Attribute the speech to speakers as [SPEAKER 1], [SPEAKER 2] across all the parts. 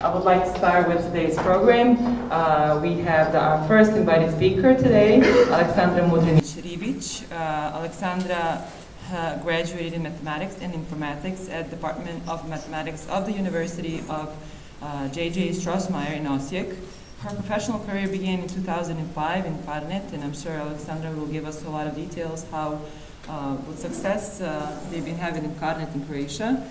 [SPEAKER 1] I would like to start with today's program. We have our first invited speaker today, Alexandra Mudrinic-Ribic. Alexandra graduated in Mathematics and Informatics at Department of Mathematics of the University of J.J. Strossmayer in Osijek. Her professional career began in 2005 in Carnet, and I'm sure Alexandra will give us a lot of details how, with success they've been having in Carnet in Croatia.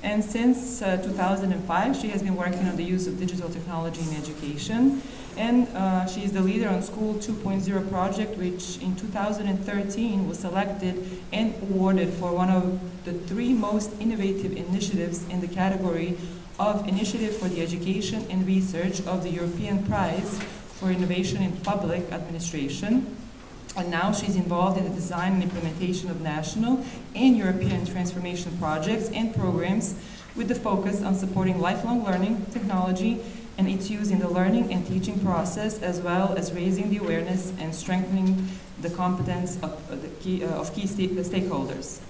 [SPEAKER 1] And since 2005, she has been working on the use of digital technology in education. And she is the leader on School 2.0 project, which in 2013 was selected and awarded for one of the 3 most innovative initiatives in the category of Initiative for the Education and Research of the European Prize for Innovation in Public Administration. And now she's involved in the design and implementation of national and European transformation projects and programs with the focus on supporting lifelong learning technology and its use in the learning and teaching process, as well as raising the awareness and strengthening the competence of key stakeholders.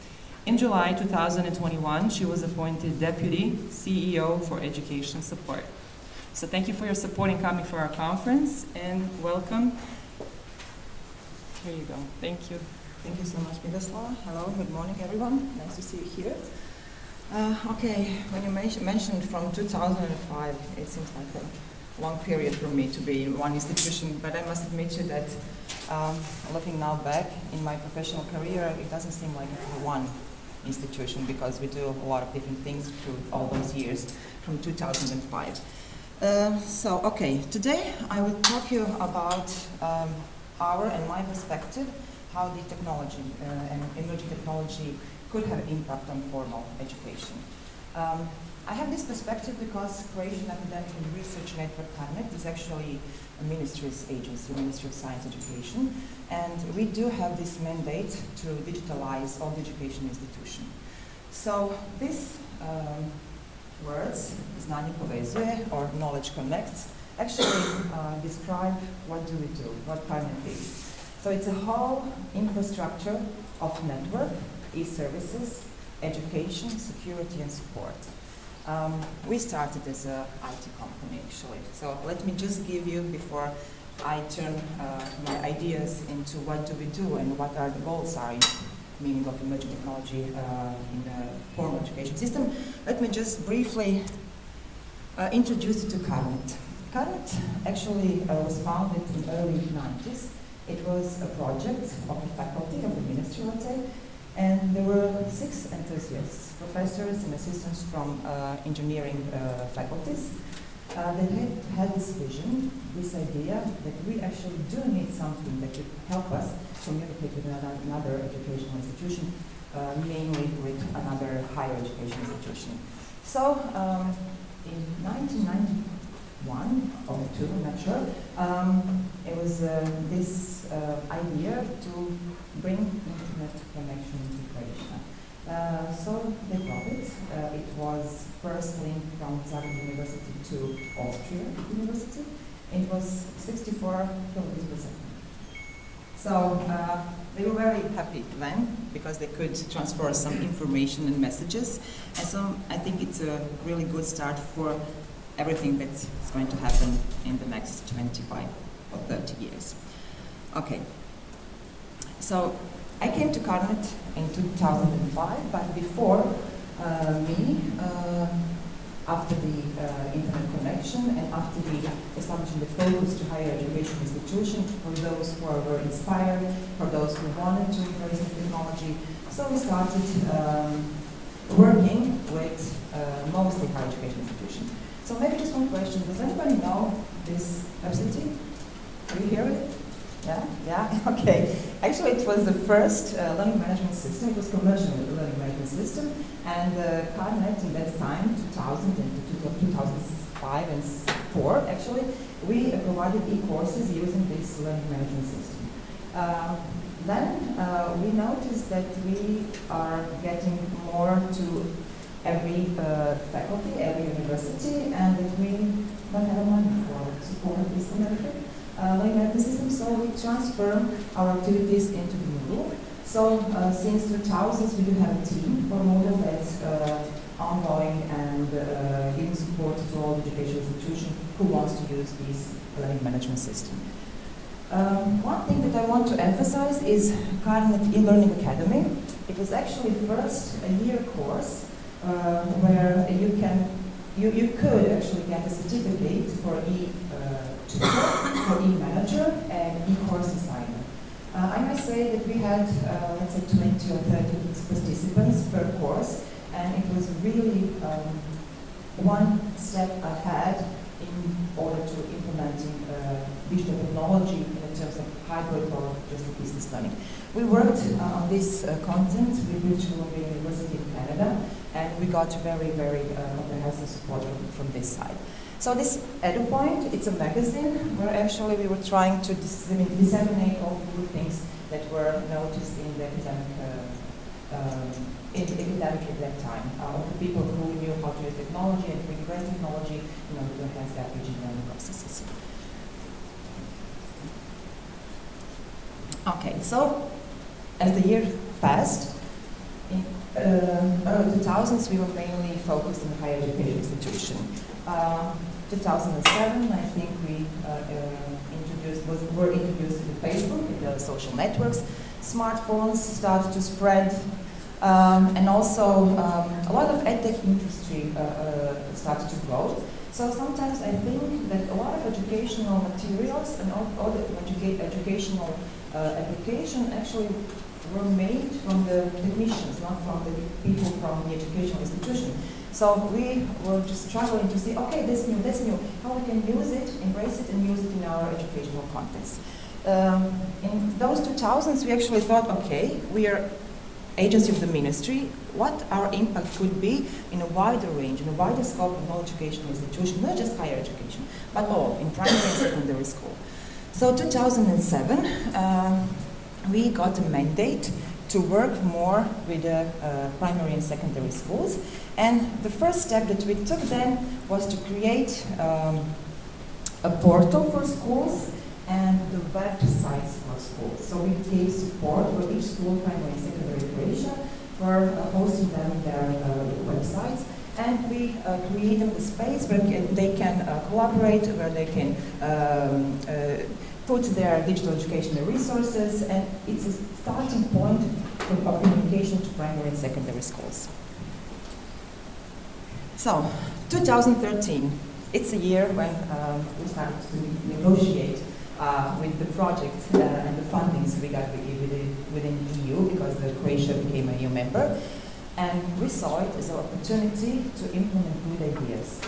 [SPEAKER 1] In July 2021, she was appointed Deputy CEO for Education Support. So thank you for your support in coming for our conference, and welcome. Here you go. Thank you.
[SPEAKER 2] Thank you so much, Miroslava. Hello, good morning, everyone. Nice to see you here. Okay, when you mentioned from 2005, it seems like a long period for me to be in one institution, but I must admit to you that looking now back in my professional career, it doesn't seem like one institution, because we do a lot of different things through all those years from 2005. Okay, today I will talk to you about our and my perspective, how the technology and emerging technology could have impact on formal education. I have this perspective because Croatian Academic and Research Network Carnet is actually a ministry's agency, Ministry of Science Education, and we do have this mandate to digitalize all the education institution. So these words, znanje povezuje, or knowledge connects, actually describe what do we do, what Carnet is. So it's a whole infrastructure of network, e-services, education, security and support. We started as an IT company actually. So let me just give you, before I turn my ideas into what do we do and what are the goals are in meaning of emerging technology in the formal education system, let me just briefly introduce you to Carnet. Carnet actually was founded in the early 90s. It was a project of the faculty of the ministry, let's say, and there were 6 enthusiasts, professors and assistants from engineering faculties. They had this vision, this idea that we actually do need something that could help us communicate with another educational institution, mainly with another higher education institution. So in 1991 or 2, I'm not sure, it was this idea to bring internet connection to Croatia. So they got it. It was first linked from Zagreb University to Austria University. It was 64 kilobits per second. So they were very happy then because they could transfer some information and messages. And so I think it's a really good start for everything that's going to happen in the next 25 or 30 years. Okay. So I came to Carnet in 2005, but before me, after the internet connection and after the establishing the focus to higher education institutions for those who were inspired, for those who wanted to embrace the technology, so we started working with mostly higher education institutions. So maybe just one question, does anybody know this website? Have you heard it? Yeah? Yeah? Okay. Actually, it was the first learning management system. It was commercial learning management system. And Carnet in that time, 2000 and 2005 and 2004, actually, we provided e-courses using this learning management system. Then we noticed that we are getting more to every faculty, every university, and that we don't have money for support this learning management system, so we transfer our activities into the Moodle. So since 2000s, we do have a team for Moodle that's ongoing and giving support to all educational institution who wants to use this learning management system. One thing that I want to emphasize is Carnet e-learning academy. It was actually first a year course where you could actually get a certificate for e-tutor, for e-manager, and e-course designer. I must say that we had, let's say, 20 or 30 participants per course, and it was really one step ahead in order to implementing digital technology in terms of hybrid or just business learning. We worked on this content with British Columbia University in Canada, and we got very, very comprehensive support from this side. So this EduPoint, it's a magazine where actually we were trying to disseminate all the good things that were noticed in the academic at that time. All the people who knew how to use technology and to embrace technology in order to enhance their teaching learning processes. Okay, so as the years passed, in early 2000s we were mainly focused on the higher education institution. 2007, I think we were introduced to the Facebook, the social networks. Smartphones started to spread, and also a lot of edtech industry started to grow. So sometimes I think that a lot of educational materials and all the educational application actually were made from the technicians, not from the people from the educational institution. So we were just struggling to see, okay, that's new, how we can use it, embrace it, and use it in our educational context. In those 2000s, we actually thought, okay, we are agency of the ministry, what our impact could be in a wider range, in a wider scope of all educational institutions, not just higher education, but all, in primary and secondary school. So 2007, we got a mandate to work more with the primary and secondary schools. And the first step that we took then was to create a portal for schools and the websites for schools. So we gave support for each school, primary and secondary Croatia, for hosting them in their websites. And we create them the space where they can collaborate, where they can put their digital educational resources, and it's a starting point of communication to primary and secondary schools. So, 2013, it's a year when we started to negotiate with the project and the fundings we got within the EU, because Croatia became a EU member, and we saw it as an opportunity to implement good ideas.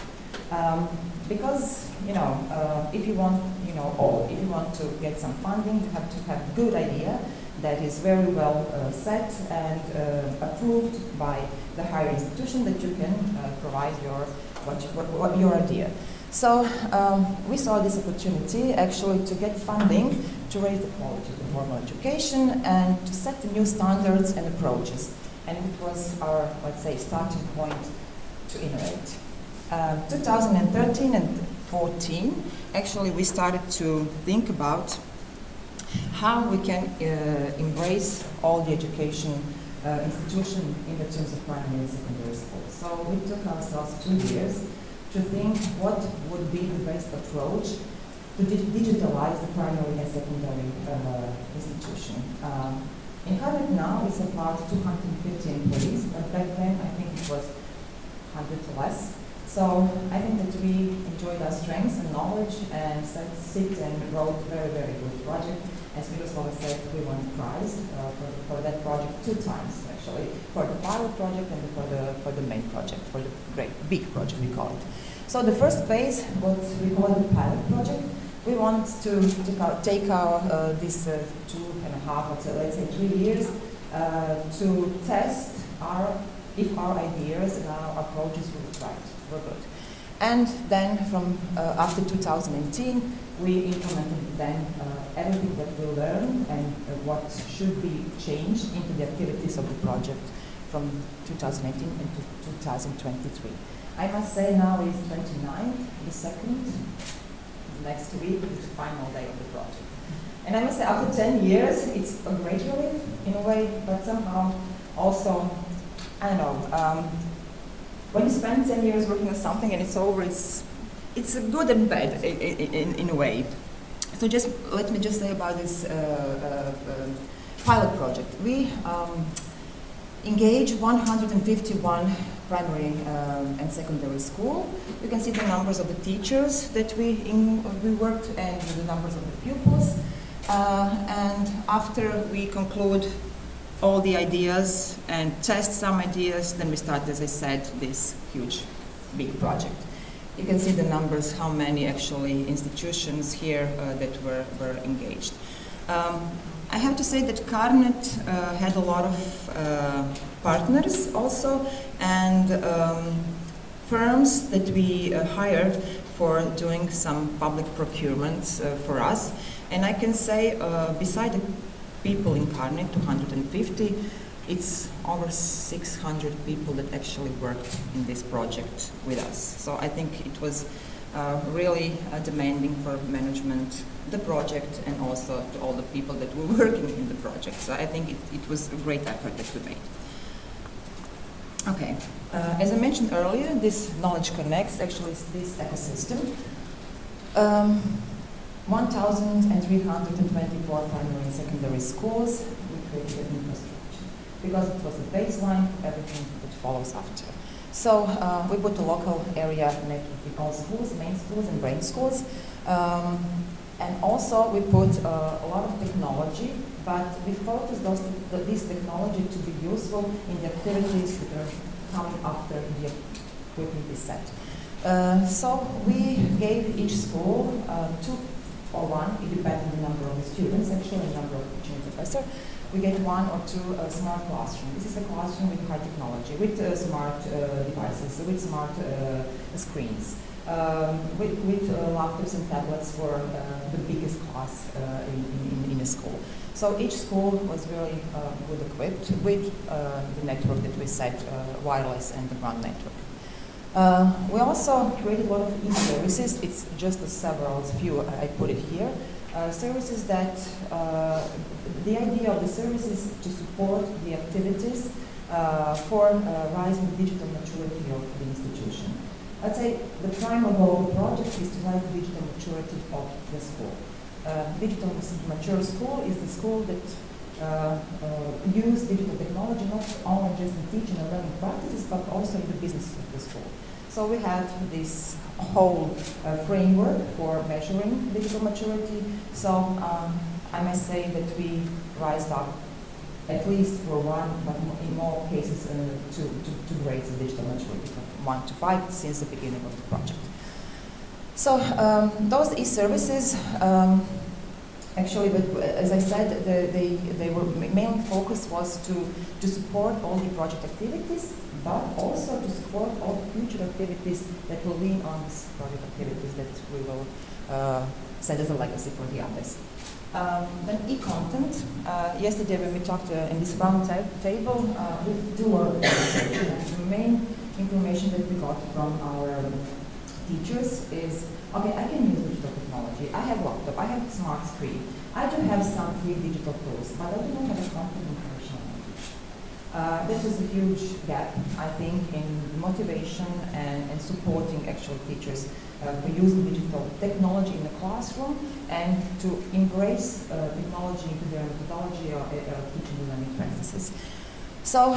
[SPEAKER 2] Because, if you want, if you want to get some funding, you have to have a good idea that is very well set and approved by the higher institution that you can provide your idea. So we saw this opportunity actually to get funding to raise the quality of the formal education and to set the new standards and approaches. And it was our, let's say, starting point to innovate. 2013 and 14, actually we started to think about how we can embrace all the education institution in the terms of primary and secondary schools. So we took ourselves 2 years to think what would be the best approach to digitalize the primary and secondary institution. In Carnet now it's about 250 employees, but back then I think it was 100 less. So I think that we enjoyed our strengths and knowledge and sit and wrote a very, very good project. As Miroslava said, we won the prize for that project 2 times, actually, for the pilot project and for the main project, for the great big project we call it. So the first phase, what we call the pilot project, we want to take our this 2.5, let's say 3 years, to test if our ideas and our approaches were good. And then from after 2018, we implemented then everything that we learned and what should be changed into the activities of the project from 2018 into 2023. I must say now is 29th, the second, next week is the final day of the project. And I must say after 10 years, it's a great relief in a way, but somehow also, I don't know, when you spend 10 years working on something and it's over, it's it's good and bad in a way. So just let me just say about this pilot project. We engage 151 primary and secondary school. You can see the numbers of the teachers that we worked and the numbers of the pupils. And after we conclude all the ideas and test some ideas, then we start, as I said, this huge, big project. You can see the numbers, how many actually institutions here that were engaged. I have to say that Carnet had a lot of partners also, and firms that we hired for doing some public procurements for us. And I can say, beside the people in Carnet, 250, it's over 600 people that actually worked in this project with us. So I think it was really demanding for management, the project, and also to all the people that were working in the project. So I think it was a great effort that we made. Okay, as I mentioned earlier, this Knowledge Connects actually is this ecosystem. 1,324 primary and secondary schools, we created an infrastructure. Because it was a baseline, everything that follows after. So we put a local area network with all schools, main schools and brain schools. And also we put a lot of technology, but we focused this technology to be useful in the activities that are coming after the equipment is set. So we gave each school 2 or 1, it depends on the number of the students, actually, the number of teaching professor. We get 1 or 2 smart classrooms. This is a classroom with high technology, with smart devices, with smart screens, with laptops and tablets for the biggest class in a school. So each school was really good equipped with the network that we set, wireless and the ground network. We also created a lot of e-services. It's just a few, I put it here. Services that, the idea of the service is to support the activities for rising the digital maturity of the institution. I'd say the prime goal of the project is to rise the digital maturity of the school. Digital mature school is the school that use digital technology not only just in teaching and learning practices, but also in the business of the school. So we have this whole framework for measuring digital maturity. So I must say that we rised up at least for 1, but in more cases 2 grades of digital maturity, from 1 to 5 since the beginning of the project. So those e-services, actually, as I said, they were main focus was to support all the project activities, but also to support all the future activities that will lean on these project activities that we will set as a legacy for the others. Then e-content. Yesterday when we talked in this round table, we do our the main information that we got from our teachers is, okay, I can use digital technology. I have laptop, I have smart screen. I do have some free digital tools, but I do not have a content in professional language. That was a huge gap, I think, in motivation and supporting actual teachers to use digital technology in the classroom and to embrace technology into their methodology or teaching and learning practices. So,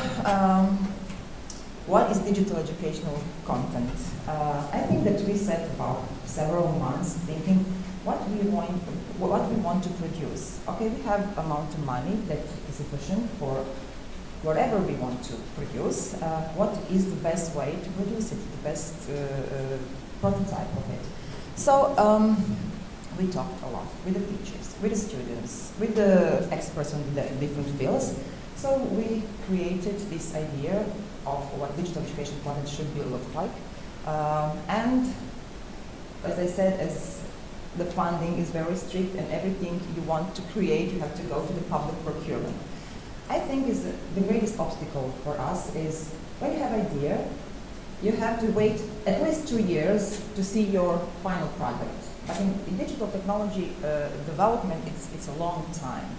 [SPEAKER 2] what is digital educational content? I think that we set about several months thinking what we want to produce. Okay, we have amount of money that is sufficient for whatever we want to produce. What is the best way to produce it, the best prototype of it? So we talked a lot with the teachers, with the students, with the experts on the different fields. So we created this idea of what digital education content should look like. And as I said, as the funding is very strict and everything you want to create, you have to go to the public procurement. I think is the greatest obstacle for us is when you have an idea, you have to wait at least 2 years to see your final product. I think in digital technology development, it's a long time.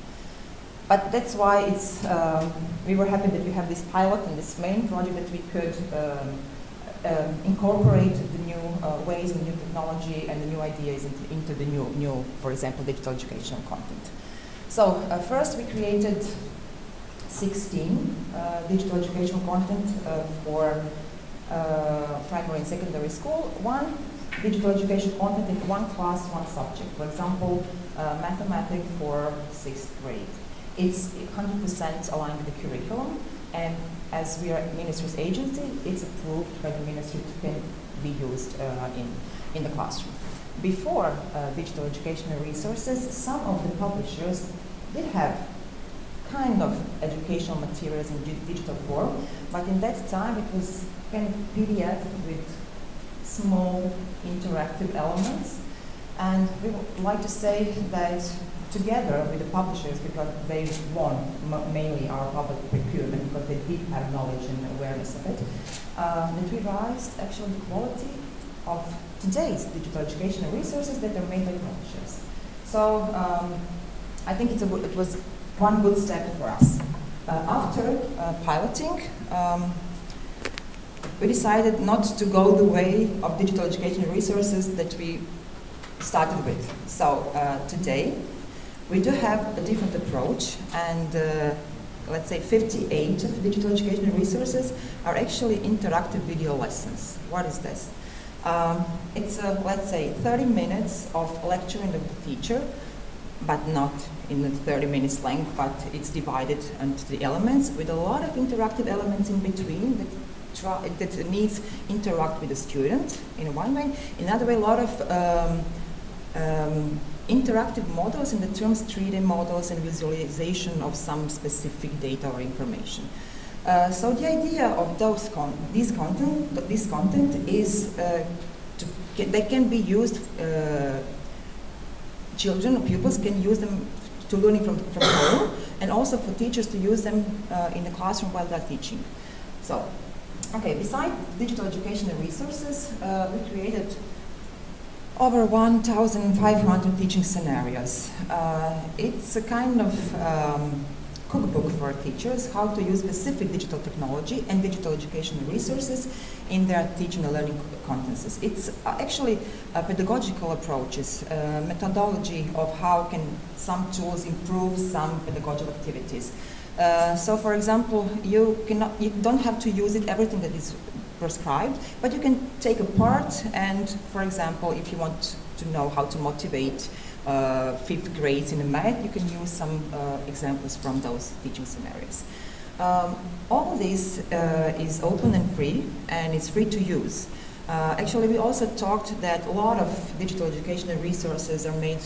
[SPEAKER 2] But that's why it's, we were happy that we have this pilot and this main project that we could incorporate the new ways and new technology and the new ideas into the new, for example, digital educational content. So first we created 16 digital educational content for primary and secondary school. One digital education content in one class, one subject. For example, mathematics for 6th grade. It's 100% aligned with the curriculum, and as we are a ministry's agency, it's approved by the ministry to be used in the classroom. Before digital educational resources, some of the publishers did have kind of educational materials in digital form, but in that time it was kind of PDF with small interactive elements. And we would like to say that together with the publishers, because they won mainly our public procurement because they did have knowledge and awareness of it, that we raised actually the quality of today's digital educational resources that are made by publishers. So I think it was one good step for us. After piloting, we decided not to go the way of digital educational resources that we started with. So today, we do have a different approach, and let's say 58 of digital educational resources are actually interactive video lessons. What is this? It's, let's say, 30 minutes of lecturing of the teacher, but not in the 30 minutes length, but it's divided into the elements with a lot of interactive elements in between that needs interact with the student in one way. In another way, a lot of interactive models in the terms 3D models and visualization of some specific data or information. So the idea of this content is they can be used. Children or pupils can use them to learning from home, and also for teachers to use them in the classroom while they're teaching. So, okay, besides digital educational resources, we created over 1,500 teaching scenarios. It's a kind of cookbook for teachers, how to use specific digital technology and digital educational resources in their teaching and learning contents. It's actually pedagogical approaches, methodology of how can some tools improve some pedagogical activities. So for example, you don't have to use it everything that is prescribed, but you can take a part and, for example, if you want to know how to motivate 5th grades in the math, you can use some examples from those teaching scenarios. All of this is open and free, and it's free to use. Actually, we also talked that a lot of digital educational resources are made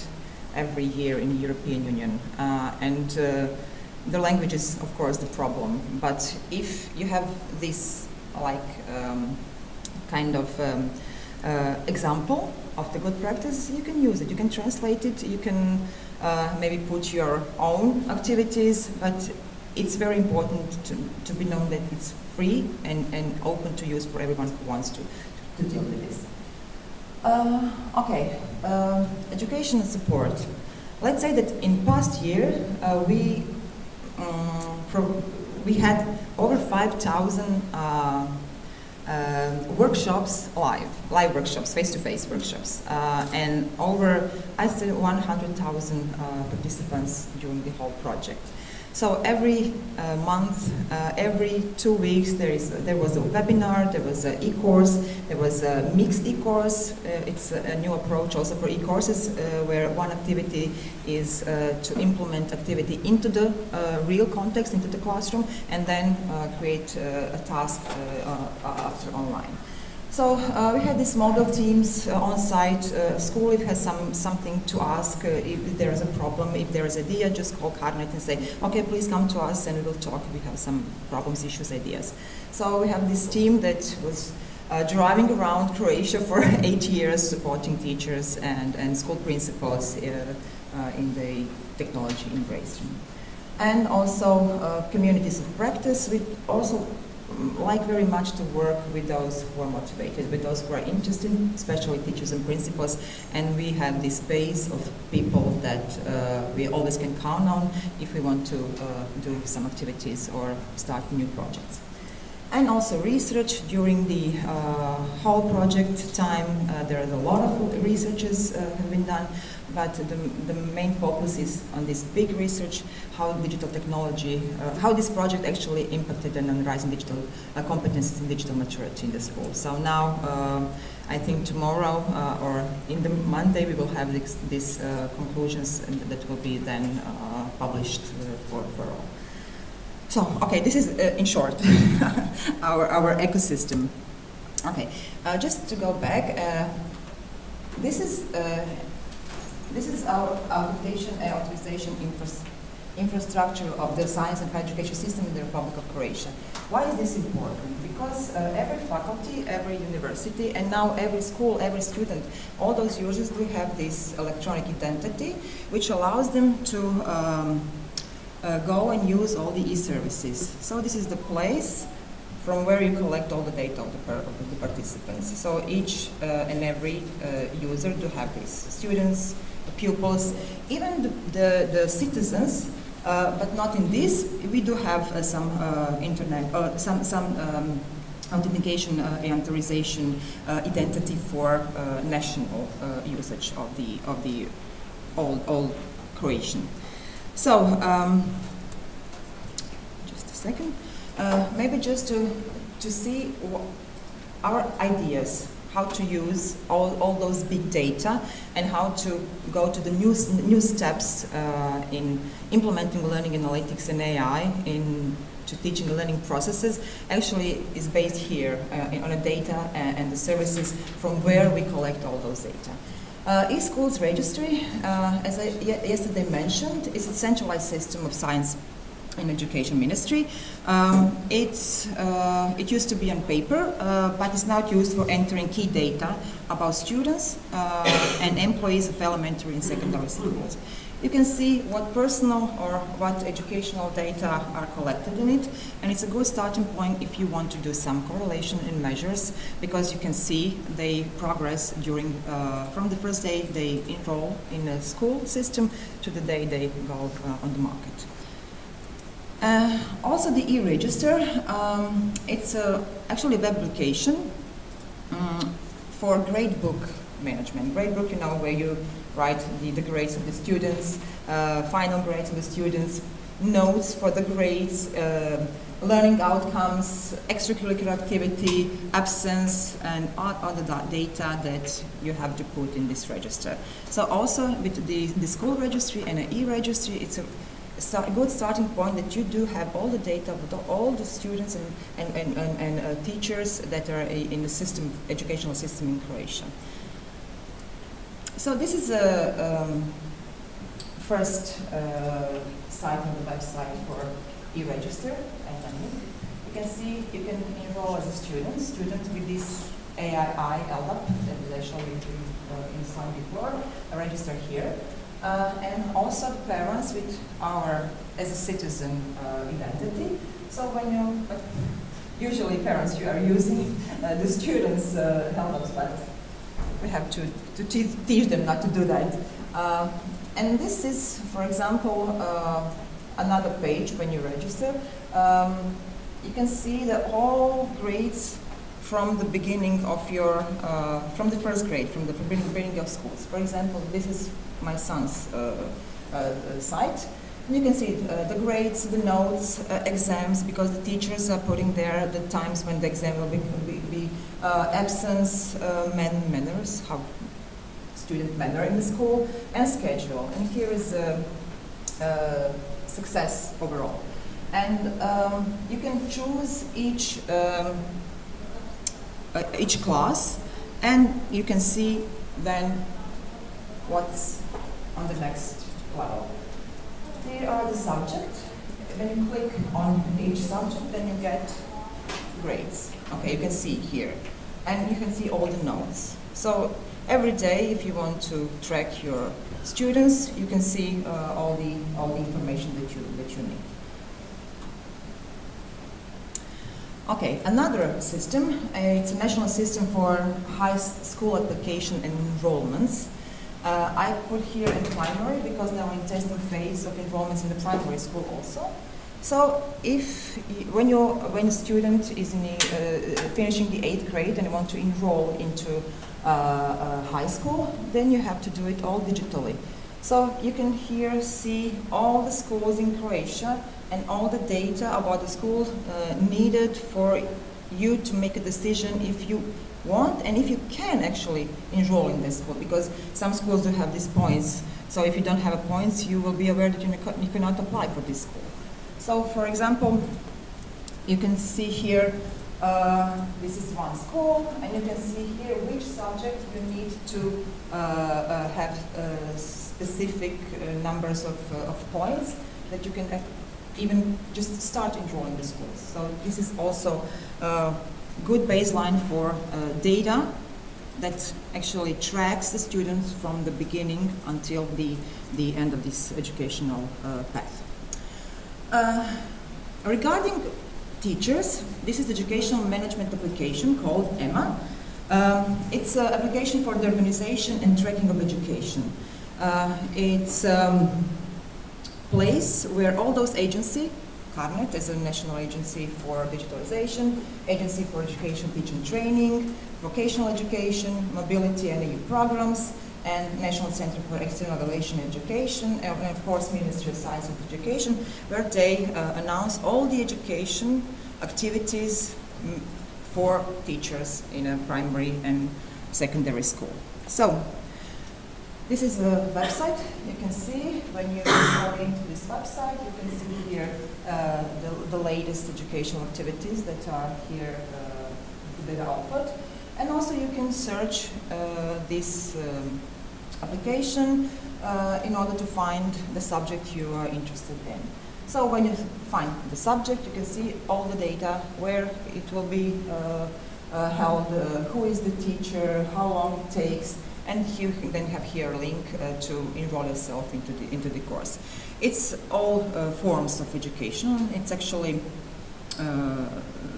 [SPEAKER 2] every year in the European Union, and the language is, of course, the problem. But if you have this kind of example of the good practice, you can use it, you can translate it, you can maybe put your own activities, but it's very important to be known that it's free and open to use for everyone who wants to deal with this. Okay, education and support. Let's say that in past year we had over 5,000 workshops, live workshops, face-to-face workshops, and over, I'd say, 100,000 participants during the whole project. So every month, every 2 weeks, there was a webinar, there was an e-course, there was a mixed e-course. It's a new approach also for e-courses, where one activity is to implement activity into the real context, into the classroom, and then create a task after online. So we had these model teams on site. School, if has something to ask, if there is a problem, if there is an idea, just call Carnet and say, okay, please come to us and we will talk. We have some problems, issues, ideas. So we have this team that was driving around Croatia for 8 years, supporting teachers and school principals in the technology embrace. And also communities of practice. We also like very much to work with those who are motivated, with those who are interested, especially teachers and principals, and we have this base of people that we always can count on if we want to do some activities or start new projects. and also research during the whole project time. There are a lot of researches have been done, but the main focus is on this big research, how digital technology, how this project actually impacted on rising digital competencies and digital maturity in the school. So now, I think tomorrow or in the Monday we will have these conclusions, and that will be then published for all. So, okay, this is in short our ecosystem. Okay, just to go back, this is our application and authorization infrastructure of the science and higher education system in the Republic of Croatia. Why is this important? Because every faculty, every university, and now every school, every student, all those users do have this electronic identity, which allows them to go and use all the e-services. So this is the place from where you collect all the data of the participants. So each and every user do have this. Students, pupils, even the citizens, but not in this. We do have some internet, some authentication and authorization identity for national usage of the all Croatian. So, just a second. Maybe just to see our ideas, how to use all those big data and how to go to the new steps in implementing learning analytics and AI to teaching and learning processes actually is based here on the data and the services from where we collect all those data. eSchools registry, as I yesterday mentioned, is a centralized system of science and education ministry. It used to be on paper, but it's now used for entering key data about students and employees of elementary and secondary schools. You can see what personal or what educational data are collected in it, and it's a good starting point if you want to do some correlation and measures, because you can see they progress during from the first day they enroll in the school system to the day they go on the market. Also the e-register, it's actually a web application for gradebook management. Gradebook, you know, where you write the grades of the students, final grades of the students, notes for the grades, learning outcomes, extracurricular activity, absence, and other data that you have to put in this register. So also with the school registry and an e-registry, it's a good starting point that you do have all the data with all the students and teachers that are in the system, educational system in Croatia. So this is a first site on the website for e-register, and you can see you can enroll as a student with this AII LDAP that I showed you in the slide before, register here. And also parents with our, as a citizen, identity. So when you, usually parents, you are using the students' helmets, but we have to teach them not to do that. And this is, for example, another page when you register. You can see that all grades from the beginning of your, from the first grade, from the beginning of schools. For example, this is my son's site. And you can see the grades, the notes, exams, because the teachers are putting there the times when the exam will be absence, manners, how student manner in the school, and schedule. And here is success overall. And you can choose each class, and you can see then what's on the next level. Here are the subjects. When you click on each subject, then you get grades. Okay, you can see here. And you can see all the notes. So every day, if you want to track your students, you can see all the information that you need. Okay, another system, it's a national system for high school application and enrollments. I put here in primary because now in testing phase of enrollments in the primary school also. So when a student is finishing the 8th grade and want to enroll into high school, then you have to do it all digitally. So you can here see all the schools in Croatia and all the data about the schools needed for you to make a decision if you want and if you can actually enroll in this school, because some schools do have these points. So if you don't have points, you will be aware that you cannot apply for this school. So for example, you can see here, this is one school, and you can see here which subject you need to have specific numbers of points that you can even just start enrolling the schools. So this is also a good baseline for data that actually tracks the students from the beginning until the end of this educational path. Regarding teachers, this is the educational management application called EMA. It's an application for the organization and tracking of education. It's a place where all those agencies, CARNET as a national agency for digitalization, Agency for Education, Teaching, Training, Vocational Education, Mobility and EU programs, and National Center for External Evaluation and Education, and of course Ministry of Science and Education, where they announce all the education activities for teachers in a primary and secondary school. So, this is a website. You can see when you go into this website, you can see here the latest educational activities that are here that are offered. And also you can search this application in order to find the subject you are interested in. So when you find the subject, you can see all the data, where it will be held, who is the teacher, how long it takes, and you can then have here a link to enroll yourself into the course. It's all forms of education. It's actually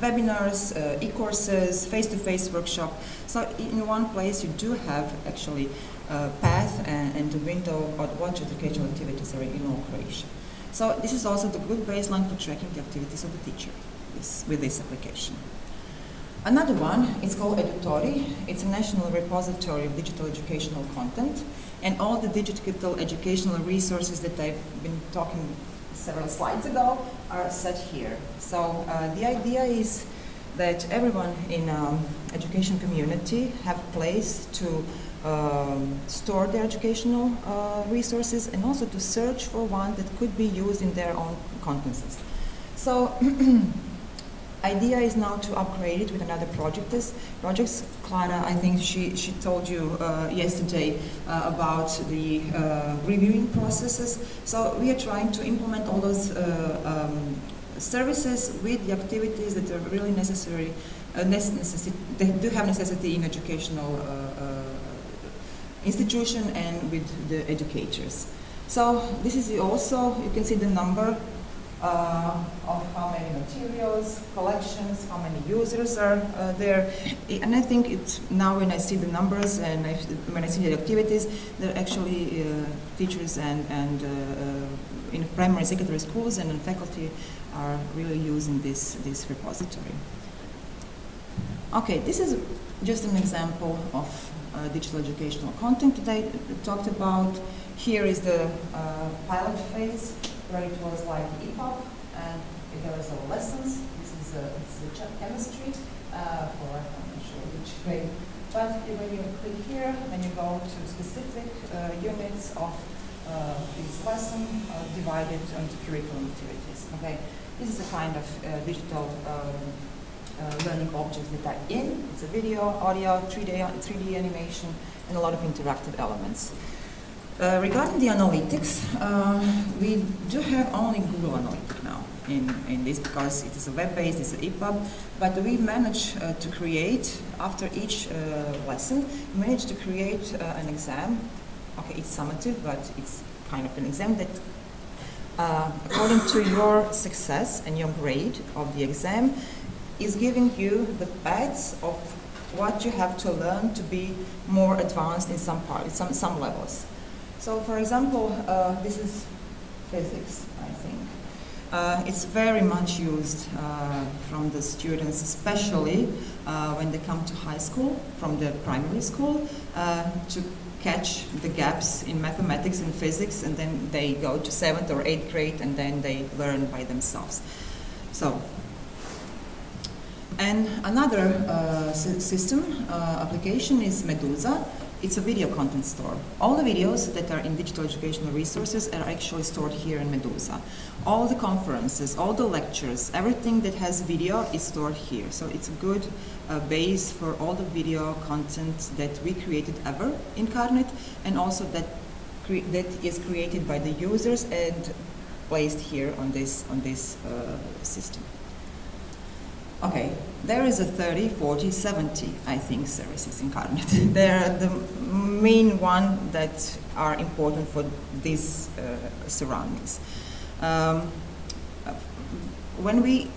[SPEAKER 2] webinars, e-courses, face-to-face workshop. So in one place you do have actually a path and a window of what educational activities are in all Croatia. So this is also the good baseline for tracking the activities of the teacher with this application. Another one is called Edutori. It's a national repository of digital educational content, and all the digital educational resources that I've been talking several slides ago are set here. So the idea is that everyone in education community have a place to store their educational resources and also to search for one that could be used in their own contexts. So idea is now to upgrade it with another projects. Clara, I think she told you yesterday about the reviewing processes. So we are trying to implement all those services with the activities that are really necessary, that do have necessity in educational institution and with the educators. So this is also, you can see the number of how many materials, collections, how many users are there. And I think it's now when I see the numbers and when I see the activities, there are actually teachers and in primary secondary schools and faculty are really using this repository. Okay, this is just an example of digital educational content that I talked about. Here is the pilot phase, where it was like EPUB, and there is lessons. This is a chemistry for, I'm not sure which grade. But when you click here, then you go to specific units of this lesson divided into curriculum activities. Okay, this is a kind of digital learning objects that are in. It's a video, audio, 3D animation, and a lot of interactive elements. Regarding the analytics, we do have only Google Analytics now in this because it is a web-based, it's an EPUB, but we managed to create, after each lesson, we managed to create an exam. Okay, it's summative, but it's kind of an exam that, according to your success and your grade of the exam, is giving you the paths of what you have to learn to be more advanced in some parts, some levels. So, for example, this is physics, I think. It's very much used from the students, especially when they come to high school, from the primary school, to catch the gaps in mathematics and physics, and then they go to 7th or 8th grade and then they learn by themselves. So, and another system application is Medusa. It's a video content store. All the videos that are in digital educational resources are actually stored here in Medusa. All the conferences, all the lectures, everything that has video is stored here. So it's a good base for all the video content that we created ever in Carnet, and also that is created by the users and placed here on this system. Okay, there is a 30, 40, 70, I think, services in Carnet. They're the main one that are important for these surroundings. When we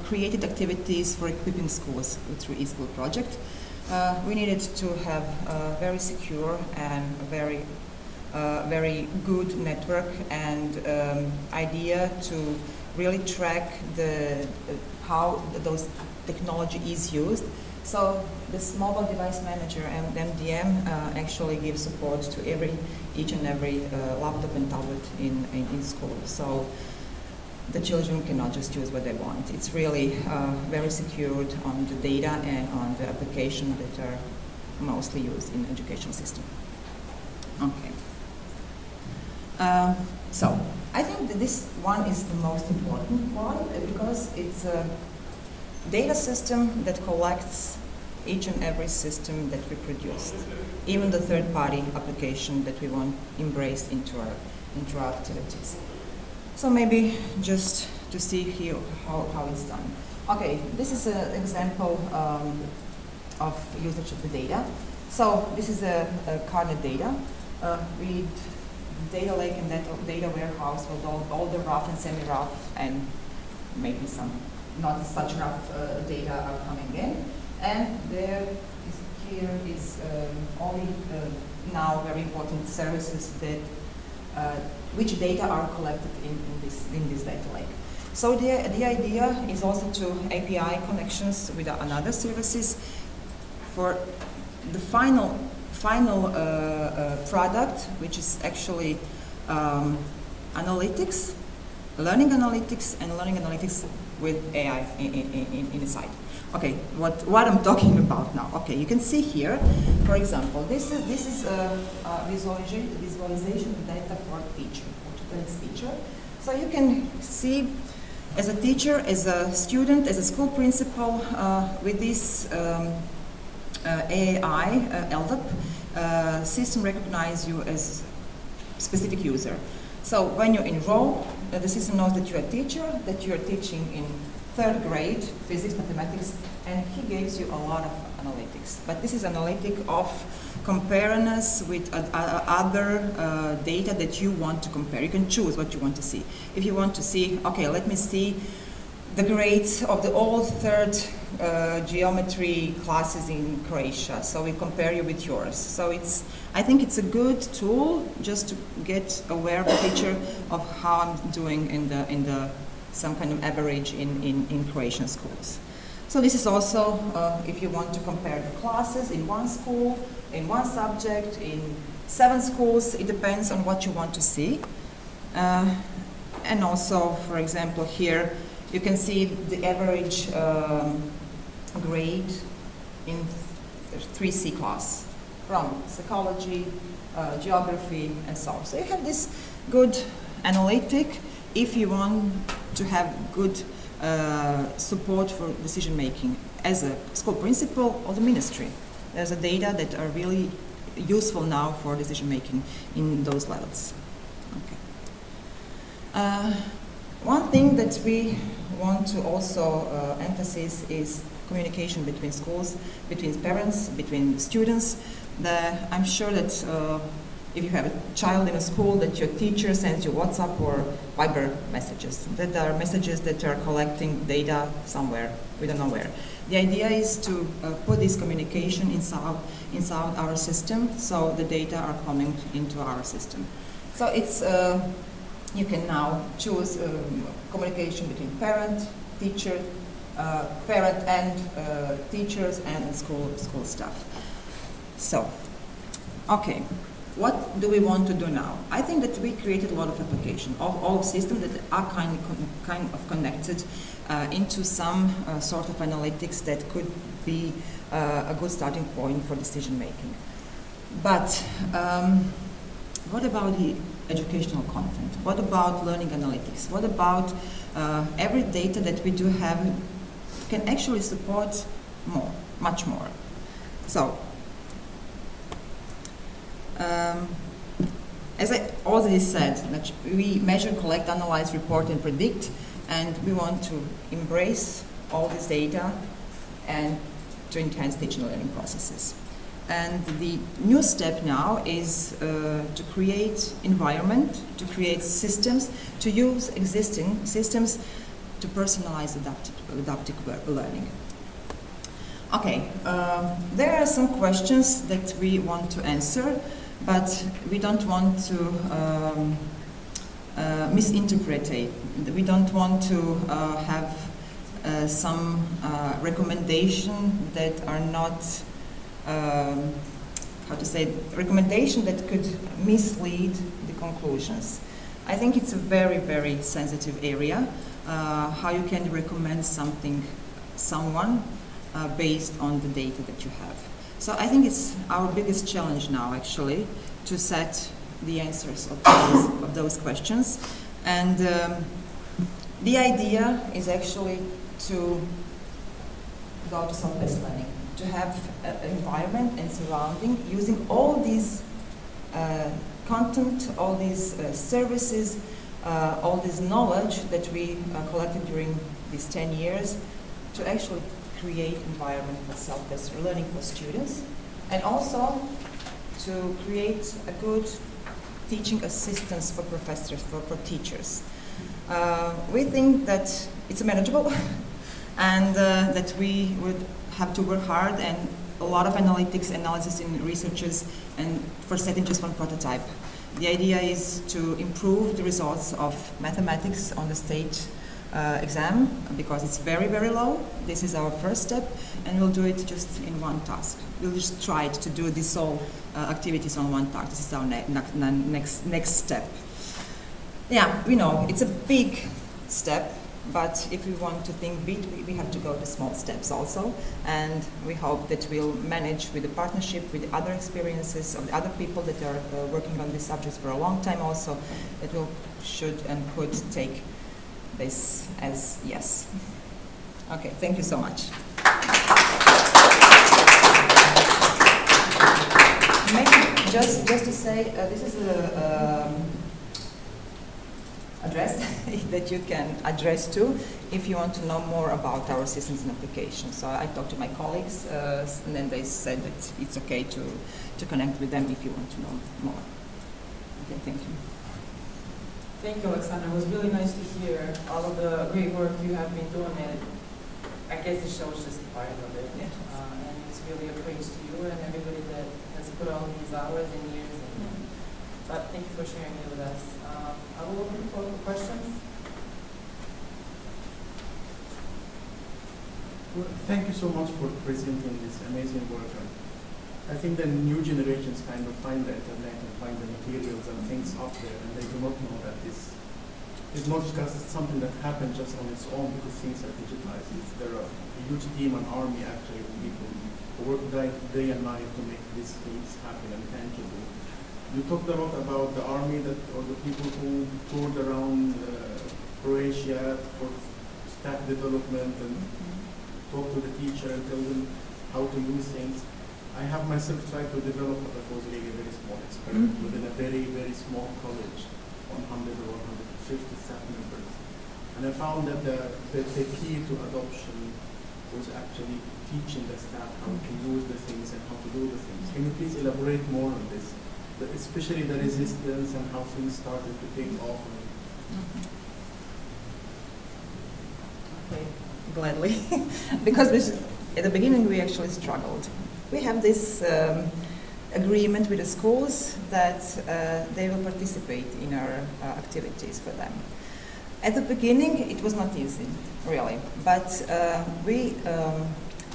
[SPEAKER 2] created activities for equipping schools through eSchool project, we needed to have a very secure and a very good network and idea to really track how those technology is used. So this mobile device manager and MDM actually gives support to each and every laptop and tablet in school. So the children cannot just use what they want. It's really very secured on the data and on the application that are mostly used in the education system. Okay. So I think that this one is the most important one because it's a data system that collects each and every system that we produced, even the third-party application that we want embraced into our activities. So maybe just to see here how it's done. Okay, this is an example of usage of the data. So this is a Carnet data. We data lake and data warehouse with all the rough and semi-rough and maybe some not such rough data are coming in. And here is only now very important services that which data are collected in this data lake. So the idea is also to API connections with another services for the final product, which is actually analytics, learning analytics with AI inside. Okay, what I'm talking about now. Okay, you can see here, for example, this is visualization data for teacher, for today's teacher. So you can see as a teacher, as a student, as a school principal, with this AI, LDAP, system recognize you as specific user. So when you enroll, the system knows that you're a teacher, that you're teaching in 3rd grade, physics, mathematics, and he gives you a lot of analytics. But this is analytic of compariness with other data that you want to compare. You can choose what you want to see. If you want to see, okay, let me see the grades of the all 3rd geometry classes in Croatia. So we compare you with yours. So I think it's a good tool just to get aware of the teacher of how I'm doing in some kind of average in Croatian schools. So this is also if you want to compare the classes in one school, in one subject, in 7 schools, it depends on what you want to see. And also, for example, here you can see the average grade in 3C class from psychology, geography, and so on. So you have this good analytic if you want to have good support for decision making as a school principal or the ministry. There's a data that are really useful now for decision making in those levels. Okay. One thing that we want to also emphasize is communication between schools, between parents, between students. I'm sure that if you have a child in a school, that your teacher sends you WhatsApp or Viber messages. That are messages that are collecting data somewhere, we don't know where. The idea is to put this communication inside our system, so the data are coming into our system. So it's you can now choose communication between parent, teacher, parent and teachers and school staff. So, okay, what do we want to do now? I think that we created a lot of applications, all systems that are kind of connected into some sort of analytics that could be a good starting point for decision making. But what about the educational content? What about learning analytics? What about every data that we do have can actually support more, much more? So, as I already said, that we measure, collect, analyze, report, and predict, and we want to embrace all this data and to enhance teaching and learning processes. And the new step now is to create environment, to create systems, to use existing systems to personalize adaptive learning. Okay, there are some questions that we want to answer, but we don't want to misinterpret it. We don't want to have some recommendation that are not how to say, recommendation that could mislead the conclusions. I think it's a very, very sensitive area, how you can recommend someone based on the data that you have. So I think it's our biggest challenge now, actually, to set the answers of those questions. And the idea is actually to go to self-paced learning, to have an environment and surrounding using all these content, all these services, all this knowledge that we collected during these 10 years to actually create environment for self-paced learning for students, and also to create a good teaching assistance for professors, for teachers. We think that it's manageable and that we would have to work hard and a lot of analytics, analysis in researchers, and for setting just one prototype. The idea is to improve the results of mathematics on the state exam because it's very, very low. This is our first step, and we'll do it just in one task. We'll just try to do these all activities on one task. This is our next step. Yeah, we know it's a big step, but if we want to think big, we have to go to small steps also, and we hope that we'll manage with the partnership with the other experiences of the other people that are working on these subjects for a long time also, that we should and could take this as yes. Okay, thank you so much. Maybe just to say, this is a address that you can address to if you want to know more about our systems and applications. So I talked to my colleagues and then they said that it's okay to connect with them if you want to know more. Okay, thank you.
[SPEAKER 3] Thank you, Alexandra. It was really nice to hear all of the great work you have been doing, and I guess it shows just part of it. Yeah. And it's really a praise to you and everybody that has put all these hours and years in. But thank you for sharing it with us. I will open the floor for questions.
[SPEAKER 4] Well, thank you so much for presenting this amazing work. I think the new generations kind of find the internet and find the materials and things up there, and they do not know that this is not just something that happened just on its own because things are digitized. There are a huge team, an army actually of people who work day and night to make these things happen and tangible. You talked a lot about the army or the people who toured around Croatia for staff development and talk to the teacher and tell them how to use things. I have myself tried to develop what was really a very small experiment within a very, very small college, 100 or 150 staff members. And I found that the key to adoption was actually teaching the staff how to use the things and how to do the things. Can you please elaborate more on this? Especially the resistance and how things started to take off.
[SPEAKER 2] Okay, gladly. Because at the beginning we actually struggled. We have this agreement with the schools that they will participate in our activities for them. At the beginning, it was not easy, really, but we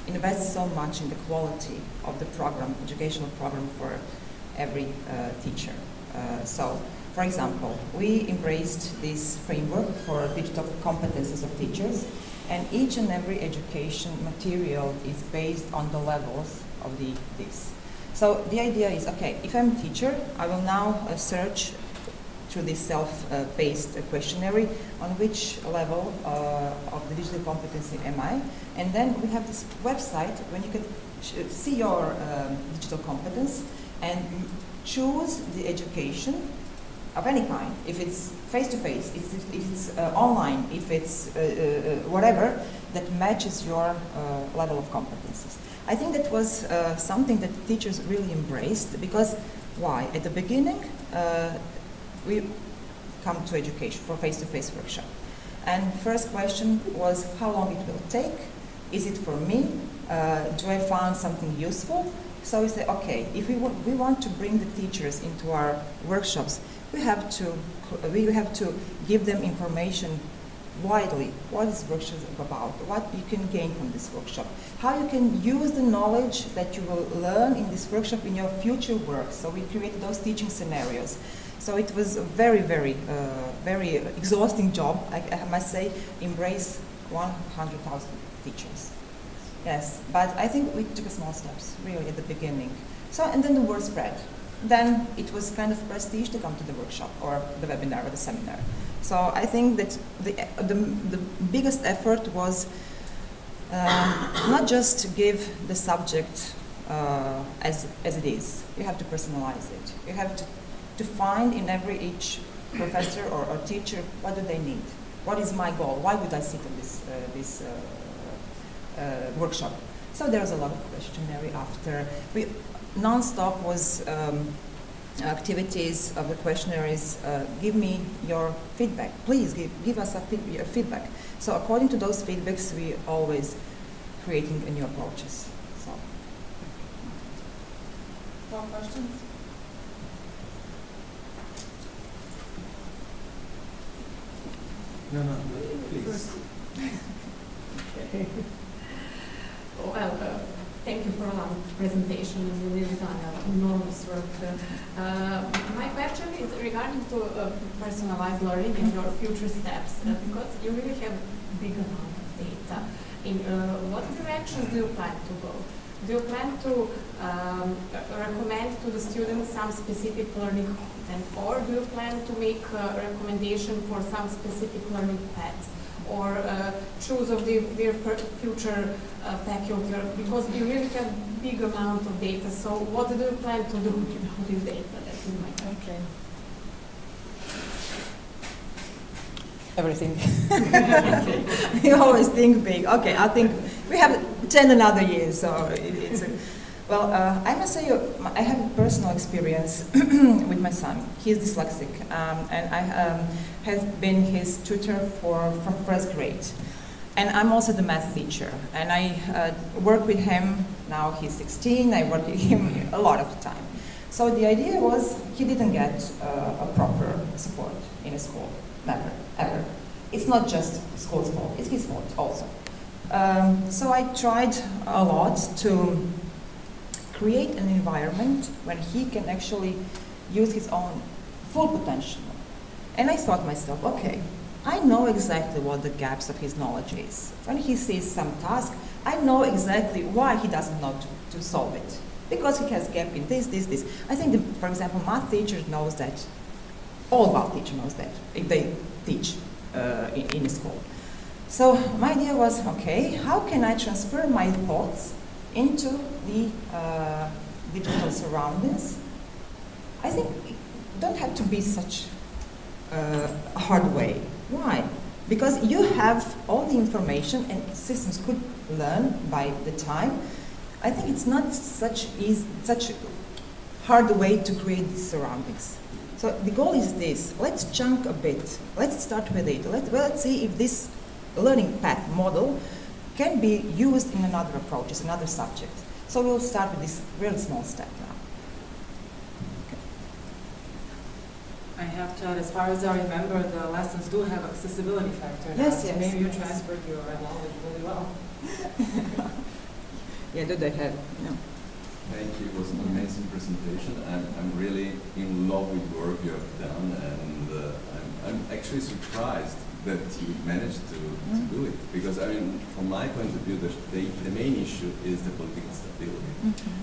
[SPEAKER 2] invest so much in the quality of the program, educational program for every teacher. So, for example, we embraced this framework for digital competences of teachers, and each and every education material is based on the levels of this. So the idea is, okay, if I'm a teacher, I will now search through this self-based questionnaire on which level of the digital competency am I, and then we have this website when you can see your digital competence and choose the education of any kind, if it's face-to-face, if it's online, if it's whatever, that matches your level of competencies. I think that was something that teachers really embraced, because why? At the beginning, we come to education for face-to-face workshop. And first question was how long it will take, is it for me, do I find something useful? So we say, okay, if we want to bring the teachers into our workshops, we have to give them information widely. What is workshop about? What you can gain from this workshop? How you can use the knowledge that you will learn in this workshop in your future work. So we created those teaching scenarios. So it was a very, very, very exhausting job. I must say, embrace 100,000 teachers. Yes, but I think we took small steps, really, at the beginning. So, and then the word spread. Then it was kind of prestige to come to the workshop or the webinar or the seminar. So I think that the biggest effort was not just to give the subject as it is. You have to personalize it. You have to find in each professor or teacher, what do they need? What is my goal? Why would I sit on this workshop? So there's a lot of questionnaire after. We non-stop was activities of the questionnaires. Give me your feedback. Please give us your feedback. So according to those feedbacks, we always creating new approaches. So.
[SPEAKER 3] More questions?
[SPEAKER 4] No, please.
[SPEAKER 5] Okay. Well, thank you for a presentation. You've really done enormous work. My question is regarding to personalized learning and your future steps, because you really have a big amount of data. In what directions do you plan to go? Do you plan to recommend to the students some specific learning content, or do you plan to make a recommendation for some specific learning paths, or choose of their future faculty? Because you really have a big amount of data, so what do you plan to do with this data? That is my question.
[SPEAKER 2] Okay. Everything. You always think big. Okay, I think we have 10 another years, so it's well, I must say I have a personal experience with my son. He's dyslexic, and I have been his tutor from first grade. And I'm also the math teacher, and I work with him. Now he's 16, I work with him a lot of the time. So the idea was he didn't get a proper support in a school. Never, ever. It's not just school's fault, it's his fault also. So I tried a lot to create an environment when he can actually use his own full potential. And I thought myself, okay, I know exactly what the gaps of his knowledge is. When he sees some task, I know exactly why he doesn't know to solve it. Because he has gap in this. I think, for example, math teacher knows that. All math teacher knows that, if they teach in a school. So my idea was, okay, how can I transfer my thoughts into the digital surroundings? I think it don't have to be such a hard way. Why? Because you have all the information and systems could learn by the time. I think it's not such hard way to create these surroundings. So the goal is this: let's chunk a bit. Let's start with it. Let's see if this learning path model can be used in another approaches, another subject. So we'll start with this really small step now.
[SPEAKER 3] I have to add, as far as I remember, the lessons do have accessibility factor.
[SPEAKER 2] Yes,
[SPEAKER 3] so
[SPEAKER 2] yes.
[SPEAKER 3] maybe you
[SPEAKER 2] yes.
[SPEAKER 3] transferred your knowledge really well.
[SPEAKER 2] Yeah, do they have? No.
[SPEAKER 6] Thank you. It was an amazing presentation. I'm really in love with the work you have done, and I'm actually surprised that you managed to do it. Because, I mean, from my point of view, the main issue is the political stability.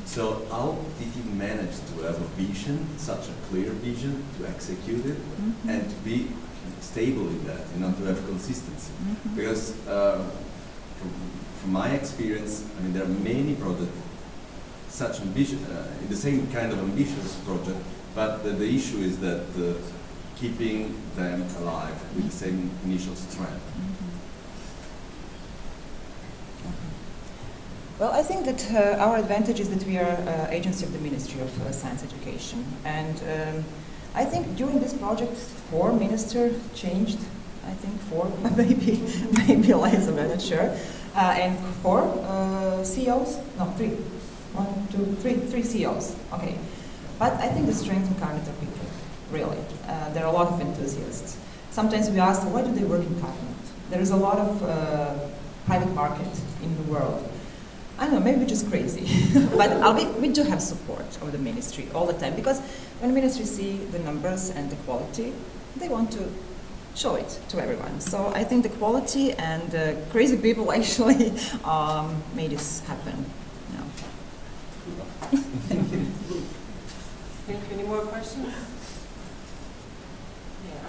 [SPEAKER 6] So how did you manage to have a vision, such a clear vision, to execute it, and to be stable in that, you know, to have consistency? Because from my experience, I mean, there are many projects, such ambitious, the same kind of ambitious project, but the issue is that keeping them alive with the same initial strength.
[SPEAKER 2] Well, I think that our advantage is that we are agency of the Ministry of Science Education, and I think during this project 4 ministers changed. I think 4, maybe less, I'm not sure, and 4 CEOs. No, 3. 1, 2, 3 CEOs. Okay, but I think the strength in Carnet are people. Really, there are a lot of enthusiasts. Sometimes we ask, why do they work in Carnet? There is a lot of private market in the world. I don't know, maybe we're just crazy. But we do have support of the ministry all the time, because when ministry see the numbers and the quality, they want to show it to everyone. So I think the quality and crazy people actually made this happen. Yeah.
[SPEAKER 3] Thank you. Any more questions?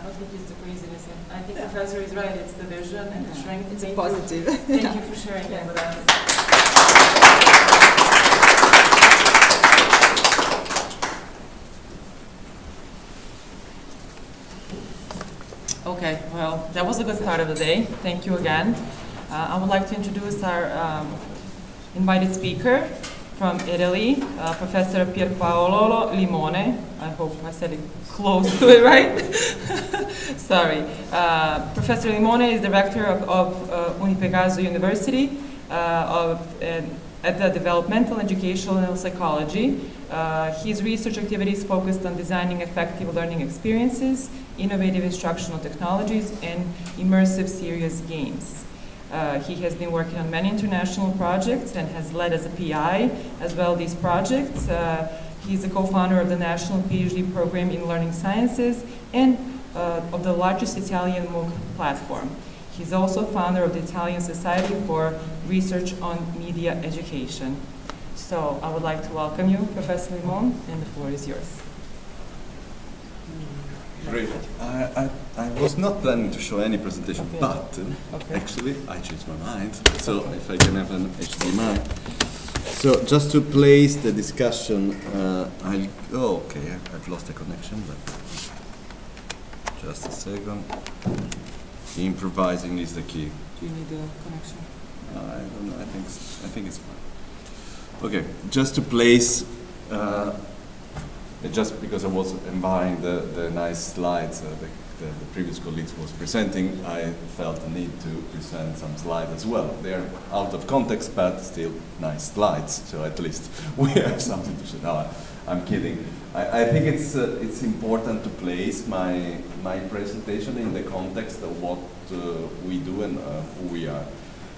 [SPEAKER 3] I don't think it's the craziness. I think the professor is right. It's the vision and the strength.
[SPEAKER 2] It's positive.
[SPEAKER 3] Thank you for sharing it with us.
[SPEAKER 1] Okay, well, that was a good start of the day. Thank you again. I would like to introduce our invited speaker from Italy, Professor Pierpaolo Limone. I hope I said it close to it right. Sorry. Professor Limone is director of Unipegaso University at the Developmental Educational Psychology. His research activities focused on designing effective learning experiences, innovative instructional technologies, and immersive serious games. He has been working on many international projects and has led as a PI as well these projects. He's a co-founder of the National PhD Program in Learning Sciences and of the largest Italian MOOC platform. He's also founder of the Italian Society for Research on Media Education. So I would like to welcome you, Professor Limone, and the floor is yours.
[SPEAKER 6] Great. I was not planning to show any presentation, but actually I changed my mind. So if I can have an HDMI. So just to place the discussion, I've lost the connection, but just a second. Improvising is the key.
[SPEAKER 1] Do you need a connection?
[SPEAKER 6] I don't know. I think it's fine. Okay, just to place. Just because I was envying the nice slides the previous colleagues was presenting, I felt the need to present some slides as well. They're out of context, but still nice slides. So at least we have something to show. No, I'm kidding. I think it's important to place my presentation in the context of what we do and who we are.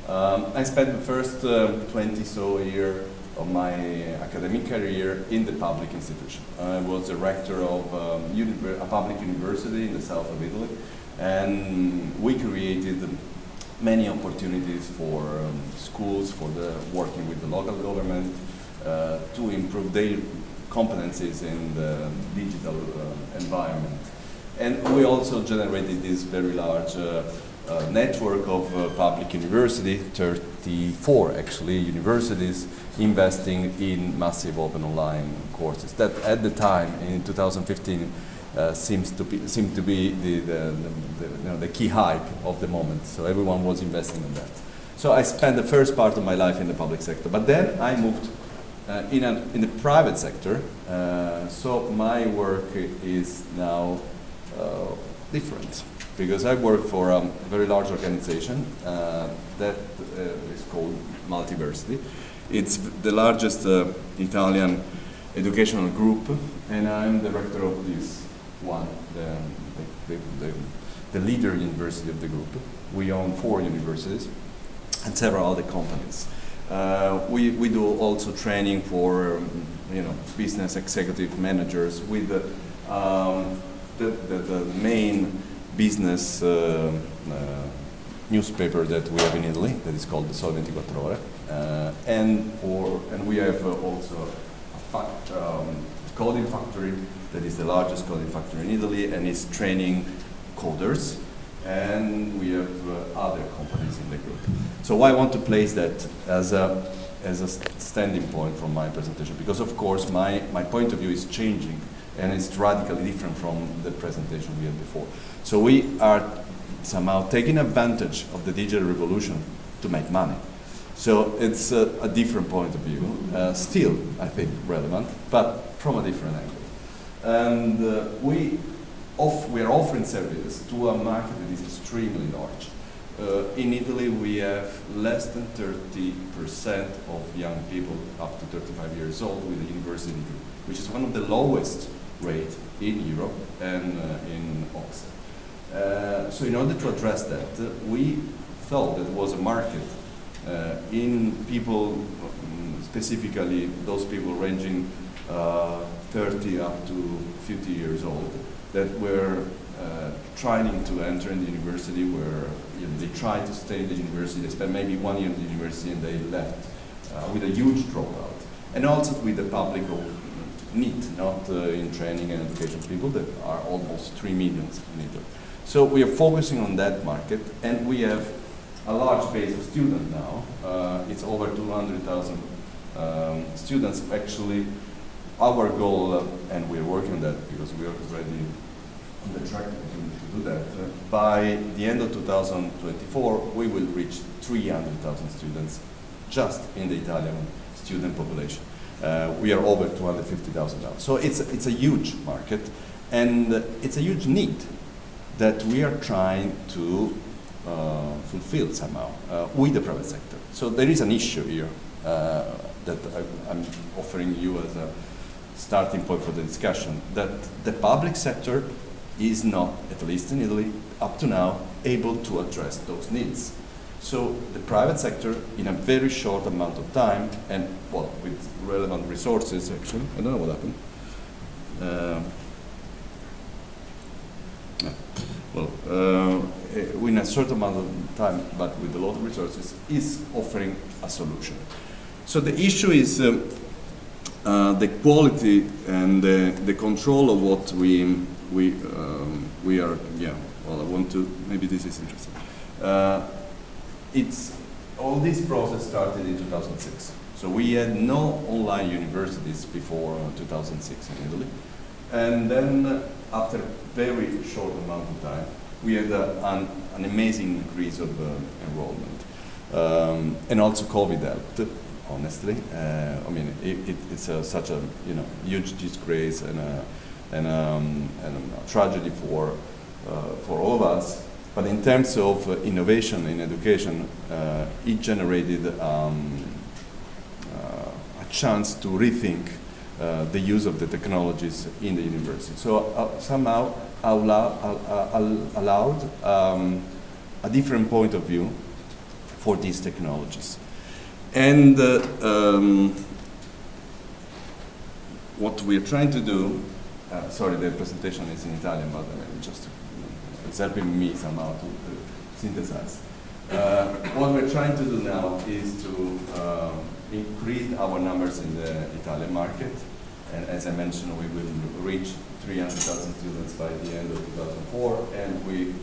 [SPEAKER 6] I spent the first 20-so years of my academic career in the public institution. I was the rector of a public university in the south of Italy, and we created many opportunities for schools, for working with the local government to improve their competencies in the digital environment. And we also generated this very large network of public universities, 34 actually universities, investing in massive open online courses. That at the time, in 2015, seemed to be the key hype of the moment. So everyone was investing in that. So I spent the first part of my life in the public sector, but then I moved in the private sector. So my work is now different, because I work for a very large organization that is called Multiversity. It's the largest Italian educational group, and I'm director of this one, the leader university of the group. We own 4 universities and several other companies. We do also training for business executive managers with the main business newspaper that we have in Italy that is called the Sole 24 Ore, and we have also a coding factory that is the largest coding factory in Italy and is training coders, and we have other companies in the group. So why I want to place that as a standing point from my presentation, because of course my point of view is changing and it's radically different from the presentation we had before. So we are somehow taking advantage of the digital revolution to make money. So it's a different point of view, still I think relevant, but from a different angle. And we are offering services to a market that is extremely large. In Italy, we have less than 30% of young people up to 35 years old with a university degree, which is one of the lowest rate in Europe and in Oxford. So in order to address that, we thought that there was a market in people, specifically those people ranging 30 up to 50 years old, that were trying to enter in the university, where they tried to stay in the university, they spent maybe 1 year in the university and they left with a huge dropout. And also with the public need, not in training and education people that are almost 3 million in Italy. So we are focusing on that market, and we have a large base of students now. It's over 200,000 students. Actually, our goal, and we're working on that because we are already on the track to do that, by the end of 2024, we will reach 300,000 students just in the Italian student population. We are over 250,000 now. So it's a huge market, and it's a huge need that we are trying to fulfill somehow with the private sector. So there is an issue here that I'm offering you as a starting point for the discussion, that the public sector is not, at least in Italy, up to now, able to address those needs. So the private sector, in a very short amount of time, and well, with relevant resources actually, I don't know what happened. In a certain amount of time, but with a lot of resources, is offering a solution. So the issue is the quality and the control of what we are. Yeah. Well, I want to. Maybe this is interesting. All this process started in 2006. So we had no online universities before 2006 in Italy, and then after a very short amount of time, we had an amazing increase of enrollment, and also COVID helped. Honestly, I mean, it's such a huge disgrace and a tragedy for all of us. But in terms of innovation in education, it generated a chance to rethink the use of the technologies in the university. So somehow allowed a different point of view for these technologies. And what we're trying to do, sorry, the presentation is in Italian, but just it's helping me somehow to synthesize. What we're trying to do now is to increase our numbers in the Italian market. And as I mentioned, we will reach 300,000 students by the end of 2004, and we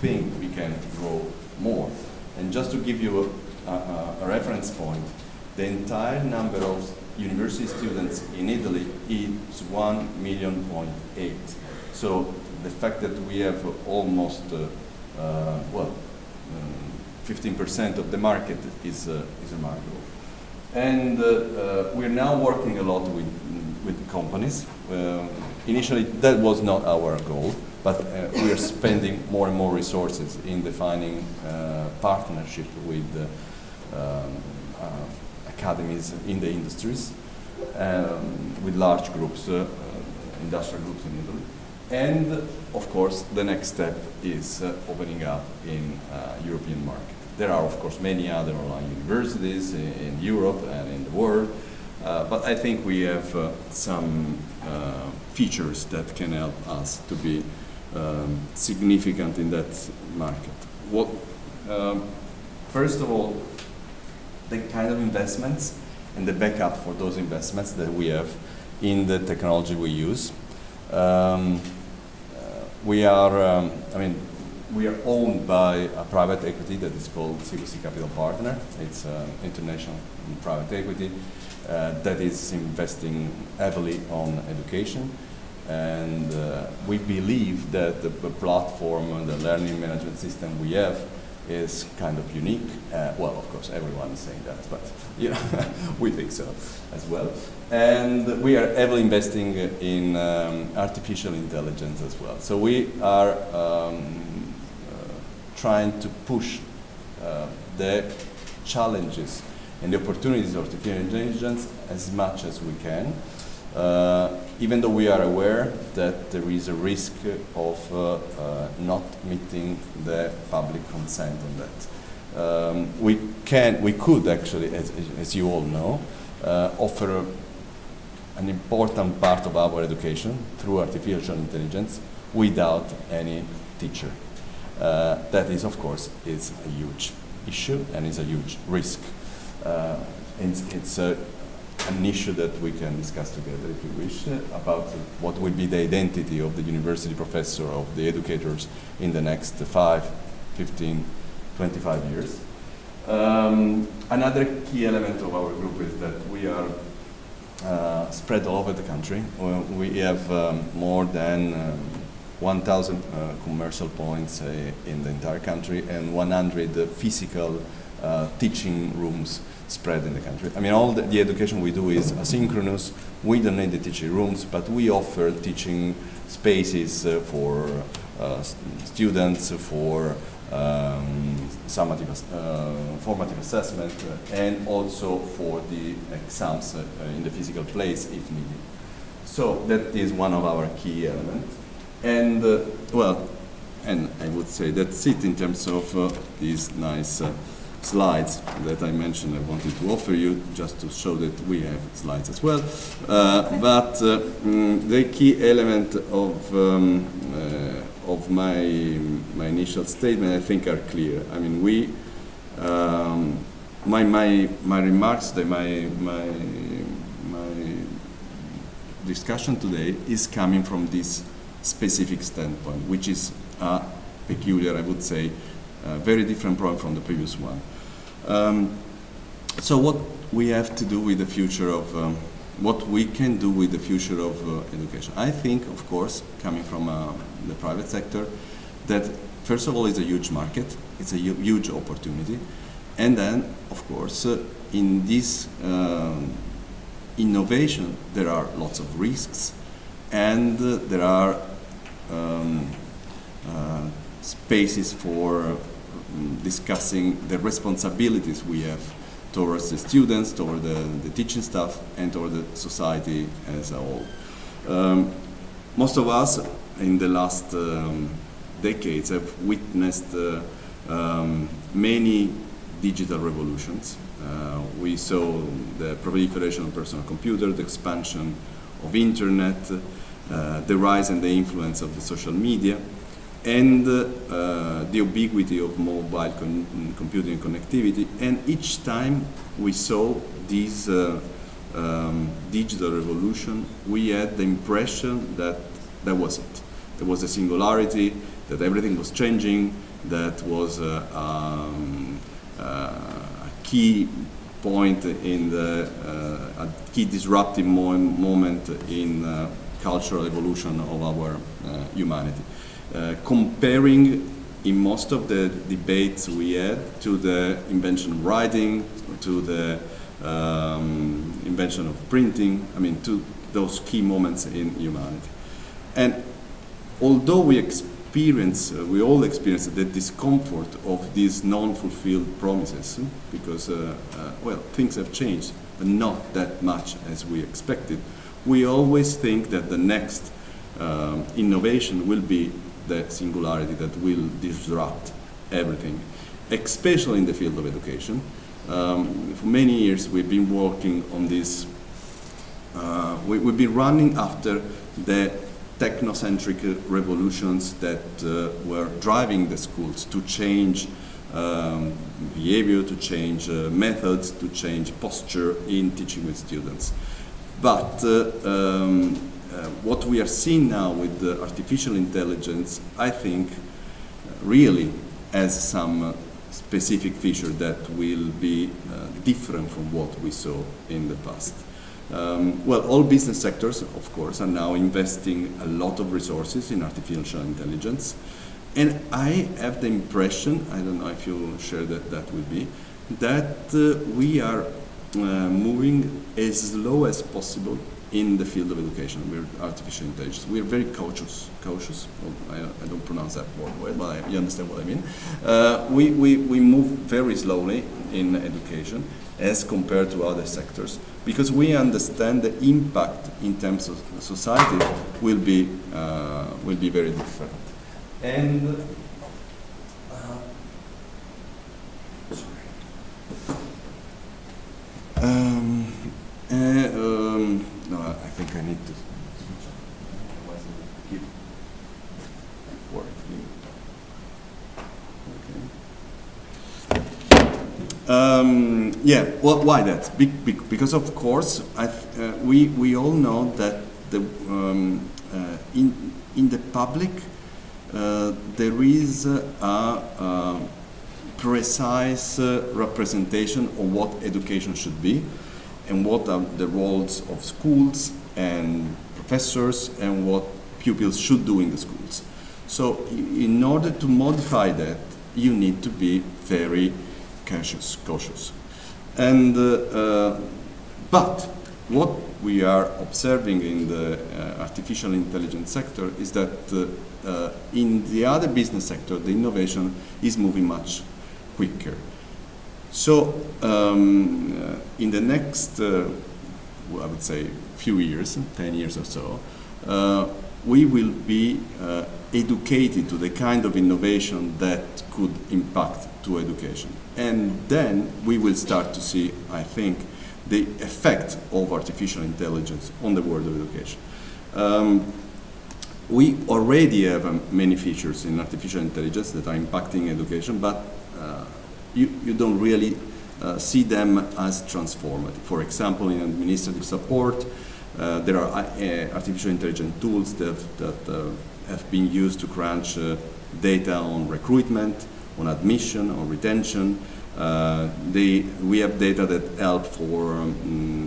[SPEAKER 6] think we can grow more. And just to give you a reference point, the entire number of university students in Italy is 1.8 million. So the fact that we have almost 15% of the market is remarkable. And we're now working a lot with companies. Initially, that was not our goal, but we are spending more and more resources in defining partnership with academies in the industries, with large groups, industrial groups in Italy. And of course, the next step is opening up in European market. There are, of course, many other online universities in Europe and in the world, but I think we have some features that can help us to be significant in that market. What, first of all, the kind of investments and the backup for those investments that we have in the technology we use. We are, we are owned by a private equity that is called CVC Capital Partner. It's international private equity that is investing heavily on education. And we believe that the platform and the learning management system we have is kind of unique. Well, of course, everyone is saying that, but you know, we think so as well. And we are heavily investing in artificial intelligence as well. So we are trying to push the challenges and the opportunities of artificial intelligence as much as we can, even though we are aware that there is a risk of not meeting the public consent on that. We could actually, as you all know, offer an important part of our education through artificial intelligence without any teacher. That is, of course, is a huge issue and is a huge risk. It's an issue that we can discuss together if you wish about what will be the identity of the university professor, of the educators in the next 5, 15, 25 years. Another key element of our group is that we are spread all over the country. We have more than 1,000 commercial points in the entire country and 100 physical teaching rooms spread in the country. I mean, all the education we do is asynchronous. We don't need the teaching rooms, but we offer teaching spaces for students, for formative assessment, and also for the exams in the physical place if needed. So that is one of our key elements. And well, and I would say that's it in terms of these nice slides that I mentioned I wanted to offer you, just to show that we have slides as well. But the key element of my initial statement, I think, are clear. I mean, we, my remarks, my discussion today is coming from this specific standpoint, which is peculiar, I would say, very different problem from the previous one. So what we have to do with the future of, what we can do with the future of education. I think, of course, coming from the private sector, that first of all is a huge market, it's a huge opportunity, and then, of course, in this innovation, there are lots of risks, and there are spaces for discussing the responsibilities we have towards the students, toward the teaching staff, and toward the society as a whole. Most of us in the last decades have witnessed many digital revolutions. We saw the proliferation of personal computers, the expansion of internet, the rise and the influence of the social media, and the ubiquity of mobile computing and connectivity. And each time we saw this digital revolution, we had the impression that that was it. There was a singularity, that everything was changing, that was a key point in a key disruptive moment in cultural evolution of our humanity. Comparing in most of the debates we had to the invention of writing, to the invention of printing, I mean, to those key moments in humanity. And although we all experience the discomfort of these non-fulfilled promises, because, well, things have changed, but not that much as we expected, we always think that the next innovation will be the singularity that will disrupt everything, especially in the field of education. For many years we've been working on this. We've been running after the technocentric revolutions that were driving the schools to change behavior, to change methods, to change posture in teaching with students. But what we are seeing now with the artificial intelligence, I think, really has some specific feature that will be different from what we saw in the past. Well, all business sectors, of course, are now investing a lot of resources in artificial intelligence. And I have the impression, I don't know if you share that with me, that we are moving as slow as possible in the field of education with artificial intelligence. We are very cautious. Well, I don't pronounce that word well, but you understand what I mean. We move very slowly in education as compared to other sectors, because we understand the impact in terms of society will be very different. And no, I think I need to switch on. Otherwise it will keep working. Okay. Yeah. Well, why that? Because of course, we all know that the in the public there is a precise representation of what education should be, and what are the roles of schools and professors, and what pupils should do in the schools. So in order to modify that, you need to be very cautious. And but what we are observing in the artificial intelligence sector is that in the other business sector, the innovation is moving much quicker. So in the next, I would say, few years, 10 years or so, we will be educated to the kind of innovation that could impact to education. And then we will start to see, I think, the effect of artificial intelligence on the world of education. We already have many features in artificial intelligence that are impacting education, but you don't really see them as transformative. For example, in administrative support, there are artificial intelligence tools that have been used to crunch data on recruitment, on admission, on retention. We have data that help for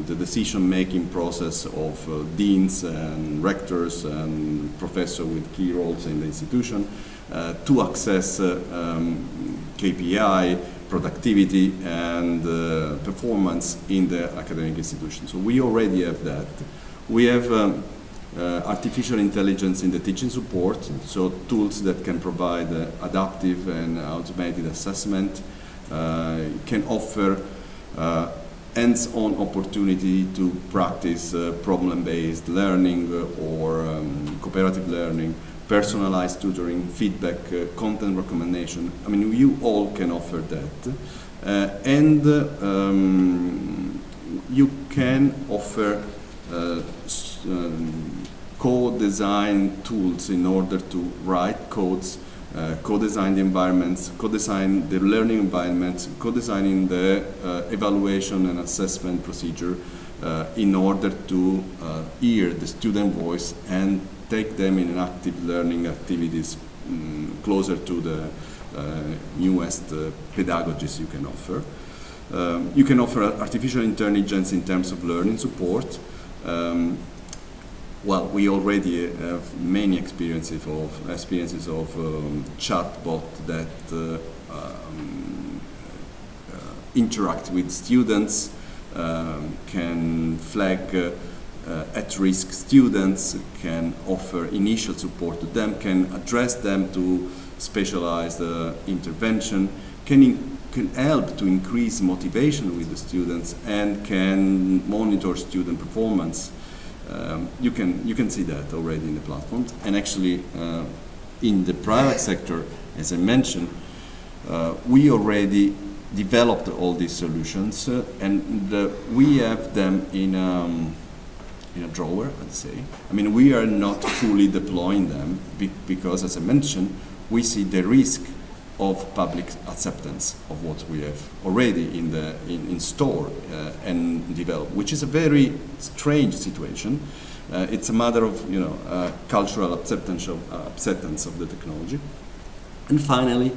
[SPEAKER 6] the decision-making process of deans and rectors and professors with key roles in the institution to access KPI, productivity, and performance in the academic institution. So we already have that. We have artificial intelligence in the teaching support, so tools that can provide adaptive and automated assessment, can offer hands-on opportunity to practice problem-based learning or cooperative learning, personalized tutoring, feedback, content recommendation. I mean, you all can offer that. And you can offer co-design tools in order to write codes, co-design the environments, co-design the learning environments, co-designing the evaluation and assessment procedure in order to hear the student voice and take them in active learning activities closer to the newest pedagogies you can offer. You can offer artificial intelligence in terms of learning support. Well, we already have many experiences of chatbot that interact with students, can flag at-risk students, can offer initial support to them, can address them to specialized intervention, can help to increase motivation with the students, and can monitor student performance. You can see that already in the platforms. And actually, in the private sector, as I mentioned, we already developed all these solutions, and we have them in a drawer, I'd say. I mean, we are not fully deploying them because, as I mentioned, we see the risk of public acceptance of what we have already in store and developed, which is a very strange situation. It's a matter of cultural acceptance of the technology. And finally,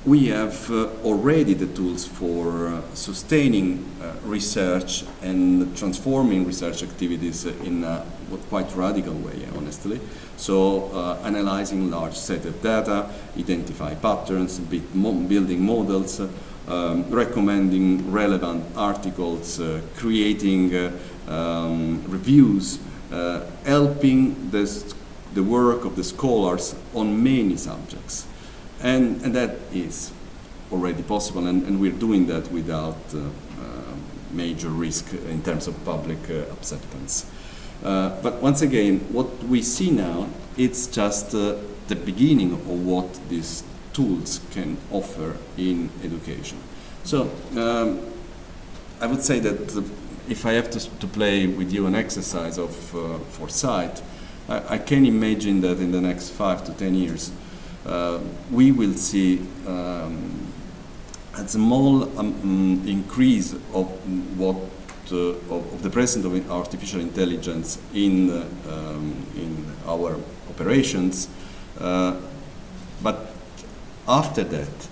[SPEAKER 6] we have already the tools for sustaining research and transforming research activities in a quite radical way, honestly. So analyzing large set of data, identify patterns, building models, recommending relevant articles, creating reviews, helping the work of the scholars on many subjects. And that is already possible, and we're doing that without major risk in terms of public acceptance. But once again, what we see now, it's just the beginning of what these tools can offer in education. So I would say that if I have to play with you an exercise of foresight, I can imagine that in the next 5 to 10 years, we will see a small increase of the presence of artificial intelligence in our operations, but after that,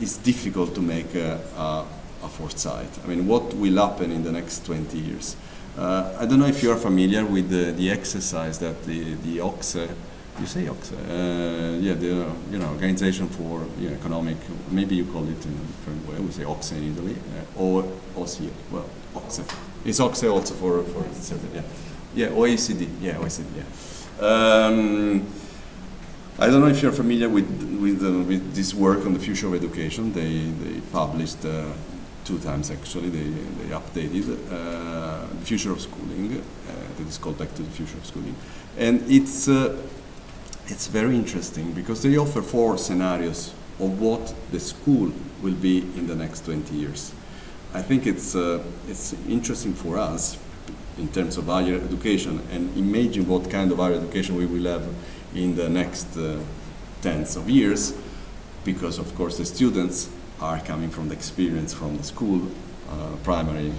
[SPEAKER 6] it's difficult to make a foresight. I mean, what will happen in the next 20 years? I don't know if you're familiar with the exercise that the OCSE. You say OCSE? Yeah, the Organization for Economic. Maybe you call it in a different way. We say OCSE in Italy, or OCSE. Well, OCSE. It's OCSE also for yeah, OECD. Yeah, OECD. Yeah. I don't know if you're familiar with this work on the future of education. They published 2 times actually. They updated the future of schooling. That is called Back to the Future of Schooling, and it's very interesting because they offer 4 scenarios of what the school will be in the next 20 years. I think it's interesting for us in terms of higher education, and imagine what kind of higher education we will have in the next tens of years, because of course the students are coming from the experience from the school, primary,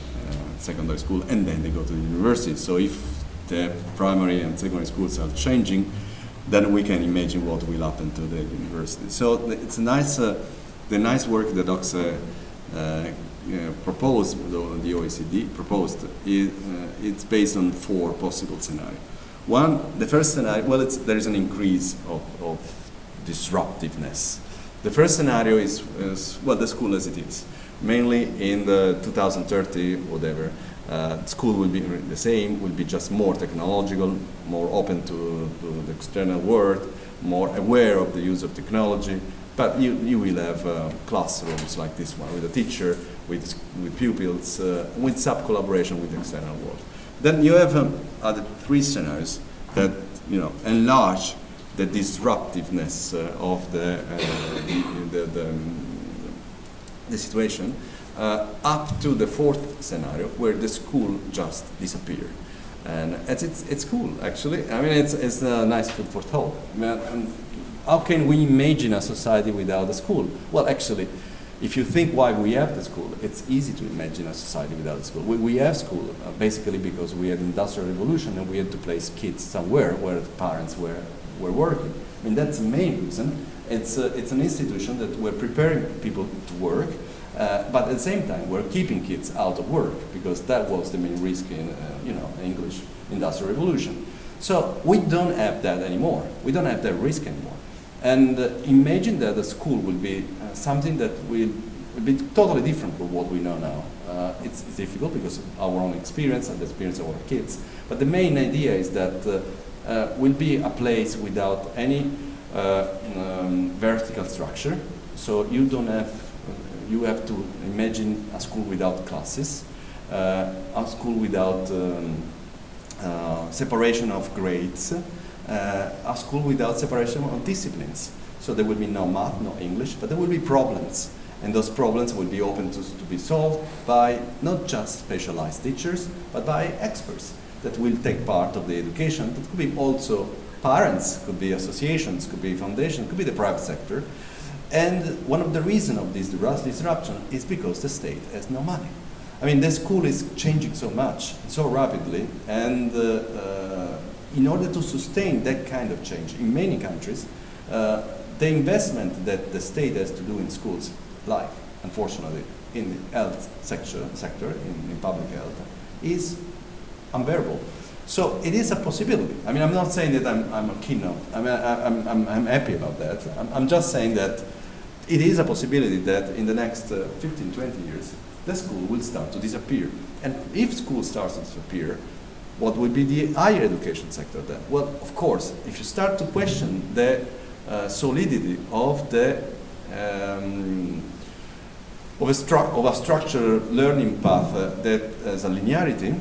[SPEAKER 6] secondary school, and then they go to the university. So if the primary and secondary schools are changing, then we can imagine what will happen to the university. So it's nice, the nice work that OCSE proposed, the OECD proposed, it's based on 4 possible scenarios. The first scenario, well, there is an increase of disruptiveness. The first scenario is well, the school as it is. Mainly in the 2030, whatever, school will be the same, will be just more technological, more open to the external world, more aware of the use of technology, but you will have classrooms like this one, with a teacher, with pupils, with sub-collaboration with the external world. Then you have other 3 scenarios that enlarge the disruptiveness of the situation, up to the 4th scenario, where the school just disappeared. And it's cool, actually. I mean, it's a nice food for thought. How can we imagine a society without a school? Well, actually, if you think why we have the school, it's easy to imagine a society without a school. We have school basically because we had the Industrial Revolution and we had to place kids somewhere where the parents were working. I mean, that's the main reason. It's an institution that we're preparing people to work, but at the same time we're keeping kids out of work, because that was the main risk in English Industrial Revolution. So we don't have that anymore. We don't have that risk anymore. And imagine that the school will be something that will be totally different from what we know now. It's difficult because of our own experience and the experience of our kids. But the main idea is that will be a place without any vertical structure. So you have to imagine a school without classes. a school without separation of grades, a school without separation of disciplines. So there will be no math, no English, but there will be problems. And those problems will be open to be solved by not just specialized teachers, but by experts that will take part of the education. That could be also parents, could be associations, could be foundations, could be the private sector. And one of the reasons of this disruption is because the state has no money. I mean, the school is changing so much, so rapidly, and in order to sustain that kind of change in many countries, the investment that the state has to do in schools, like, unfortunately, in the health sector in public health, is unbearable. So it is a possibility. I mean, I'm not saying that I'm keen on. I mean, I'm happy about that. I'm just saying that it is a possibility that in the next 15, 20 years, the school will start to disappear. And if school starts to disappear, what will be the higher education sector then? Well, of course, if you start to question the solidity of the of a structured learning path that has a linearity,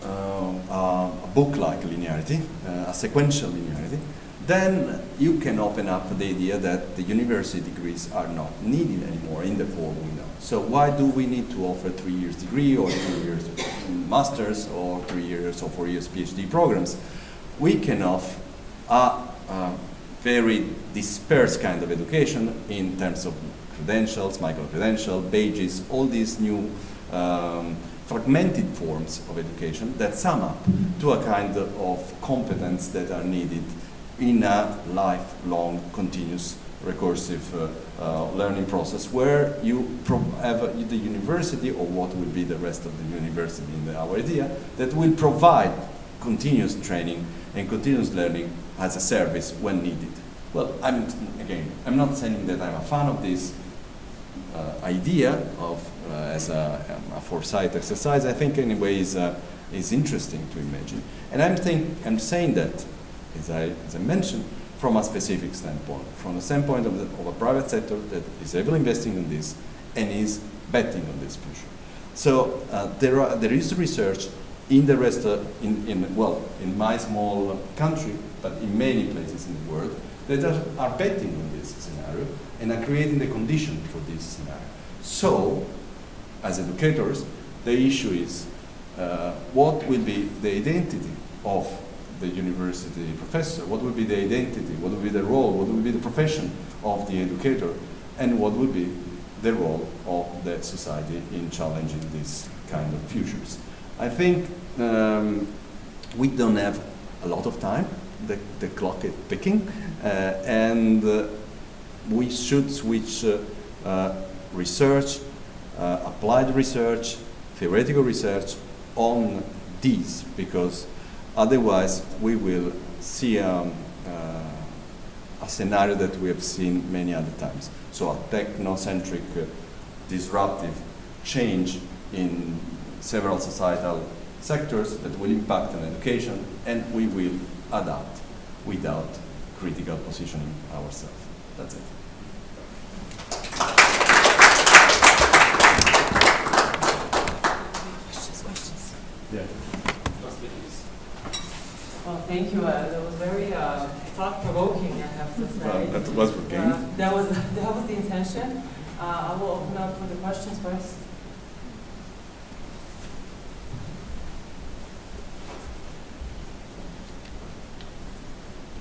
[SPEAKER 6] a book-like linearity, a sequential linearity, then you can open up the idea that the university degrees are not needed anymore in the form we know. So why do we need to offer 3 years degree or 3 years masters or 3 years or 4 years PhD programs? We can offer a very dispersed kind of education in terms of credentials, micro-credential, badges, all these new fragmented forms of education that sum up to a kind of competence that are needed in a lifelong, continuous, recursive learning process where you have the university, or what will be the rest of the university in our idea, that will provide continuous training and continuous learning as a service when needed. Well, I'm not saying that I'm a fan of this idea of as a foresight exercise. I think anyway is interesting to imagine, and I'm saying that, as I mentioned, from a specific standpoint, from the standpoint of a private sector that is heavily investing in this and is betting on this future. So there is research in the rest in my small country, but in many places in the world, that are betting on this scenario and are creating the condition for this scenario. So, as educators, the issue is what will be the identity of the university professor, what will be the identity, what will be the role, what will be the profession of the educator, and what will be the role of the society in challenging these kind of futures. I think we don't have a lot of time. The clock is ticking, and we should switch research, applied research, theoretical research on these, because otherwise we will see a scenario that we have seen many other times. So a technocentric, disruptive change in several societal sectors that will impact on education, and we will adapt without critical positioning ourselves. That's it. Questions? Yeah.
[SPEAKER 3] Well, thank you. That was very thought-provoking, I have to say.
[SPEAKER 6] Well, that was the game.
[SPEAKER 3] That was the intention. I will open up for the questions first.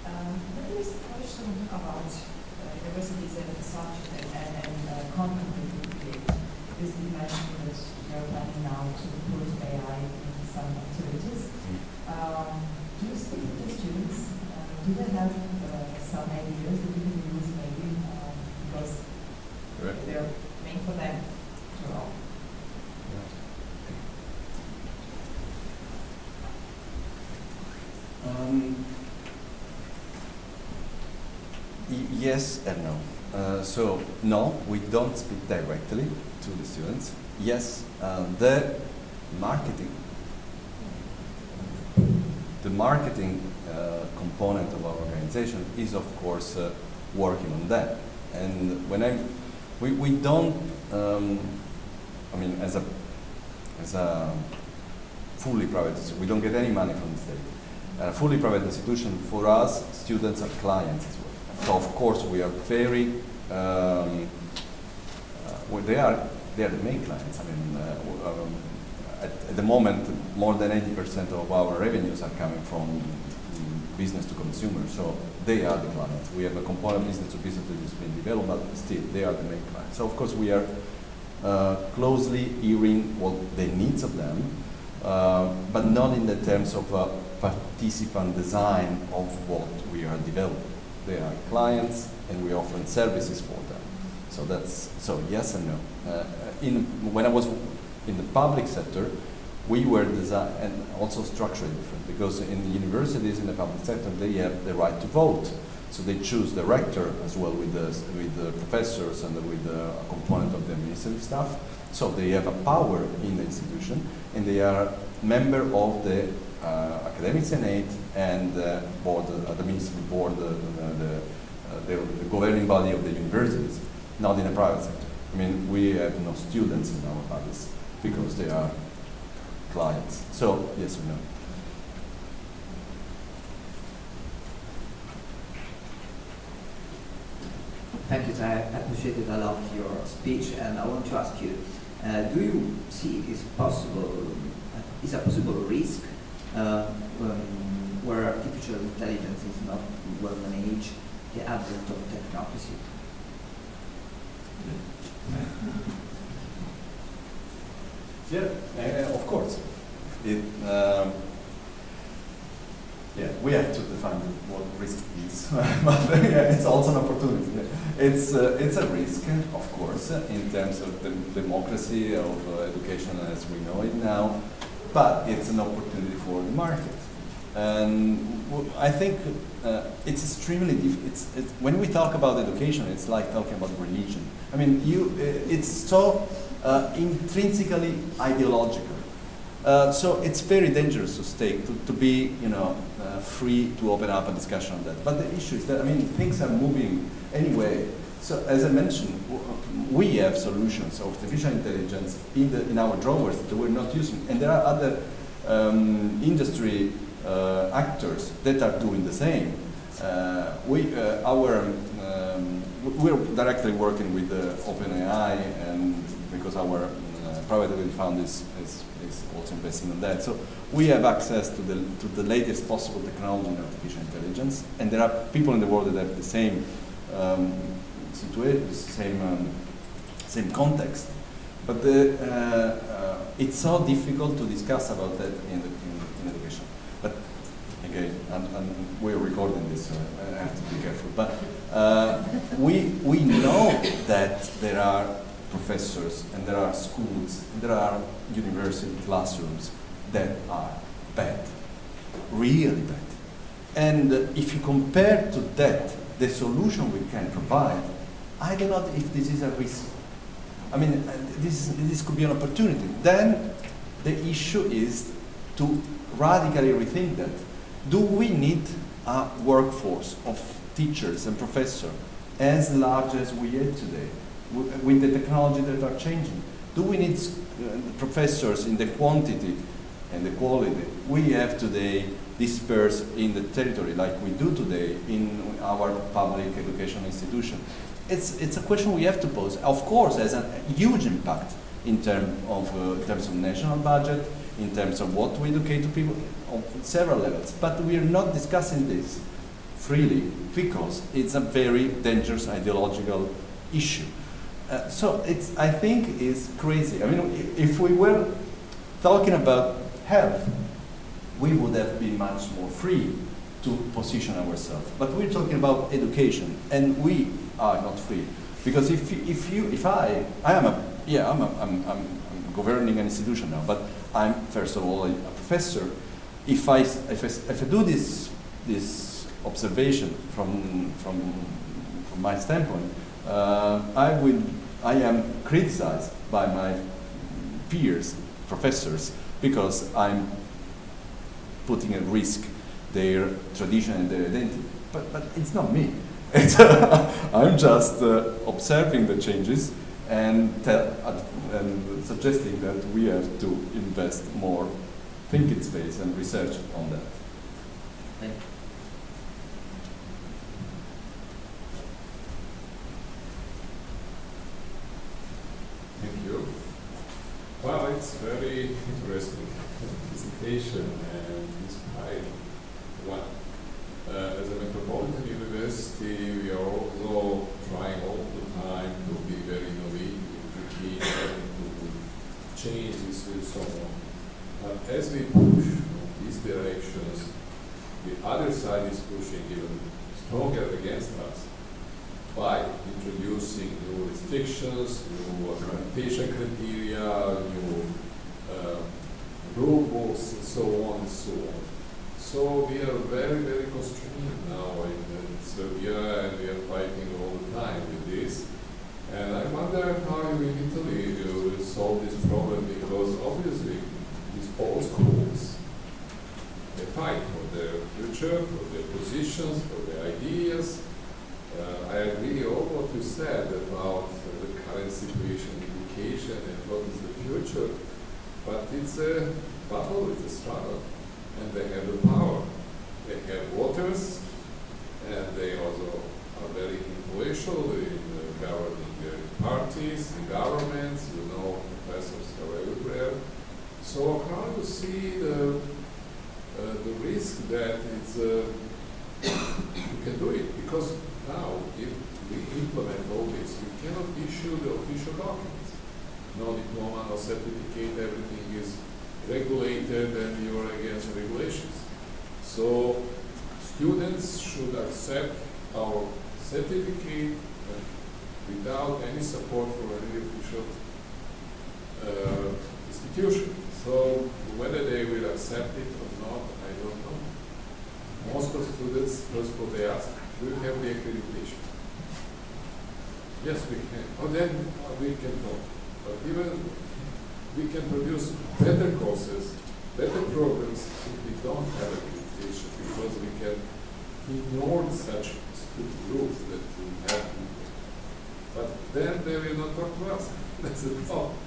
[SPEAKER 7] There is a question about universities and research and content creation. This you mentioned that you're planning now to put AI in some activities. Do you speak to the students? Do they have some ideas that you can use maybe because they're made for them to know?
[SPEAKER 6] Yes and no. So no, we don't speak directly to the students. Yes, the marketing component of our organization is of course working on that. And when we don't, I mean, as a as a fully private institution. We don't get any money from the state. Fully private institution, for us, students are clients as well. So of course we are very, well, they are the main clients. I mean, at the moment, more than 80% of our revenues are coming from business to consumer. So they are the clients. We have a component business to business that is being developed, but still they are the main clients. So of course we are closely hearing what the needs of them, but not in the terms of participant design of what we are developing. They are clients, and we offer services for them. So that's yes and no. When I was in the public sector, we were designed and also structurally different, because in the universities, in the public sector, they have the right to vote. So they choose the rector as well with the professors and with a component of the administrative staff. So they have a power in the institution, and they are member of the academic senate and the board, the administrative board, the governing body of the universities, not in the private sector. I mean, we have no students in our bodies because they are clients. So, yes or no?
[SPEAKER 8] Thank you. I appreciated a lot your speech, and I want to ask you, do you see it is possible, is a possible risk where artificial intelligence is not well managed, the advent of technocracy?
[SPEAKER 6] Yeah, of course. Yeah, we have to define what risk is, but yeah, it's also an opportunity. It's a risk, of course, in terms of the democracy of education as we know it now, but it's an opportunity for the market. And I think it's extremely difficult. When we talk about education, it's like talking about religion. I mean, it's so intrinsically ideological. So it's very dangerous to be, free to open up a discussion on that. But the issue is that, I mean, things are moving anyway. So as I mentioned, we have solutions of artificial intelligence in our drawers that we're not using. And there are other industry actors that are doing the same. We're directly working with OpenAI, and because our private equity fund is also investing in that. So we have access to the latest possible technology in artificial intelligence, and there are people in the world that have the same situation, same context. But it's so difficult to discuss about that in education. But again, we're recording this, so I have to be careful. But we know that there are professors, and there are schools, and there are university classrooms that are bad, really bad. And if you compare to that the solution we can provide, I don't know if this is a risk. I mean, this could be an opportunity. Then the issue is to radically rethink that. Do we need a workforce of teachers and professors as large as we have today, with the technology that are changing? Do we need professors in the quantity and the quality we have today dispersed in the territory like we do today in our public education institution? It's a question we have to pose. Of course, it has a huge impact in terms of national budget, in terms of what we educate to people on several levels. But we are not discussing this freely because it's a very dangerous ideological issue. So I think it's crazy. I mean, if we were talking about health, we would have been much more free to position ourselves. But we're talking about education, and we are not free, because I'm governing an institution now, but I'm first of all a professor. If I do this observation from my standpoint, I am criticized by my peers, professors, because I'm putting at risk their tradition and their identity. But it's not me. I'm just observing the changes and suggesting that we have to invest more thinking space and research on that.
[SPEAKER 8] Thank you.
[SPEAKER 9] Thank you. Well, it's very interesting presentation and inspiring one. As a Metropolitan University, we are also trying all the time to be very innovative, to keep to change this and so on. But as we push in these directions, the other side is pushing even stronger against us by introducing new restrictions, new accreditation criteria, new rule books, and so on and so on. So we are very, very constrained now in Serbia, and we are fighting all the time with this. And I wonder how you in Italy you will solve this problem, because obviously these old schools, they fight for their future, for their positions, for their ideas. I agree all what you said about the current situation in education and what is the future, but it's a battle, it's a struggle, and they have the power. They have voters, and they also are very influential in governing parties, in governments, you know, professors are everywhere. So how do you see the risk that it's you can do it? Because now, if we implement all this, we cannot issue the official documents. No diploma, no certificate, everything is regulated and you are against regulations. So students should accept our certificate without any support from any official institution. So whether they will accept it or not, I don't know. Most of students, first of all, they ask, do you have the accreditation? Yes, we can. Oh, then we can talk. But even we can produce better courses, better programs if we don't have accreditation, because we can ignore such student groups that we have. But then they will not talk to us. That's the problem.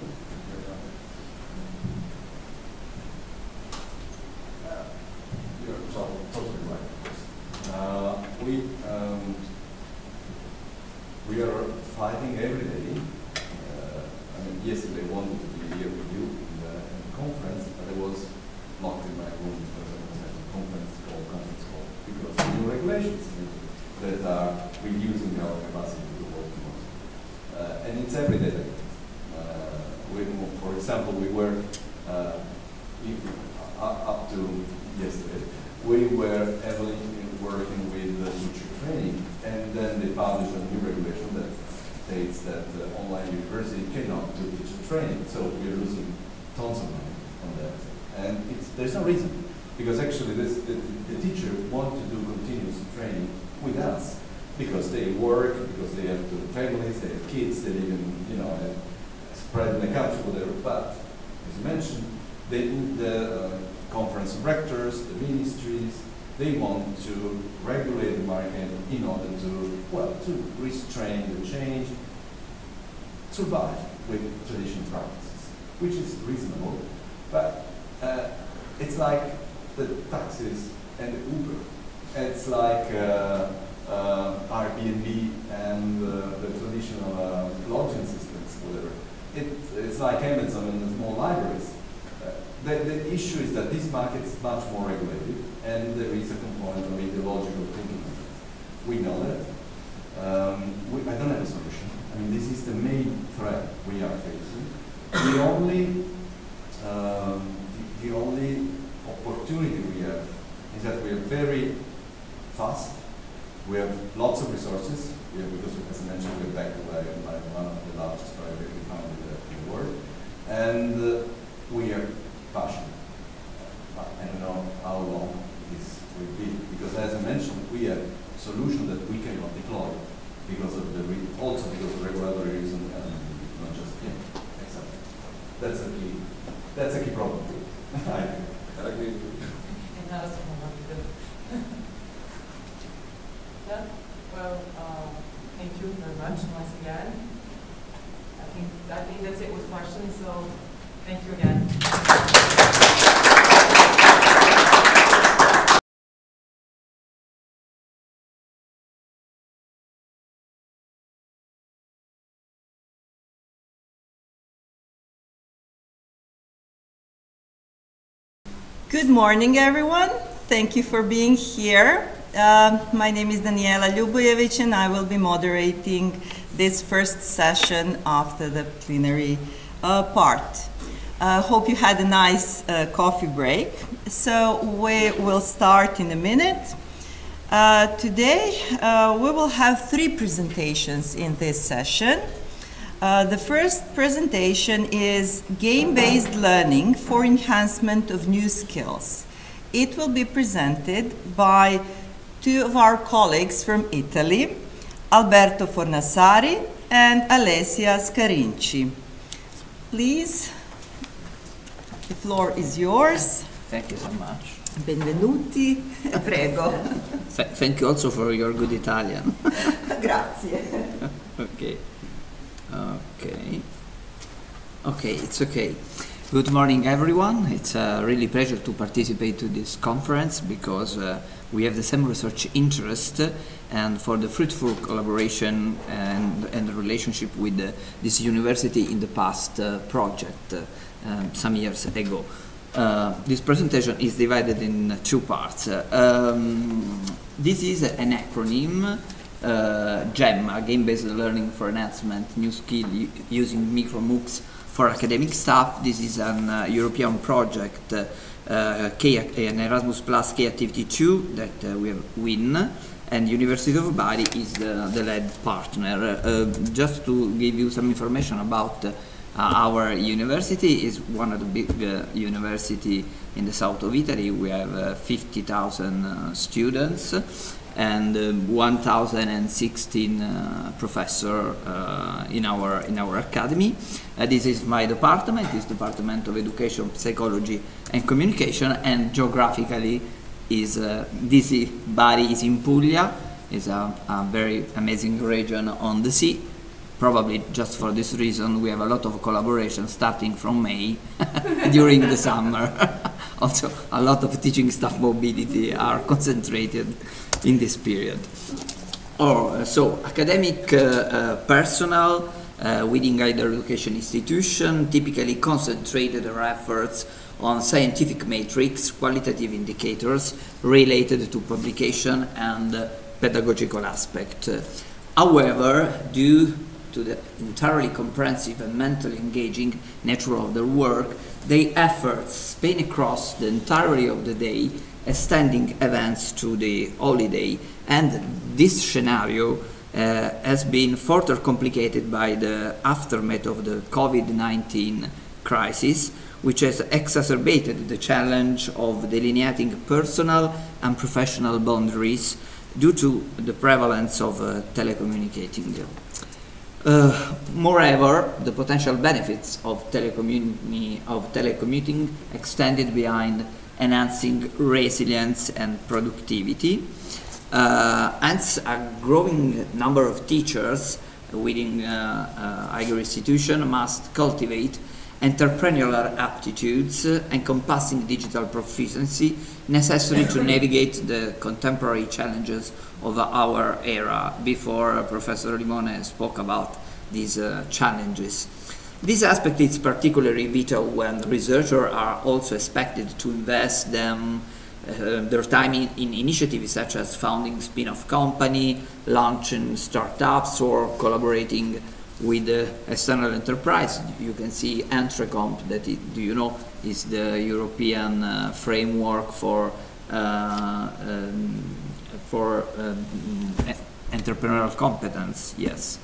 [SPEAKER 6] You're totally right. We are fighting every day. I mean, yesterday I wanted to be here with you in the conference, but I was locked in my room because I was at a conference call, because of new regulations that are reducing our capacity to work more. And it's every day. For example, we were up to yesterday, we were heavily working with teacher training, and then they published a new regulation that states that online university cannot do teacher training. So we're losing tons of money on that. And there's no reason, because actually the teacher want to do continuous training with us, because they work, because they have two families, they have kids, they live in, you know, spread in the country, whatever. But as you mentioned, the conference of rectors, the ministries, they want to regulate the market in order to, well, to restrain the change, survive with traditional practices, which is reasonable. But it's like the taxis and the Uber. It's like Airbnb and the traditional lodging systems, whatever. It's like Amazon and the small libraries. The issue is that this market is much more regulated, and there is a component of ideological thinking. We know that. I don't have a solution. I mean, this is the main threat we are facing. The only opportunity we have is that we are very fast. We have lots of resources. We have, because, as I mentioned, we're backed by one of the largest private equity funds in the world, and we are passionate. I don't know how long this will be, because as I mentioned, we have solutions that we cannot deploy because of also because of regulatory reasons and not just exactly. That's a key problem. I agree.
[SPEAKER 3] And now someone want to do. Yeah. Well, thank you very much once again. I
[SPEAKER 10] Good morning, everyone. Thank you for being here. My name is Daniela Ljubojevic, and I will be moderating this first session after the plenary part. Hope you had a nice coffee break. So we will start in a minute. Today, we will have 3 presentations in this session. The first presentation is Game-Based Learning for Enhancement of New Skills. It will be presented by 2 of our colleagues from Italy, Alberto Fornassari and Alessia Scarinci. Please, the floor is yours.
[SPEAKER 8] Thank you so much.
[SPEAKER 10] Benvenuti, prego.
[SPEAKER 8] Thank you also for your good Italian.
[SPEAKER 10] Grazie.
[SPEAKER 8] Okay, it's okay. Good morning, everyone. It's a really pleasure to participate to this conference because we have the same research interest and for the fruitful collaboration and the relationship with this university in the past project some years ago. This presentation is divided in 2 parts. This is an acronym, GEM, Game-Based Learning for Enhancement, New Skill using Micro MOOCs for academic staff. This is an European project, an Erasmus Plus K Activity 2 that we have win, and University of Bari is the lead partner. Just to give you some information about our university, is one of the big university in the south of Italy. We have 50,000 students and 1,016 professors in our academy. This is my department. This Department of Education, Psychology and Communication, and geographically is Bari is in Puglia. It's a very amazing region on the sea. Probably just for this reason we have a lot of collaboration starting from May during the summer. Also a lot of teaching staff mobility are concentrated in this period. So academic personnel within higher education institution typically concentrated their efforts on scientific metrics, qualitative indicators related to publication and pedagogical aspect. However, due to the entirely comprehensive and mentally engaging nature of their work, their efforts span across the entirety of the day, extending events to the holiday, and this scenario has been further complicated by the aftermath of the COVID-19 crisis, which has exacerbated the challenge of delineating personal and professional boundaries due to the prevalence of telecommunicating. Moreover, the potential benefits of telecommuting extended beyond enhancing resilience and productivity. Hence, a growing number of teachers within higher institutions must cultivate entrepreneurial aptitudes encompassing digital proficiency necessary to navigate the contemporary challenges of our era. Before Professor Limone spoke about these challenges. This aspect is particularly vital when researchers are also expected to invest their time in initiatives such as founding spin-off company, launching startups, or collaborating with external enterprise. You can see Entrecomp, that do you know, is the European framework for entrepreneurial competence. Yes.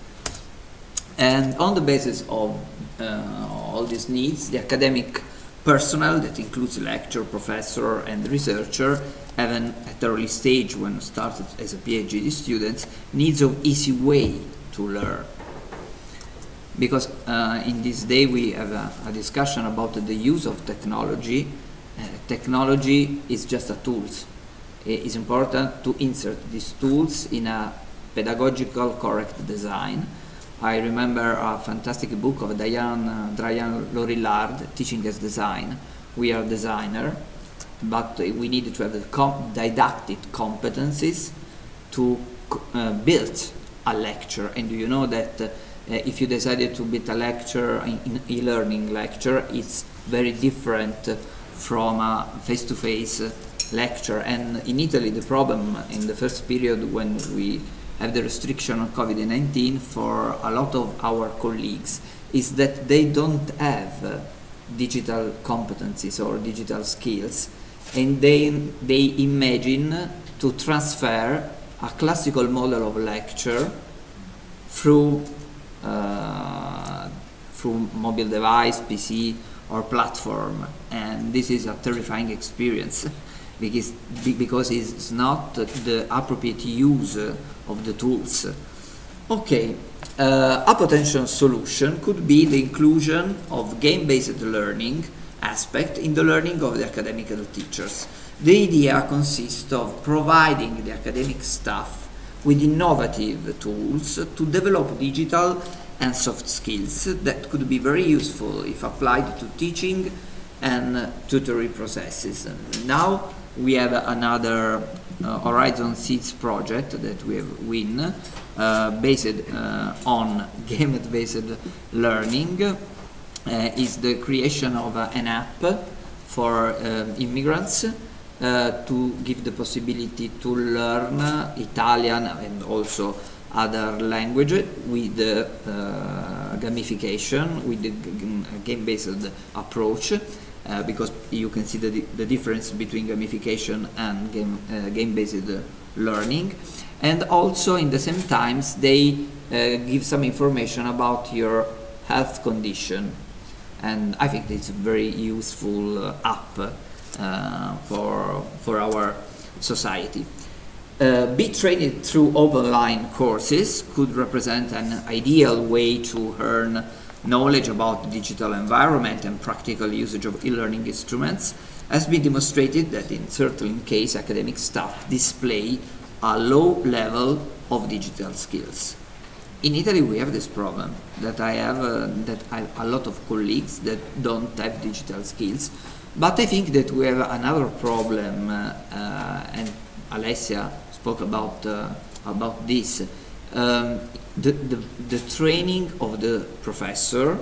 [SPEAKER 8] And on the basis of all these needs, the academic personnel, that includes lecturer, professor, and researcher, even at the early stage when started as a PhD student, needs an easy way to learn. Because in this day we have a discussion about the use of technology. Technology is just a tool. It is important to insert these tools in a pedagogical correct design. I remember a fantastic book of Diane Lorillard, Teaching as Design. We are designer, but we need to have the didactic competencies to build a lecture. And do you know that if you decided to build a lecture, in e-learning lecture, it's very different from a face-to-face lecture. And in Italy, the problem in the first period when we have the restriction on COVID-19 for a lot of our colleagues is that they don't have digital competencies or digital skills, and they imagine to transfer a classical model of lecture through mobile device, PC or platform, and this is a terrifying experience because it's not the appropriate use of the tools. Okay, a potential solution could be the inclusion of game-based learning aspect in the learning of the academic teachers. The idea consists of providing the academic staff with innovative tools to develop digital and soft skills that could be very useful if applied to teaching and tutoring processes. And now we have another Horizon Seeds project that we have won based on game-based learning. Is the creation of an app for immigrants to give the possibility to learn Italian and also other languages with gamification, with the game-based approach, because you can see the difference between gamification and game-based learning. And also in the same times they give some information about your health condition, and I think it's a very useful app for our society. Be trained through online courses could represent an ideal way to earn knowledge about the digital environment and practical usage of e-learning instruments. Has been demonstrated that in certain cases academic staff display a low level of digital skills. In Italy we have this problem that I have a lot of colleagues that don't have digital skills, but I think that we have another problem, and Alessia spoke about this. The training of the professor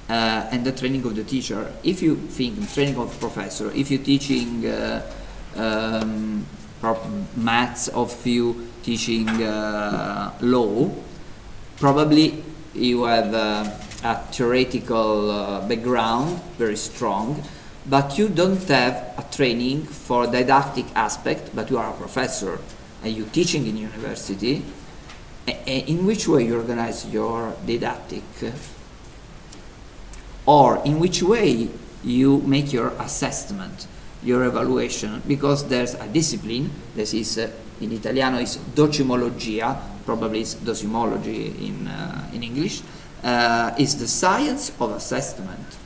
[SPEAKER 8] and the training of the teacher. If you think training of professor, if you're teaching maths, or if you teaching law, probably you have a theoretical background very strong, but you don't have a training for didactic aspect, but you are a professor and you're teaching in university. In which way you organize your didactic, or in which way you make your assessment, your evaluation, because there's a discipline, this is in Italiano is docimologia, probably is docimology in English, is the science of assessment.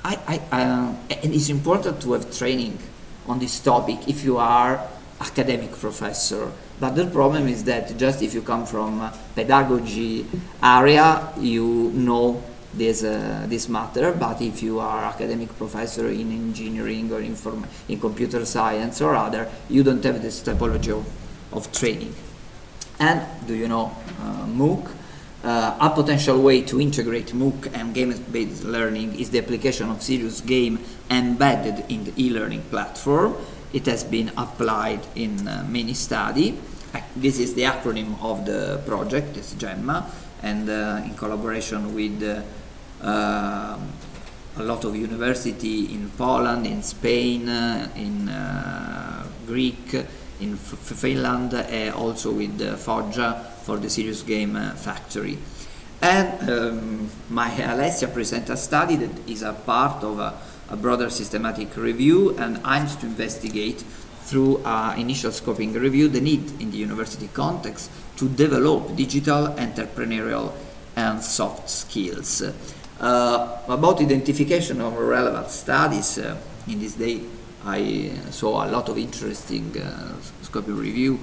[SPEAKER 8] And it's important to have training on this topic if you are academic professor. But the problem is that just if you come from pedagogy area, you know this matter, but if you are academic professor in engineering or in computer science or other, you don't have this typology of training. And do you know MOOC? A potential way to integrate MOOC and game-based learning is the application of serious game embedded in the e-learning platform. It has been applied in many studies. This is the acronym of the project, it's GEMMA, and in collaboration with a lot of universities in Poland, in Spain, in Greek, in Finland, also with Foggia for the Serious Game Factory. And my Alessia presents a study that is a part of a broader systematic review and aims to investigate through an initial scoping review the need in the university context to develop digital, entrepreneurial and soft skills. About identification of relevant studies, in this day I saw a lot of interesting scoping review.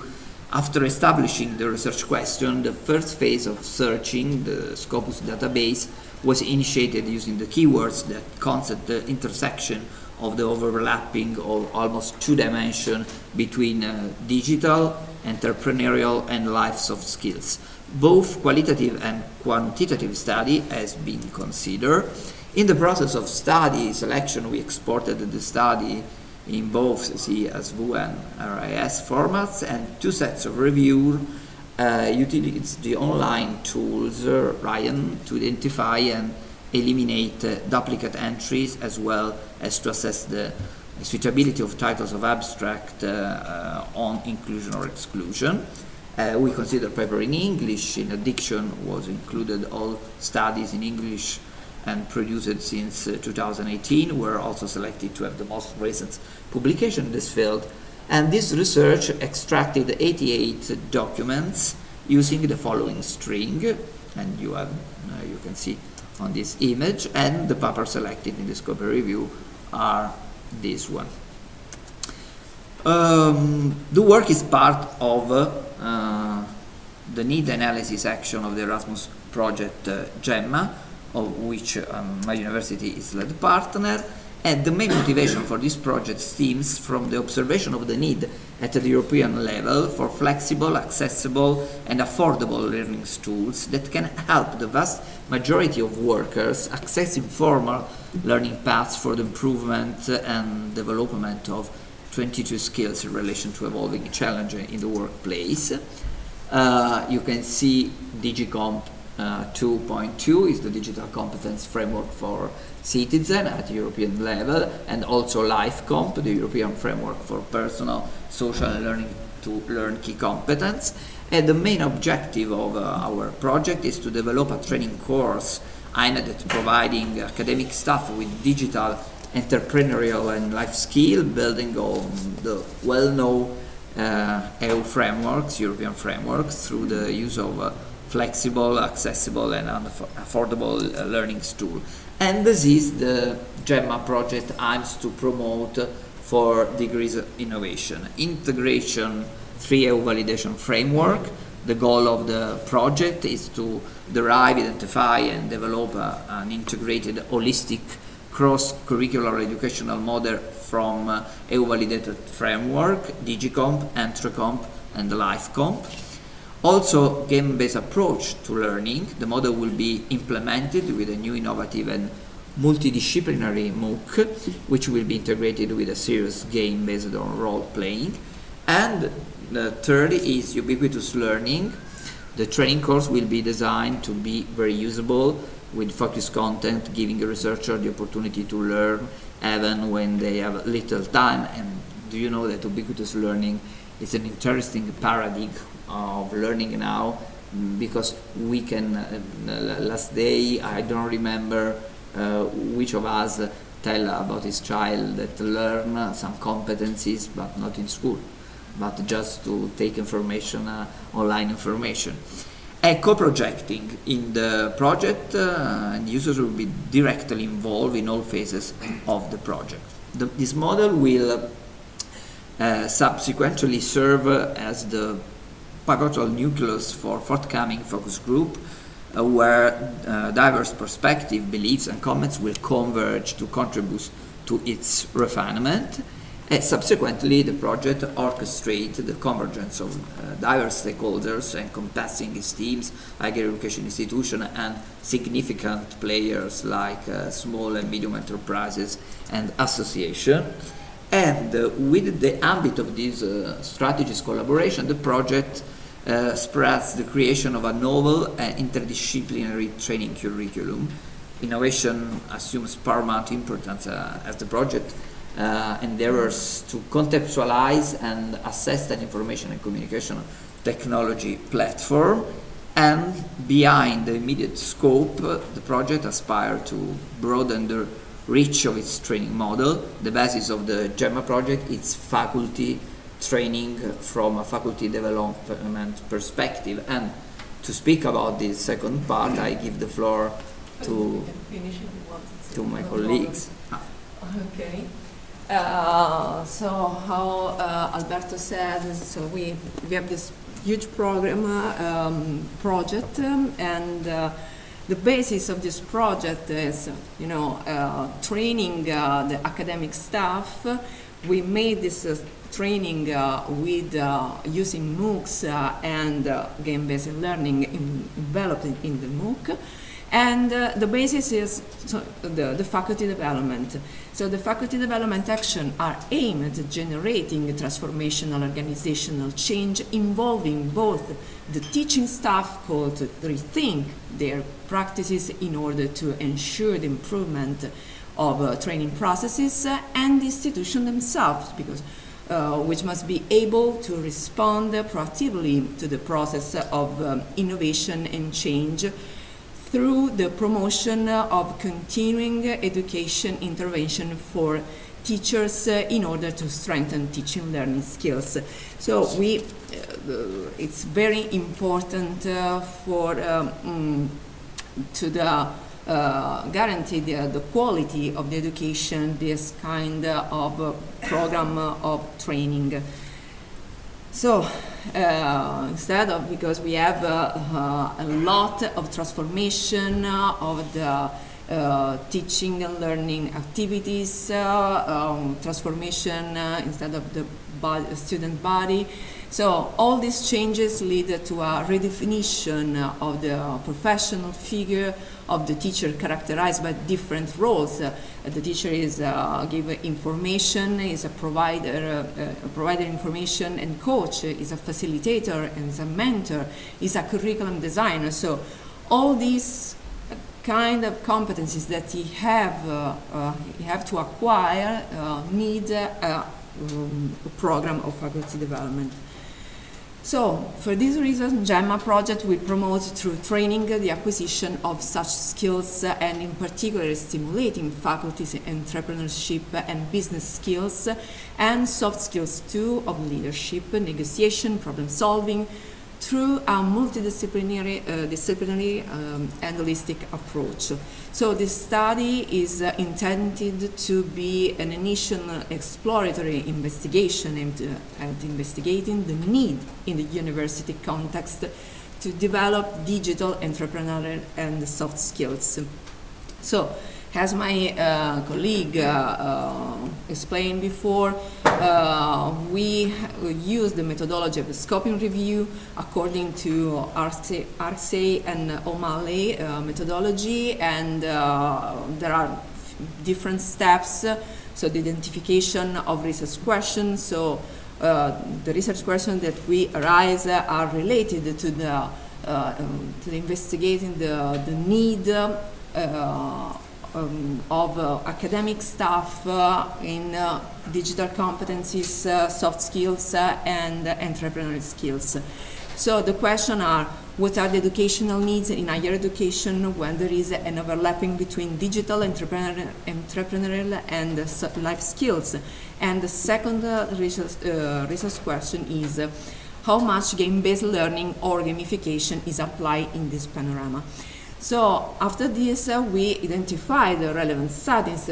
[SPEAKER 8] After establishing the research question, the first phase of searching the Scopus database was initiated using the keywords that concept the intersection of the overlapping of almost 2 dimensions between digital, entrepreneurial and life soft skills. Both qualitative and quantitative study has been considered. In the process of study selection, we exported the study in both CSV and RIS formats, and 2 sets of review utilize the online tools Ryan to identify and eliminate duplicate entries, as well as to assess the suitability of titles of abstract on inclusion or exclusion. We consider paper in English. In addition, was included all studies in English and produced since 2018 were also selected to have the most recent publication in this field. And this research extracted 88 documents using the following string, and you can see on this image, and the paper selected in the scope review are this one. The work is part of the need analysis action of the Erasmus project GEMMA, of which my university is lead partner, and the main motivation for this project stems from the observation of the need at the European level for flexible, accessible and affordable learning tools that can help the vast majority of workers access informal learning paths for the improvement and development of 22 skills in relation to evolving challenges in the workplace. You can see DigiComp 2.2 is the digital competence framework for citizen at European level, and also LifeComp, the European framework for personal, social and learning to learn key competence. And the main objective of our project is to develop a training course aimed at providing academic staff with digital, entrepreneurial and life skill, building on the well-known EU frameworks, European frameworks, through the use of flexible, accessible and affordable learning tool. And this is the GEMMA project aims to promote 4 degrees of innovation. Integration 3 EU validation framework. The goal of the project is to derive, identify and develop an integrated, holistic, cross-curricular educational model from EU validated framework, DigiComp, EntreComp and LifeComp. Also, game-based approach to learning. The model will be implemented with a new innovative and multidisciplinary MOOC, which will be integrated with a serious game based on role-playing. And the third is ubiquitous learning. The training course will be designed to be very usable with focused content, giving a researcher the opportunity to learn even when they have little time. And do you know that ubiquitous learning is an interesting paradigm of learning now, because we can, last day, I don't remember which of us tell about his child that learn some competencies, but not in school, but just to take information, online information. Co-projecting in the project, and users will be directly involved in all phases of the project. This model will subsequently serve as the pivotal nucleus for forthcoming focus group, where diverse perspectives, beliefs and comments will converge to contribute to its refinement. Subsequently, the project orchestrates the convergence of diverse stakeholders encompassing its teams, higher education institutions and significant players like small and medium enterprises and associations. And with the ambit of this strategies collaboration, the project spreads the creation of a novel interdisciplinary training curriculum. Innovation assumes paramount importance as the project endeavors to conceptualize and assess an information and communication technology platform. And behind the immediate scope, the project aspires to broaden the reach of its training model. The basis of the GEMMA project is faculty training from a faculty development perspective. And to speak about this second part, I give the floor to my colleagues.
[SPEAKER 11] Okay. So how Alberto said, so we have this huge program project, and the basis of this project is, training the academic staff. We made this training with using MOOCs and game-based learning enveloped in the MOOC. And the basis is the faculty development. So the faculty development action are aimed at generating transformational organizational change involving both the teaching staff called to rethink their practices in order to ensure the improvement of training processes and the institution themselves, because which must be able to respond proactively to the process of innovation and change through the promotion of continuing education intervention for teachers in order to strengthen teaching learning skills. So it's very important to guarantee the quality of the education, this kind of program of training. So instead of, because we have a lot of transformation of the teaching and learning activities, transformation instead of the student body. So all these changes lead to a redefinition of the professional figure of the teacher, characterized by different roles. The teacher is give information, is a provider information and coach, is a facilitator and is a mentor, is a curriculum designer. So all these kind of competencies that you have to acquire need a program of faculty development. So, for this reason, GEMMA project will promote through training the acquisition of such skills and in particular stimulating faculty's entrepreneurship and business skills and soft skills too of leadership, negotiation, problem solving through a multidisciplinary and holistic approach. So this study is intended to be an initial exploratory investigation aimed at investigating the need in the university context to develop digital, entrepreneurial, and soft skills. So, as my colleague explained before, we use the methodology of the scoping review according to Arksey and O'Malley methodology, and there are different steps. So the identification of research questions. So the research questions that we arise are related to the investigating the need of academic staff in digital competencies, soft skills, and entrepreneurial skills. So the question are, what are the educational needs in higher education when there is an overlapping between digital, entrepreneurial, and life skills? And the second research question is, how much game-based learning or gamification is applied in this panorama? So after this, we identify the relevant studies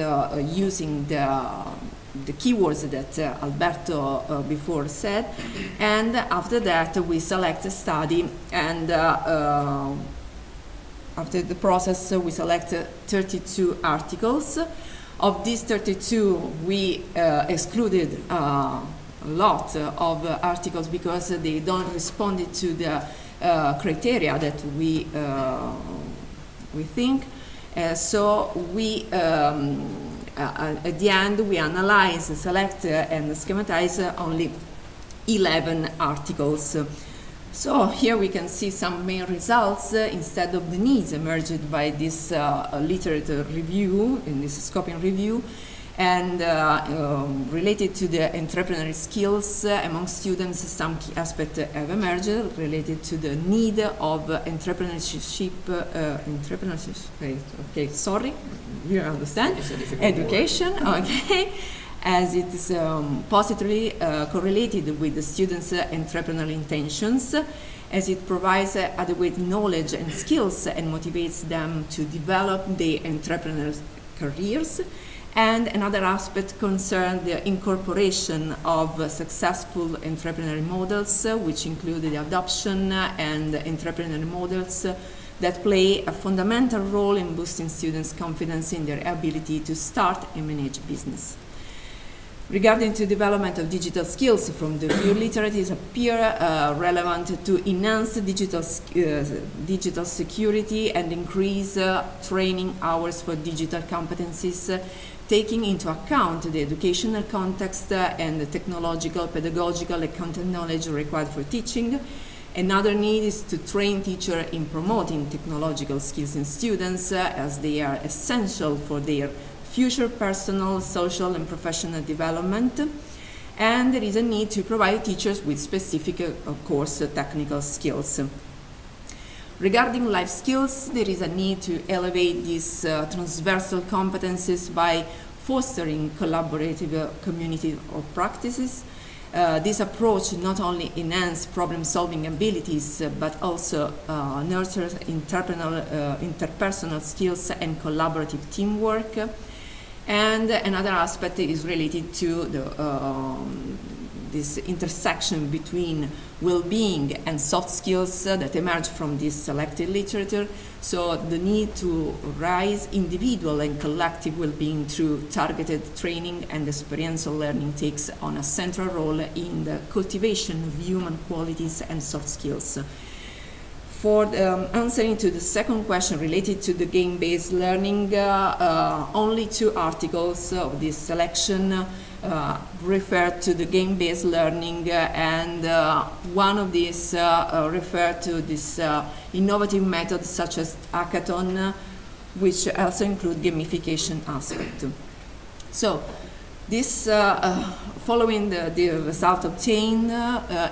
[SPEAKER 11] using the keywords that Alberto before said, and after that we select a study, and after the process we select 32 articles. Of these 32, we excluded a lot of articles because they don't respond to the criteria that we think. So we, at the end, we analyze, select, and schematize only 11 articles. So here we can see some main results instead of the needs emerged by this literature review, in this scoping review, and related to the entrepreneurial skills among students. Some key aspects have emerged related to the need of entrepreneurship, okay, sorry, you understand, education, okay, as it is positively correlated with the students' entrepreneurial intentions, as it provides adequate knowledge and skills and motivates them to develop their entrepreneurial careers. And another aspect concerns the incorporation of successful entrepreneurial models, which include the adoption and entrepreneurial models that play a fundamental role in boosting students' confidence in their ability to start and manage business. Regarding to development of digital skills from the view literacies appear relevant to enhance digital security and increase training hours for digital competencies, taking into account the educational context and the technological, pedagogical, and content knowledge required for teaching. Another need is to train teachers in promoting technological skills in students as they are essential for their future personal, social, and professional development. And there is a need to provide teachers with specific, of course, technical skills. Regarding life skills, there is a need to elevate these transversal competencies by fostering collaborative community of practices. This approach not only enhances problem-solving abilities, but also nurtures interpersonal skills and collaborative teamwork. And another aspect is related to this intersection between well-being and soft skills that emerge from this selected literature. So the need to raise individual and collective well-being through targeted training and experiential learning takes on a central role in the cultivation of human qualities and soft skills. For answering to the second question related to the game-based learning, only 2 articles of this selection refer to the game-based learning, and one of these refer to this innovative methods such as hackathon, which also include gamification aspect. So this, following the result obtained,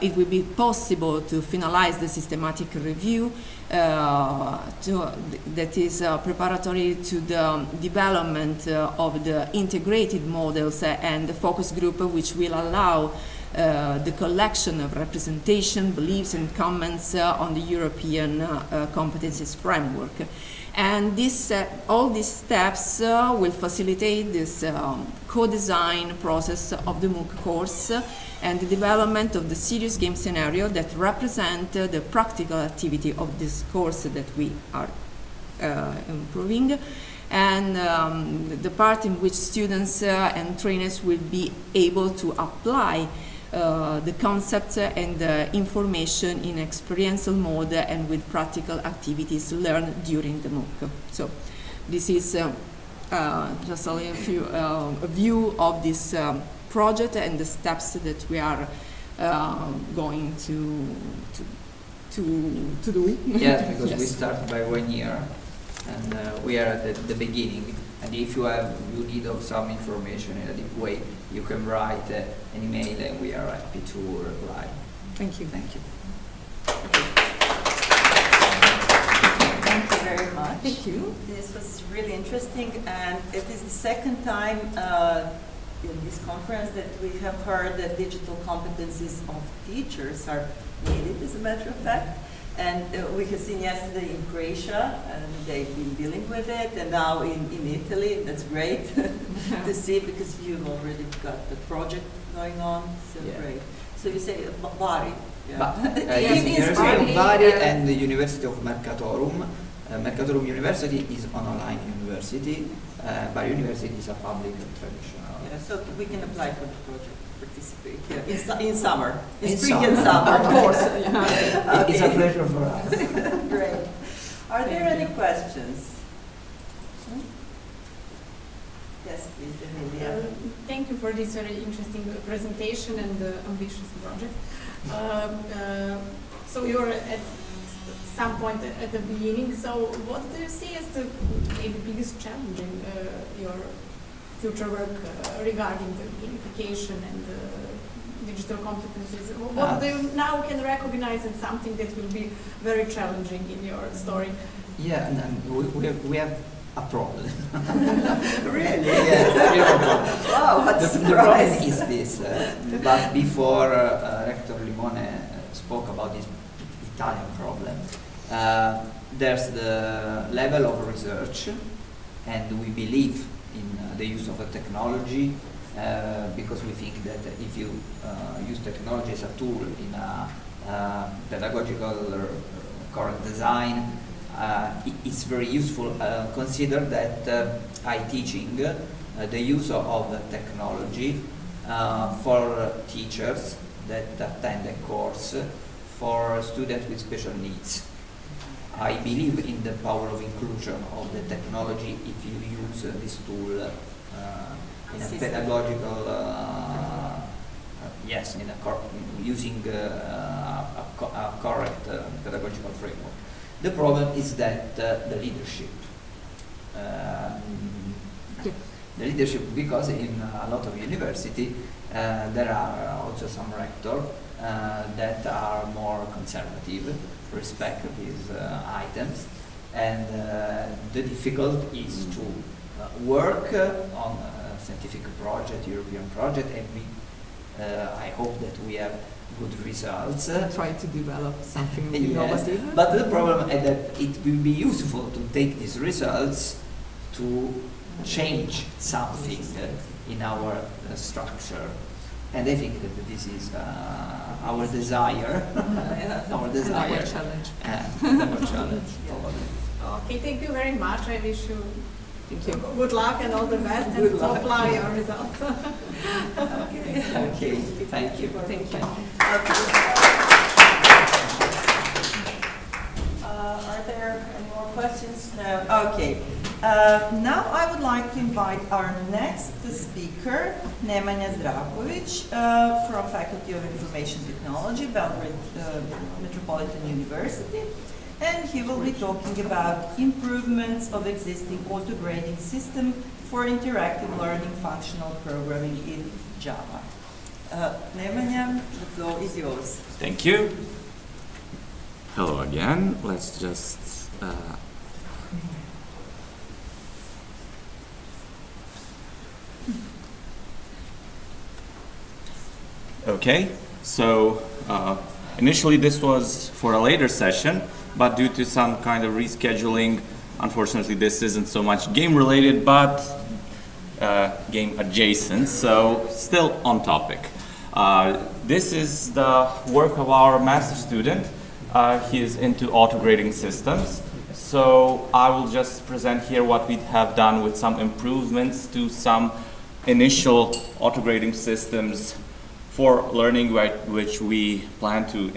[SPEAKER 11] it will be possible to finalize the systematic review that is preparatory to the development of the integrated models and the focus group, which will allow the collection of representation, beliefs, and comments on the European competencies framework. And this, all these steps will facilitate this co-design process of the MOOC course and the development of the serious game scenario that represent the practical activity of this course that we are improving, and the part in which students and trainers will be able to apply the concepts and the information in experiential mode and with practical activities learned during the MOOC. So this is just a view of this project and the steps that we are going to do.
[SPEAKER 8] Yes, because
[SPEAKER 11] yes.
[SPEAKER 8] we start by 1 year and we are at the beginning. And if you need of some information in a deep way, you can write an email and we are happy to reply.
[SPEAKER 11] Thank you.
[SPEAKER 8] Thank you.
[SPEAKER 10] Thank you very much.
[SPEAKER 11] Thank you.
[SPEAKER 10] This was really interesting, and it is the second time in this conference that we have heard that digital competencies of teachers are needed, as a matter of fact. And we have seen yesterday in Croatia, and they've been dealing with it, and now in Italy. That's great to see, because you've already got the project going on. So
[SPEAKER 8] yeah.
[SPEAKER 10] Great. So you say Bari. Yeah.
[SPEAKER 8] Yes, University of Bari and the University of Mercatorum. Mercatorum University is an online university. Bari University is a public and traditional.
[SPEAKER 10] Yeah, so we can apply for the project, participate. Yeah. In summer, in
[SPEAKER 8] In
[SPEAKER 10] spring
[SPEAKER 8] summer.
[SPEAKER 10] and summer,
[SPEAKER 11] Of course. Yeah.
[SPEAKER 8] It's a pleasure for us.
[SPEAKER 10] Great. Are there any questions? Yes, please, Emilia.
[SPEAKER 5] Thank you for this very interesting presentation and ambitious project. So you're at some point at the beginning. So what do you see as the maybe biggest challenge in your future work regarding the gamification and digital competencies? What do you now can recognize as something that will be very challenging in your story?
[SPEAKER 8] Yeah, and we have a problem.
[SPEAKER 10] Really?
[SPEAKER 8] Yeah, we have a problem.
[SPEAKER 10] Wow, what
[SPEAKER 8] The problem
[SPEAKER 10] surprise.
[SPEAKER 8] is this, but before Rector Limone spoke about this Italian problem, there's the level of research, and we believe in the use of a technology because we think that if you use technology as a tool in a pedagogical correct design, it's very useful. Consider that teaching the use of the technology for teachers that attend a course, for students with special needs. I believe in the power of inclusion of the technology if you use this tool in a pedagogical, yes, in a using a correct pedagogical framework. The problem is that the leadership. The leadership, because in a lot of university there are also some rectors that are more conservative, respect these items, and the difficulty is to work on a scientific project, European project, and I hope that we have good results.
[SPEAKER 11] Try to develop something
[SPEAKER 8] yes.
[SPEAKER 11] innovative.
[SPEAKER 8] But the problem is that it will be useful to take these results to change something in our structure. And I think that this is our desire, our desire,
[SPEAKER 11] our challenge.
[SPEAKER 8] Our challenge, probably.
[SPEAKER 5] Okay, thank you very much. I wish you
[SPEAKER 11] Thank you.
[SPEAKER 5] good luck and all the best
[SPEAKER 8] Good
[SPEAKER 5] and
[SPEAKER 8] luck.
[SPEAKER 5] apply your results.
[SPEAKER 8] Okay, thank you.
[SPEAKER 11] Thank you.
[SPEAKER 10] Are there any more questions? No. Okay. Now I would like to invite our next speaker, Nemanja Zdravkovic, from Faculty of Information Technology, Belgrade Metropolitan University. And he will be talking about improvements of existing auto-grading system for interactive learning functional programming in Java. Nemanja, the floor is yours.
[SPEAKER 12] Thank you. Hello again. Let's just okay. So initially this was for a later session, but due to some kind of rescheduling, unfortunately this isn't so much game related, but game adjacent, so still on topic. This is the work of our master student. He is into auto-grading systems. So I will just present here what we have done with some improvements to some initial auto-grading systems for learning, which we plan to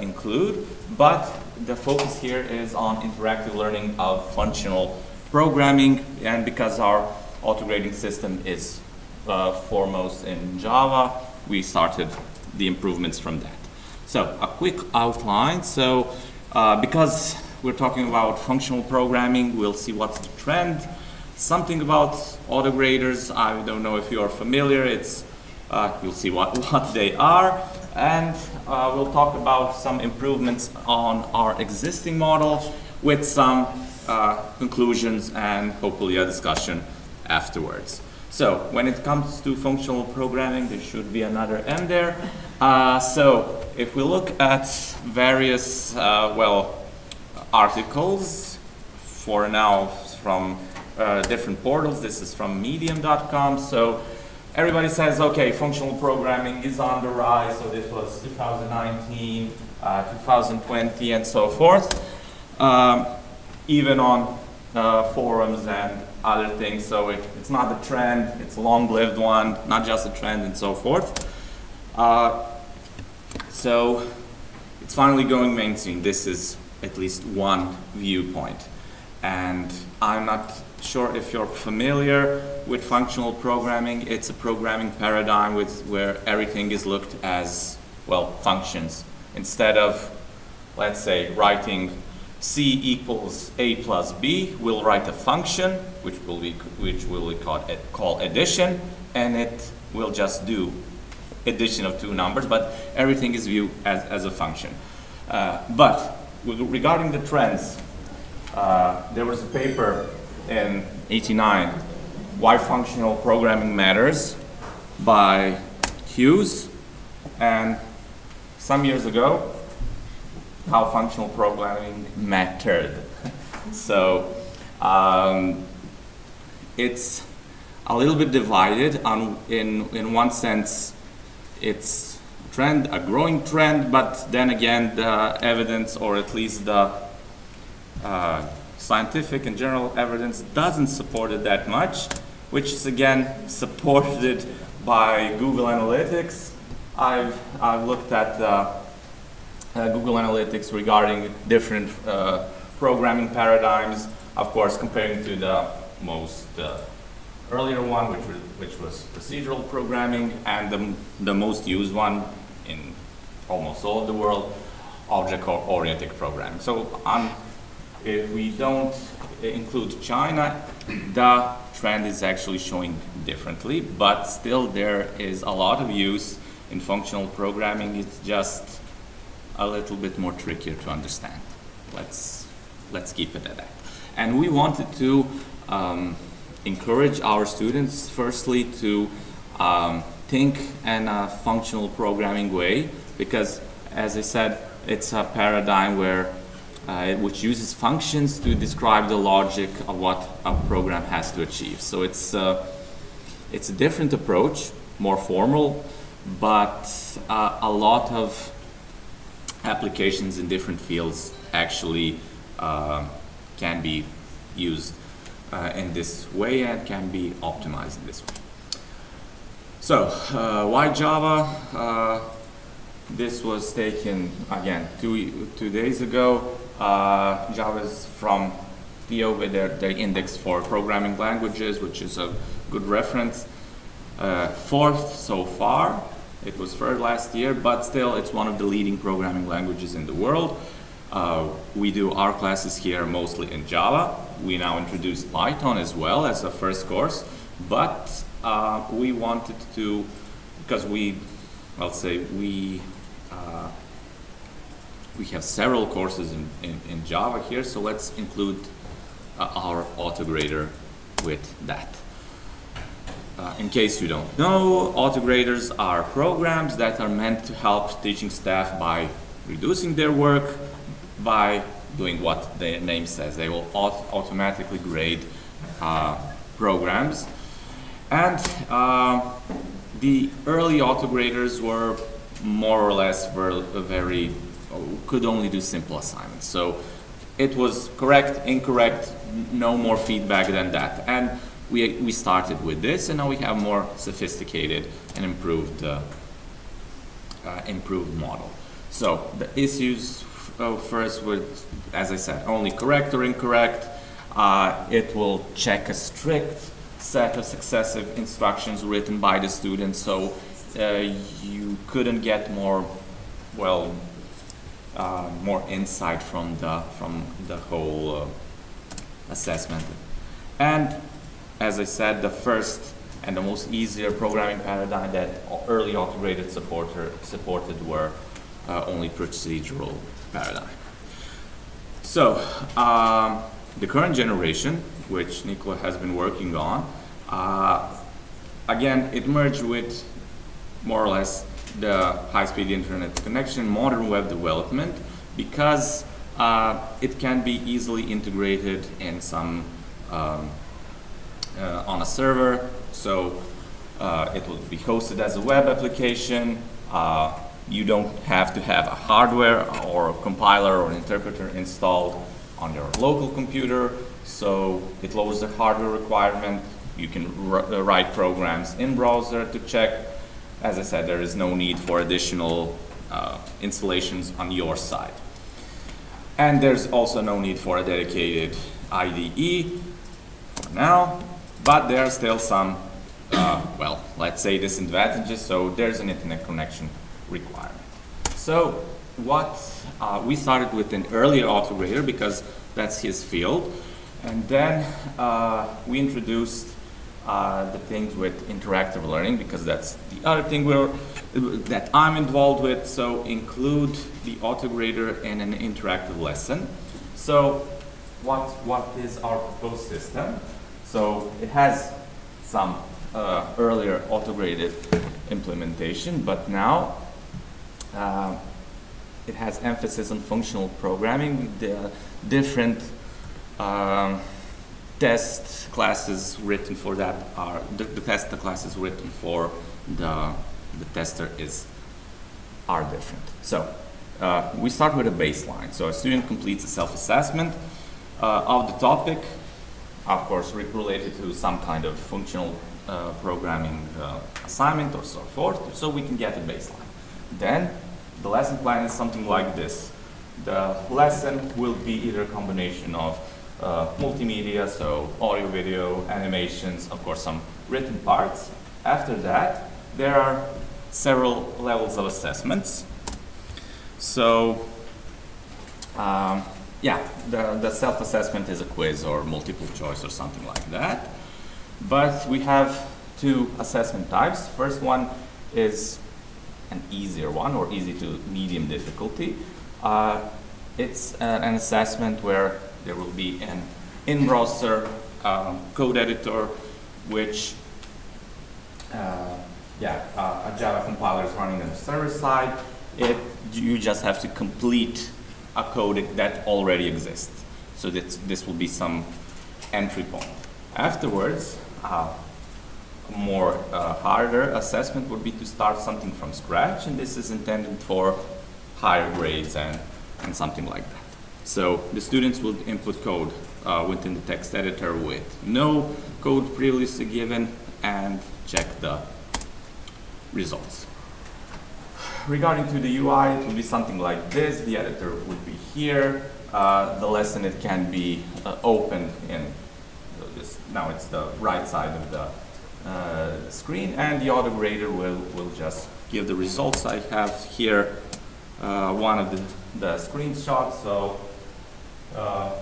[SPEAKER 12] include. But the focus here is on interactive learning of functional programming, and because our auto-grading system is foremost in Java, we started the improvements from that. So a quick outline. So because we're talking about functional programming, we'll see what's the trend. Something about auto-graders, I don't know if you are familiar. It's you'll see what they are, and we'll talk about some improvements on our existing model with some conclusions and hopefully a discussion afterwards. So when it comes to functional programming, there should be another M there. So if we look at various articles for now from different portals, this is from medium.com. So everybody says, okay, functional programming is on the rise. So this was 2019, 2020, and so forth. Even on forums and other things. So it's not a trend, it's a long-lived one, not just a trend, and so forth. So it's finally going mainstream. This is at least one viewpoint. And I'm not sure if you're familiar with functional programming. It's a programming paradigm where everything is looked as, well, functions. Instead of, let's say, writing C equals A plus B, we'll write a function, which we'll call addition, and it will just do addition of two numbers, but everything is viewed as a function. But regarding the trends, there was a paper in '89, Why Functional Programming Matters, by Hughes, and some years ago, How Functional Programming Mattered. So it's a little bit divided. In one sense, it's a trend, a growing trend, but then again, the evidence, or at least the scientific and general evidence, doesn't support it that much, which is again supported by Google Analytics. I've looked at Google Analytics regarding different programming paradigms, of course comparing to the most earlier one, which was procedural programming, and the most used one in almost all of the world, object-oriented programming. So if we don't include China, the trend is actually showing differently, but still there is a lot of use in functional programming. It's just a little bit more trickier to understand. Let's keep it at that. And we wanted to encourage our students, firstly, to think in a functional programming way, because, as I said, it's a paradigm which uses functions to describe the logic of what a program has to achieve. So it's a different approach, more formal, but a lot of applications in different fields actually can be used in this way and can be optimized in this way. So, why Java? This was taken, again, two days ago. Java is from Theo with their index for programming languages, which is a good reference. Fourth so far. It was third last year, but still it's one of the leading programming languages in the world. We do our classes here mostly in Java. We now introduced Python as well as a first course, but we wanted to, because we have several courses in Java here, so let's include our autograder with that. In case you don't know, autograders are programs that are meant to help teaching staff by reducing their work, by doing what the name says. They will automatically grade programs. And the early autograders were more or less could only do simple assignments. So it was correct, incorrect, no more feedback than that. And we started with this, and now we have more sophisticated and improved model. So the issues first with, as I said, only correct or incorrect. It will check a strict set of successive instructions written by the student, so you couldn't get more insight from the whole assessment. And as I said, the first and the most easier programming paradigm that early autograded supported were only procedural paradigm. So the current generation, which Nicola has been working on, again, it merged with more or less the high-speed internet connection, modern web development, because it can be easily integrated in some on a server, so it will be hosted as a web application. You don't have to have a hardware or a compiler or an interpreter installed on your local computer, so it lowers the hardware requirement. You can write programs in browser to check. As I said, there is no need for additional installations on your side. And there's also no need for a dedicated IDE for now, but there are still some, let's say disadvantages, so there's an internet connection requirement. So what we started with an earlier autograder because that's his field, and then we introduced the things with interactive learning because that's the other thing that I'm involved with, so include the autograder in an interactive lesson. So what is our proposed system? So it has some earlier autograded implementation, but now it has emphasis on functional programming. The different test classes written for that are the test classes written for the tester are different. So we start with a baseline. So a student completes a self-assessment of the topic, of course related to some kind of functional programming assignment or so forth, so we can get a baseline. Then the lesson plan is something like this. The lesson will be either a combination of multimedia, so audio, video, animations, of course some written parts. After that, there are several levels of assessments. So, yeah, the self-assessment is a quiz or multiple choice or something like that. But we have two assessment types. First one is an easier one, or easy to medium difficulty. It's an assessment where there will be an in-browser code editor, which a Java compiler is running on the server side. You just have to complete a code that already exists. So this will be some entry point. Afterwards, a more harder assessment would be to start something from scratch, and this is intended for higher grades and something like that. So the students will input code within the text editor with no code previously given and check the results. Regarding to the UI, it will be something like this. The editor would be here. The lesson, it can be open in this. Now it's the right side of the screen, and the auto grader will just give the results. I have here one of the screenshots. So the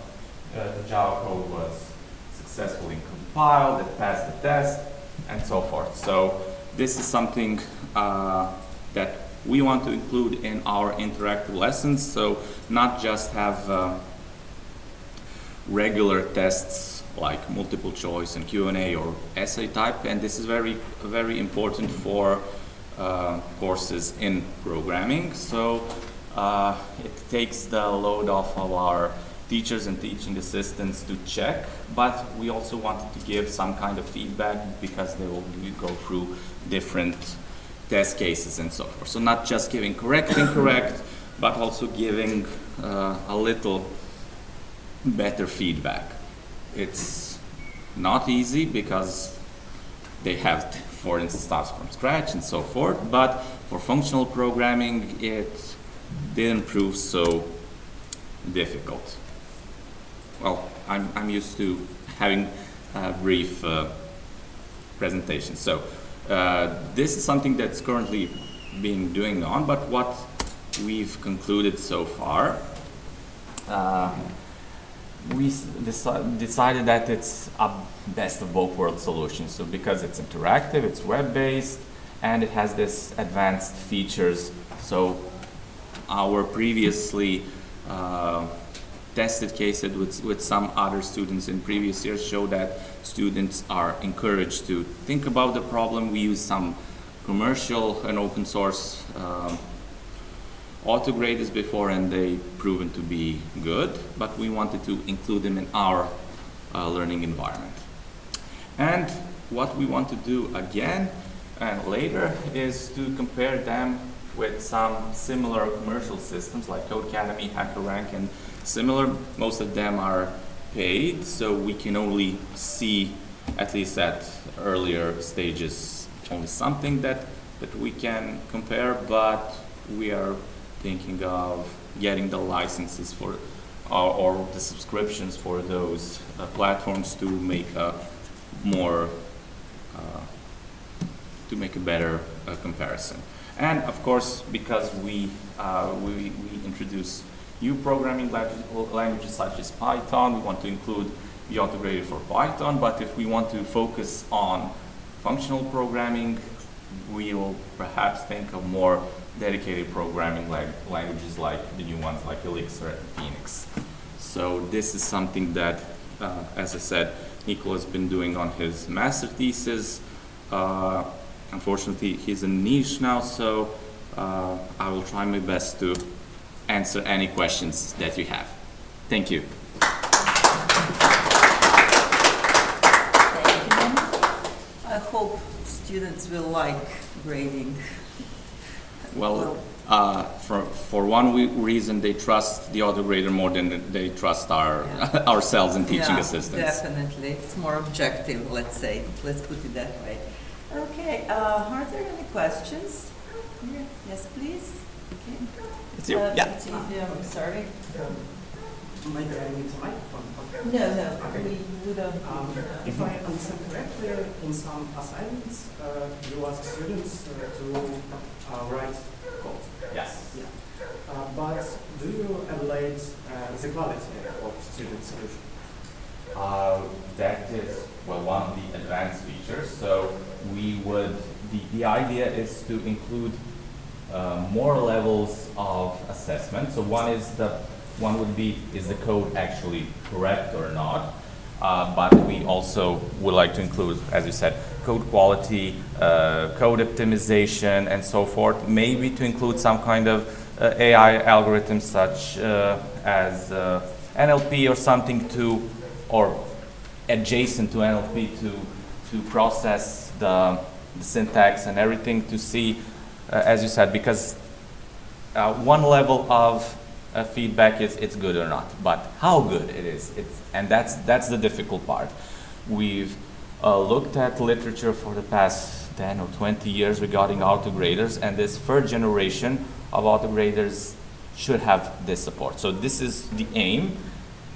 [SPEAKER 12] Java code was successfully compiled, it passed the test, and so forth. So this is something that we want to include in our interactive lessons. So not just have regular tests like multiple choice and Q&A or essay type, and this is very, very important for courses in programming. So it takes the load off of our teachers and teaching assistants to check, but we also wanted to give some kind of feedback because they will go through different test cases and so forth. So not just giving correct, incorrect, but also giving a little better feedback. It's not easy because they have, for instance, start from scratch and so forth, but for functional programming, it didn't prove so difficult. Well, I'm used to having a brief presentation. So this is something that's currently being doing on, but what we've concluded so far, we decided that it's a best of both world solution. So because it's interactive, it's web-based, and it has this advanced features. So our previously tested cases with some other students in previous years show that students are encouraged to think about the problem. We use some commercial and open source auto graders before, and they proven to be good, but we wanted to include them in our learning environment. And what we want to do again and later is to compare them with some similar commercial systems like Codecademy, HackerRank, and similar. Most of them are paid, so we can only see, at least at earlier stages, only something that we can compare, but we are thinking of getting the licenses for or the subscriptions for those platforms to make a more to make a better comparison. And of course, because we introduce new programming languages such as Python, we want to include the auto grader for Python, but if we want to focus on functional programming, we will perhaps think of more dedicated programming languages like the new ones like Elixir and Phoenix. So this is something that, as I said, Nico has been doing on his master thesis. Unfortunately, he's in niche now, so I will try my best to answer any questions that you have. Thank you.
[SPEAKER 10] Thank you. I hope students will like grading.
[SPEAKER 12] Well, For one reason, they trust the auto grader more than they trust ourselves in teaching assistants.
[SPEAKER 10] Definitely. It's more objective, let's say. Let's put it that way. Okay, are there any questions? Yes, please. Okay.
[SPEAKER 12] It's you. Yeah.
[SPEAKER 10] I'm sorry.
[SPEAKER 4] Maybe I need a microphone.
[SPEAKER 10] No,
[SPEAKER 4] Okay.
[SPEAKER 10] we don't.
[SPEAKER 4] If I understand correctly, in some assignments, you ask students to write code.
[SPEAKER 12] Yes.
[SPEAKER 4] Yeah. But do you evaluate the quality of student solution?
[SPEAKER 12] That is, well, one of the advanced features. So we would, the idea is to include more levels of assessment. So one would be, is the code actually correct or not? But we also would like to include, as you said, code quality, code optimization, and so forth. Maybe to include some kind of AI algorithms such as NLP or something or adjacent to NLP to process the syntax and everything to see, as you said, because one level of feedback is it's good or not, but how good it is, and that's the difficult part. We've looked at literature for the past 10 or 20 years regarding autograders, and this third generation of autograders should have this support. So this is the aim.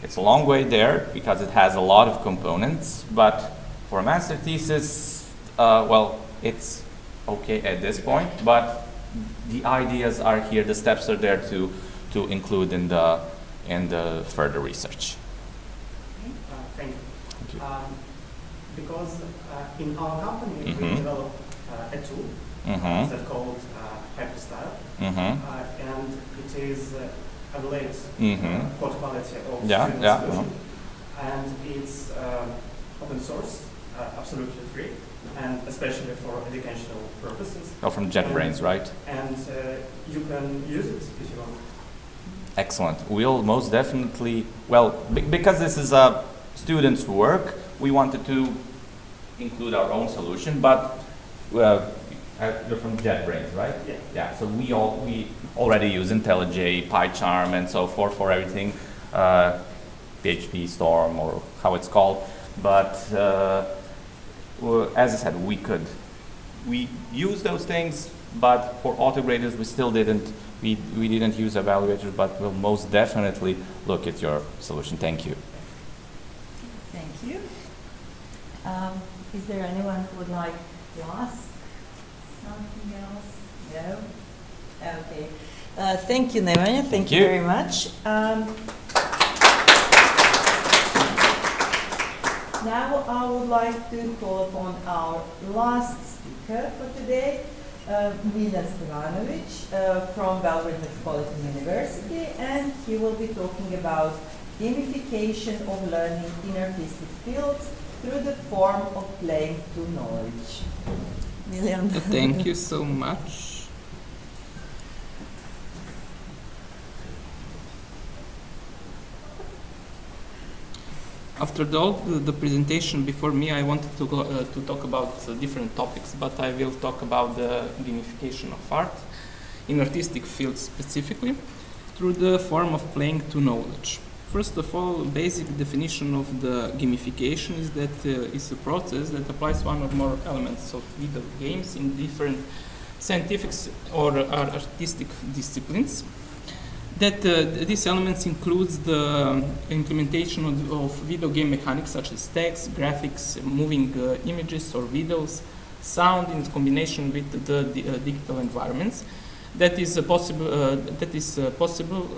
[SPEAKER 12] It's a long way there because it has a lot of components, but for a master thesis, well, it's okay at this point, but the ideas are here, the steps are there to include in the further research.
[SPEAKER 4] Thank you. Because in our company, we developed a tool that's called Hyperstyle, and it is evaluates code quality of student solution, and it's open source, absolutely free, and especially for educational purposes.
[SPEAKER 12] Oh, from JetBrains, right?
[SPEAKER 4] And you can use it if you want.
[SPEAKER 12] Excellent. We'll most definitely, well, because this is a student's work, we wanted to include our own solution, but you're from JetBrains, right?
[SPEAKER 4] Yeah.
[SPEAKER 12] Yeah, so we already use IntelliJ, PyCharm, and so forth for everything, PHP Storm, or how it's called, but as I said, we use those things, but for autograders we still didn't. We didn't use evaluators, but we'll most definitely look at your solution. Thank you.
[SPEAKER 10] Thank you. Is there anyone who would like to ask something else? No? Okay. Thank you, Nemanja. Thank you very much. Now I would like to call upon our last speaker for today, Miljan Stevanovic from Belgrade Metropolitan University, and he will be talking about gamification of learning in artistic fields through the form of playing to knowledge. Miljan.
[SPEAKER 13] Thank you so much. After the presentation before me, I wanted to talk about different topics, but I will talk about the gamification of art in artistic fields specifically through the form of playing to knowledge. First of all, basic definition of the gamification is that it's a process that applies one or more elements of video games in different scientific or artistic disciplines. That these elements includes the implementation of video game mechanics such as text, graphics, moving images or videos, sound in combination with the digital environments. That is possible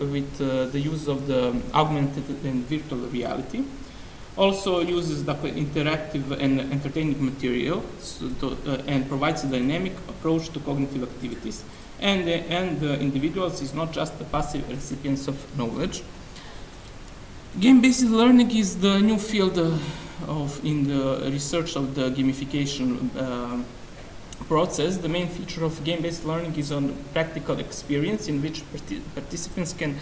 [SPEAKER 13] with the use of the augmented and virtual reality. Also uses the interactive and entertaining material and provides a dynamic approach to cognitive activities. And the individuals is not just the passive recipients of knowledge. Game-based learning is the new field in the research of the gamification process. The main feature of game-based learning is on practical experience in which participants can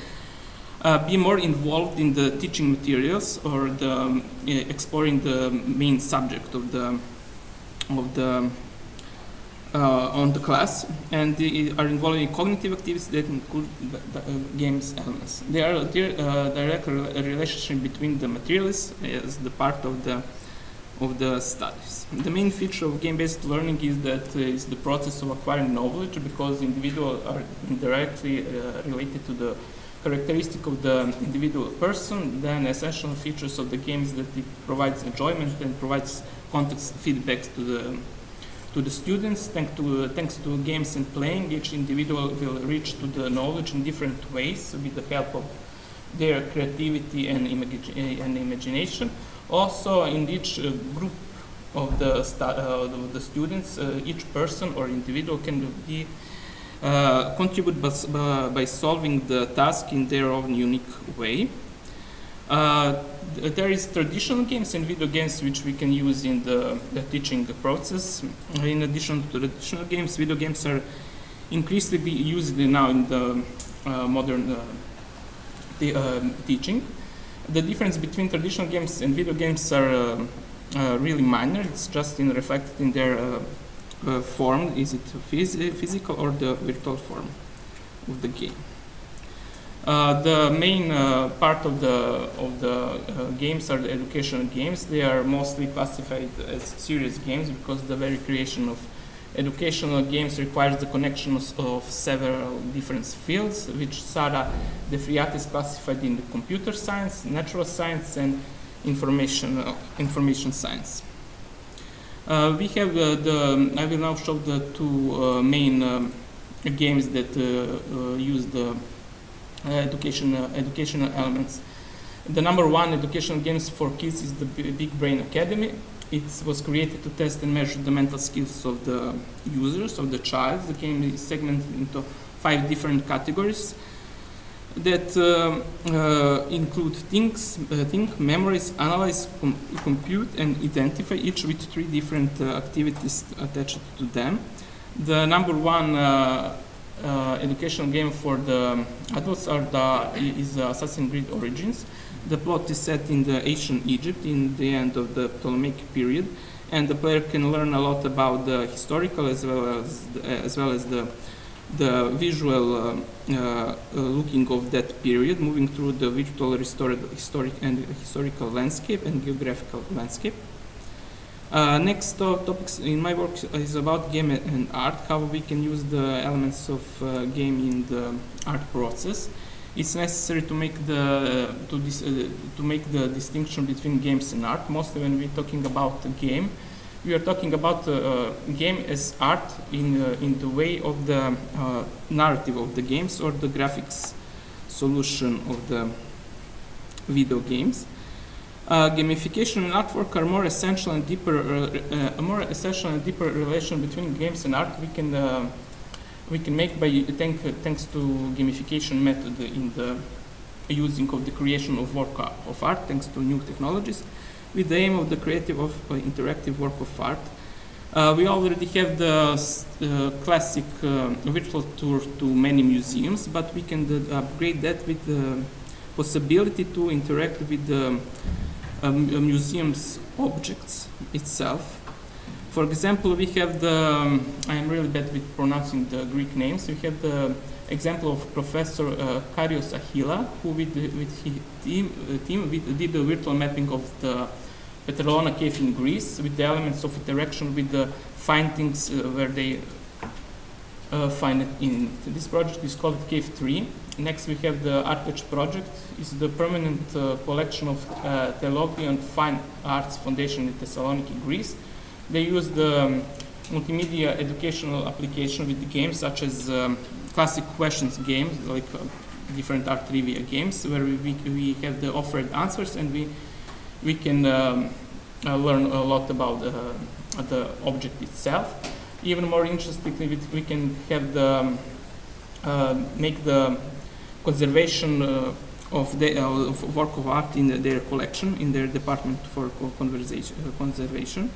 [SPEAKER 13] be more involved in the teaching materials or exploring the main subject of the on the class, and they are involving cognitive activities that include games elements. They are a direct relationship between the materials as the part of the studies. The main feature of game-based learning is that it's the process of acquiring knowledge, because individuals are indirectly related to the characteristic of the individual person. Then essential features of the game is that it provides enjoyment and provides context feedbacks to the students. Thanks to games and playing, each individual will reach to the knowledge in different ways with the help of their creativity and imagination. Also, in each group of the students, each person or individual can be contribute by solving the task in their own unique way. There is traditional games and video games which we can use in the teaching process. In addition to traditional games, video games are increasingly used now in the modern teaching. The difference between traditional games and video games are really minor. It's just reflected in their form. Is it physical or the virtual form of the game? The main part of the games are the educational games. They are mostly classified as serious games because the very creation of educational games requires the connection of several different fields, which Sara De Friatis classified in the computer science, natural science, and information science. We have I will now show the two main games that use the educational elements. The number one educational games for kids is the Big Brain Academy. It was created to test and measure the mental skills of the users, of the child. The game is segmented into 5 different categories that include think, memorize, analyze, compute, and identify, each with 3 different activities attached to them. The number one educational game for the adults is Assassin's Creed Origins. The plot is set in the ancient Egypt in the end of the Ptolemaic period, and the player can learn a lot about the historical as well as the visual looking of that period, moving through the virtual historical landscape and geographical landscape. Next topics in my work is about game and art, how we can use the elements of game in the art process. It's necessary to make the distinction between games and art. Mostly when we're talking about a game, we are talking about game as art in the way of the narrative of the games or the graphics solution of the video games. Gamification and artwork are more essential and deeper relation between games and art we can make by thanks to gamification method in the using of the creation of work of art thanks to new technologies, with the aim of the creative of interactive work of art. We already have the classic virtual tour to many museums, but we can upgrade that with the possibility to interact with the museum's objects itself. For example, we have the, I am really bad with pronouncing the Greek names, we have the example of Professor Karios Achilla, who with his team did the virtual mapping of the Petrolona cave in Greece with the elements of interaction with the findings where they find it in. This project is called Cave 3. Next we have the ArtEdge project. It's the permanent collection of Theologian Fine Arts Foundation in Thessaloniki, Greece. They use the multimedia educational application with the games such as classic questions games, like different art trivia games, where we have the offered answers and we can learn a lot about the object itself. Even more interesting, we can have the make the conservation of the work of art in their collection, in their department for conservation.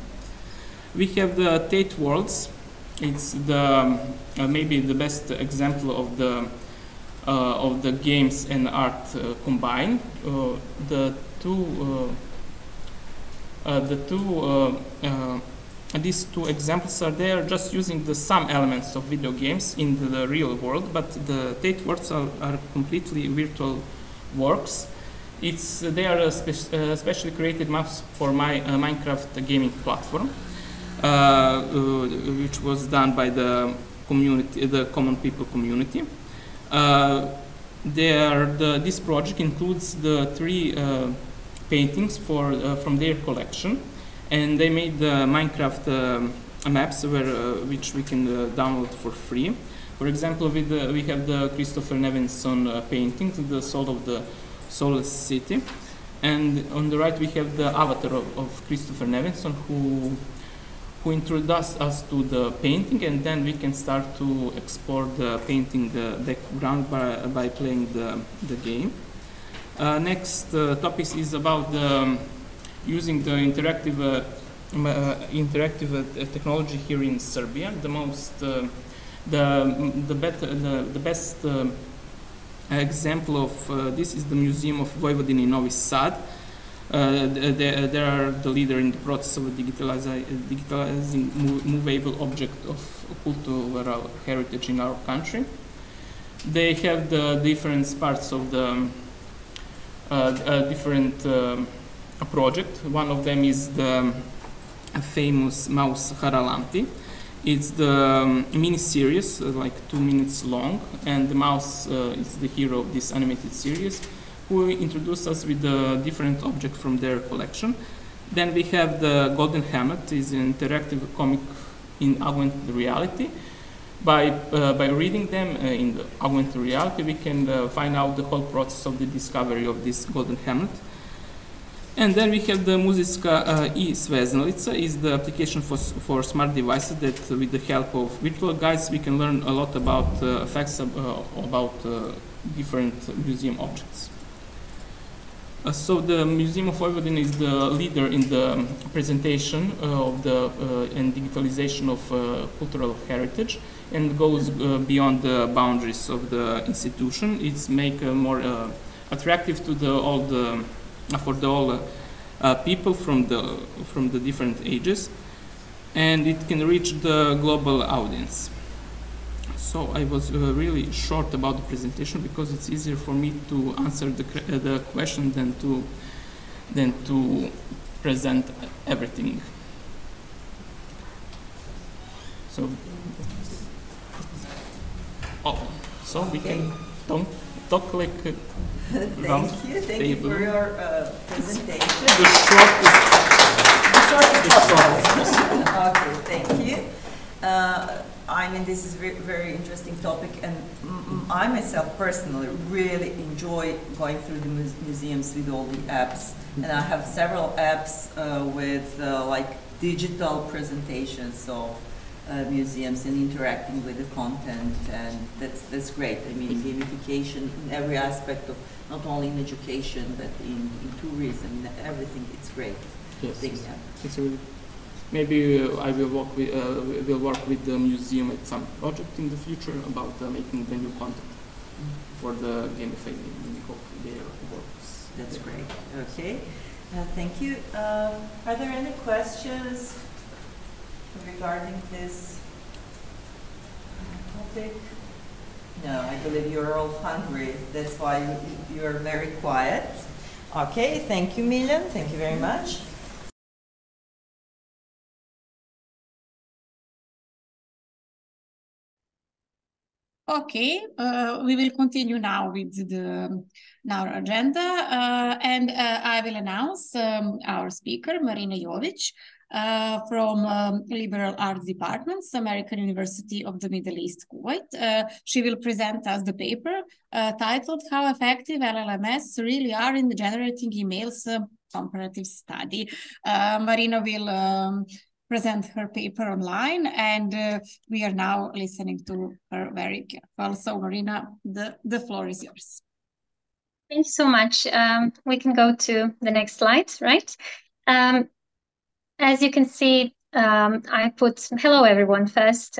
[SPEAKER 13] We have the Tate Worlds. It's the maybe the best example of the games and art combined. The two these two examples are there just using some elements of video games in the real world, but the Tate works are completely virtual works. They are specially created maps for my Minecraft gaming platform, which was done by the community, the Common People community. This project includes the 3 paintings from their collection, and they made the Minecraft maps which we can download for free. For example, we have the Christopher Nevinson painting, The Soul of the Soulless City, and on the right we have the avatar of Christopher Nevinson who introduced us to the painting, and then we can start to explore the painting background by playing the game. Next topic is about using the interactive technology here in Serbia. The best example of this is the Museum of Vojvodina in Novi Sad. They are the leader in the process of digitalizing movable object of cultural heritage in our country. They have the different parts of the different project. One of them is the famous mouse Haralamti. It's the mini-series, like 2 minutes long, and the mouse is the hero of this animated series, who introduce us with the different objects from their collection. Then we have the Golden Hamlet, is an interactive comic in augmented reality. By reading them in the augmented reality, we can find out the whole process of the discovery of this Golden Hamlet. And then we have the Muzejska I Sveznalica, is the application for smart devices that with the help of virtual guides we can learn a lot about facts about different museum objects. So the Museum of Vojvodina is the leader in the presentation of and digitalization of cultural heritage, and goes beyond the boundaries of the institution. It's make more attractive to for all people from the different ages, and it can reach the global audience. So I was really short about the presentation because it's easier for me to answer the question than to present everything. So we can talk like
[SPEAKER 10] Thank you for your presentation.
[SPEAKER 13] The shortest
[SPEAKER 10] Okay, thank you. I mean, this is a very interesting topic, and I myself personally really enjoy going through the museums with all the apps. And I have several apps with like digital presentations of museums and interacting with the content, and that's great. I mean, gamification in every aspect of not only in education but in tourism, in everything. It's great.
[SPEAKER 13] Yes, it's really. Maybe I will work with the museum at some project in the future about making the new content for the gamifying of their works.
[SPEAKER 10] That's great. Okay, thank you. Are there any questions regarding this topic? No, I believe you're all hungry. That's why you're very quiet. Okay, thank you, Miljan. Thank you very much.
[SPEAKER 5] Okay, we will continue now with our agenda, and I will announce our speaker, Marina Jovic, from Liberal Arts Departments, American University of the Middle East, Kuwait. She will present us the paper titled How Effective LLMs Really Are in Generating Emails, Comparative Study. Marina will present her paper online, and we are now listening to her very careful. So Marina, the floor is yours.
[SPEAKER 14] Thank you so much. We can go to the next slide, right? As you can see, I put hello everyone first.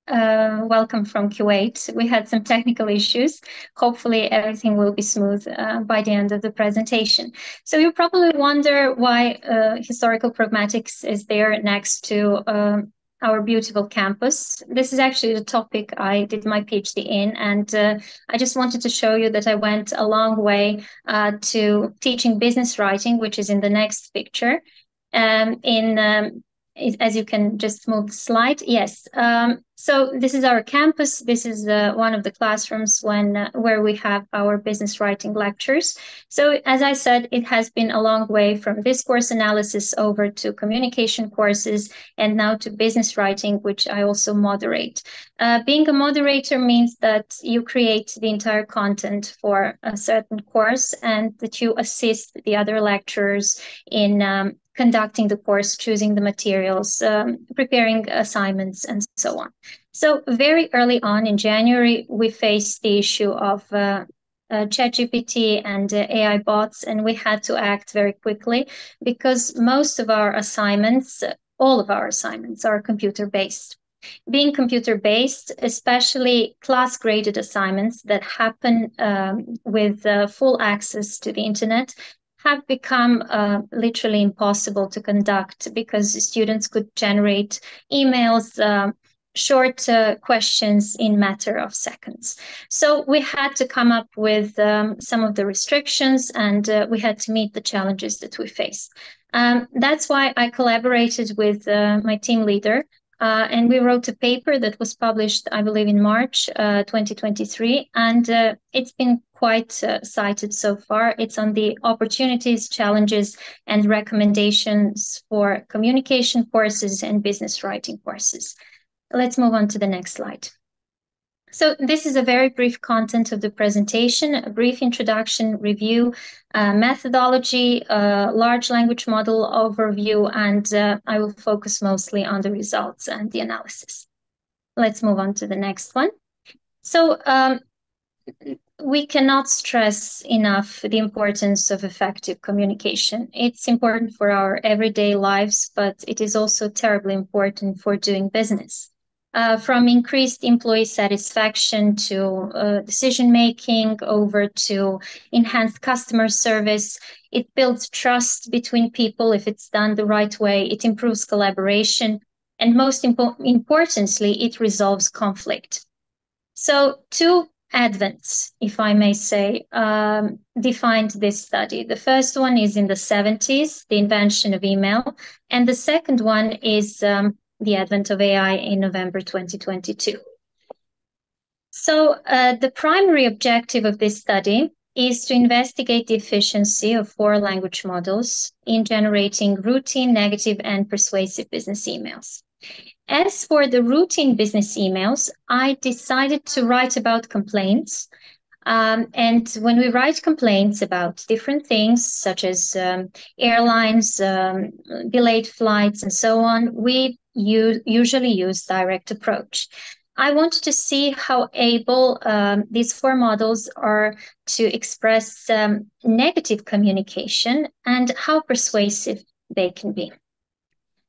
[SPEAKER 14] welcome from Kuwait. We had some technical issues. Hopefully everything will be smooth by the end of the presentation. So you probably wonder why historical pragmatics is there next to our beautiful campus. This is actually the topic I did my PhD in, and I just wanted to show you that I went a long way to teaching business writing, which is in the next picture. As you can just move the slide. Yes. So this is our campus. This is one of the classrooms where we have our business writing lectures. So as I said, it has been a long way from discourse analysis over to communication courses and now to business writing, which I also moderate. Being a moderator means that you create the entire content for a certain course and that you assist the other lecturers in conducting the course, choosing the materials, preparing assignments, and so on. So very early on in January, we faced the issue of ChatGPT and AI bots, and we had to act very quickly because most of our assignments, all of our assignments, are computer-based. Being computer-based, especially class-graded assignments that happen with full access to the internet, have become literally impossible to conduct because students could generate emails, short questions in matter of seconds. So we had to come up with some of the restrictions, and we had to meet the challenges that we faced. That's why I collaborated with my team leader, and we wrote a paper that was published, I believe, in March 2023, and it's been quite cited so far. It's on the opportunities, challenges, and recommendations for communication courses and business writing courses. Let's move on to the next slide. So this is a very brief content of the presentation, a brief introduction, review, methodology, large language model overview, and I will focus mostly on the results and the analysis. Let's move on to the next one. So we cannot stress enough the importance of effective communication. It's important for our everyday lives, but it is also terribly important for doing business. From increased employee satisfaction to decision-making over to enhanced customer service, it builds trust between people if it's done the right way, it improves collaboration, and most importantly, it resolves conflict. So two advents, if I may say, defined this study. The first one is in the 70s, the invention of email, and the second one is the advent of AI in November 2022. So the primary objective of this study is to investigate the efficiency of 4 language models in generating routine, negative, and persuasive business emails. As for the routine business emails, I decided to write about complaints. And when we write complaints about different things, such as airlines, delayed flights, and so on, we usually use direct approach. I wanted to see how able these 4 models are to express negative communication and how persuasive they can be.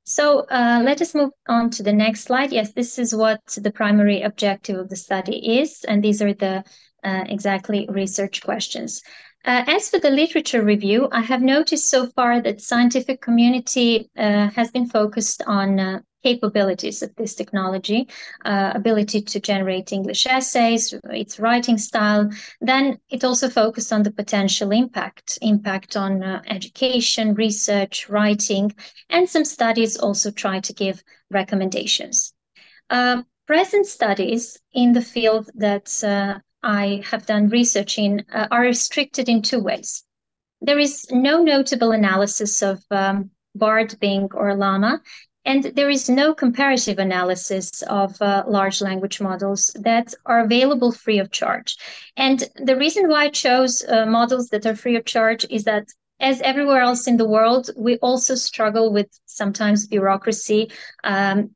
[SPEAKER 14] So let us move on to the next slide. Yes, this is what the primary objective of the study is, and these are the exactly research questions. As for the literature review, I have noticed so far that scientific community has been focused on capabilities of this technology, ability to generate English essays, its writing style. Then it also focused on the potential impact on education, research, writing, and some studies also try to give recommendations. Present studies in the field that I have done research in are restricted in 2 ways. There is no notable analysis of BARD, Bing, or Llama, and there is no comparative analysis of large language models that are available free of charge. And the reason why I chose models that are free of charge is that, as everywhere else in the world, we also struggle with sometimes bureaucracy.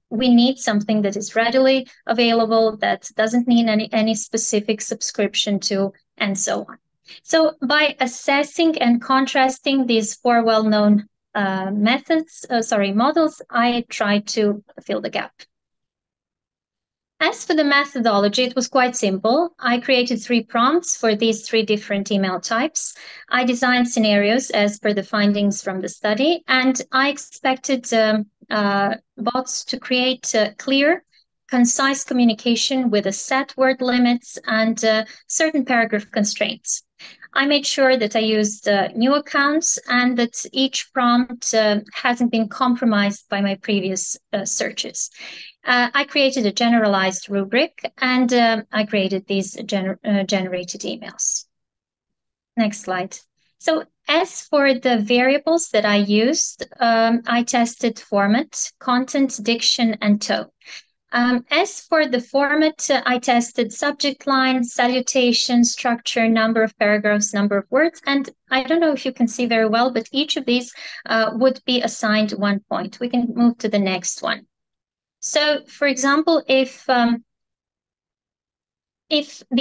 [SPEAKER 14] We need something that is readily available, that doesn't need any specific subscription to, and so on. So by assessing and contrasting these 4 well-known models, I try to fill the gap. As for the methodology, it was quite simple. I created 3 prompts for these 3 different email types. I designed scenarios as per the findings from the study, and I expected bots to create clear, concise communication with a set word limits and certain paragraph constraints. I made sure that I used new accounts and that each prompt hasn't been compromised by my previous searches. I created a generalized rubric and I created these generated emails. Next slide. So as for the variables that I used, I tested format, content, diction, and tone. As for the format, I tested subject line, salutation, structure, number of paragraphs, number of words, and I don't know if you can see very well, but each of these would be assigned 1 point. We can move to the next one. So, for example, if the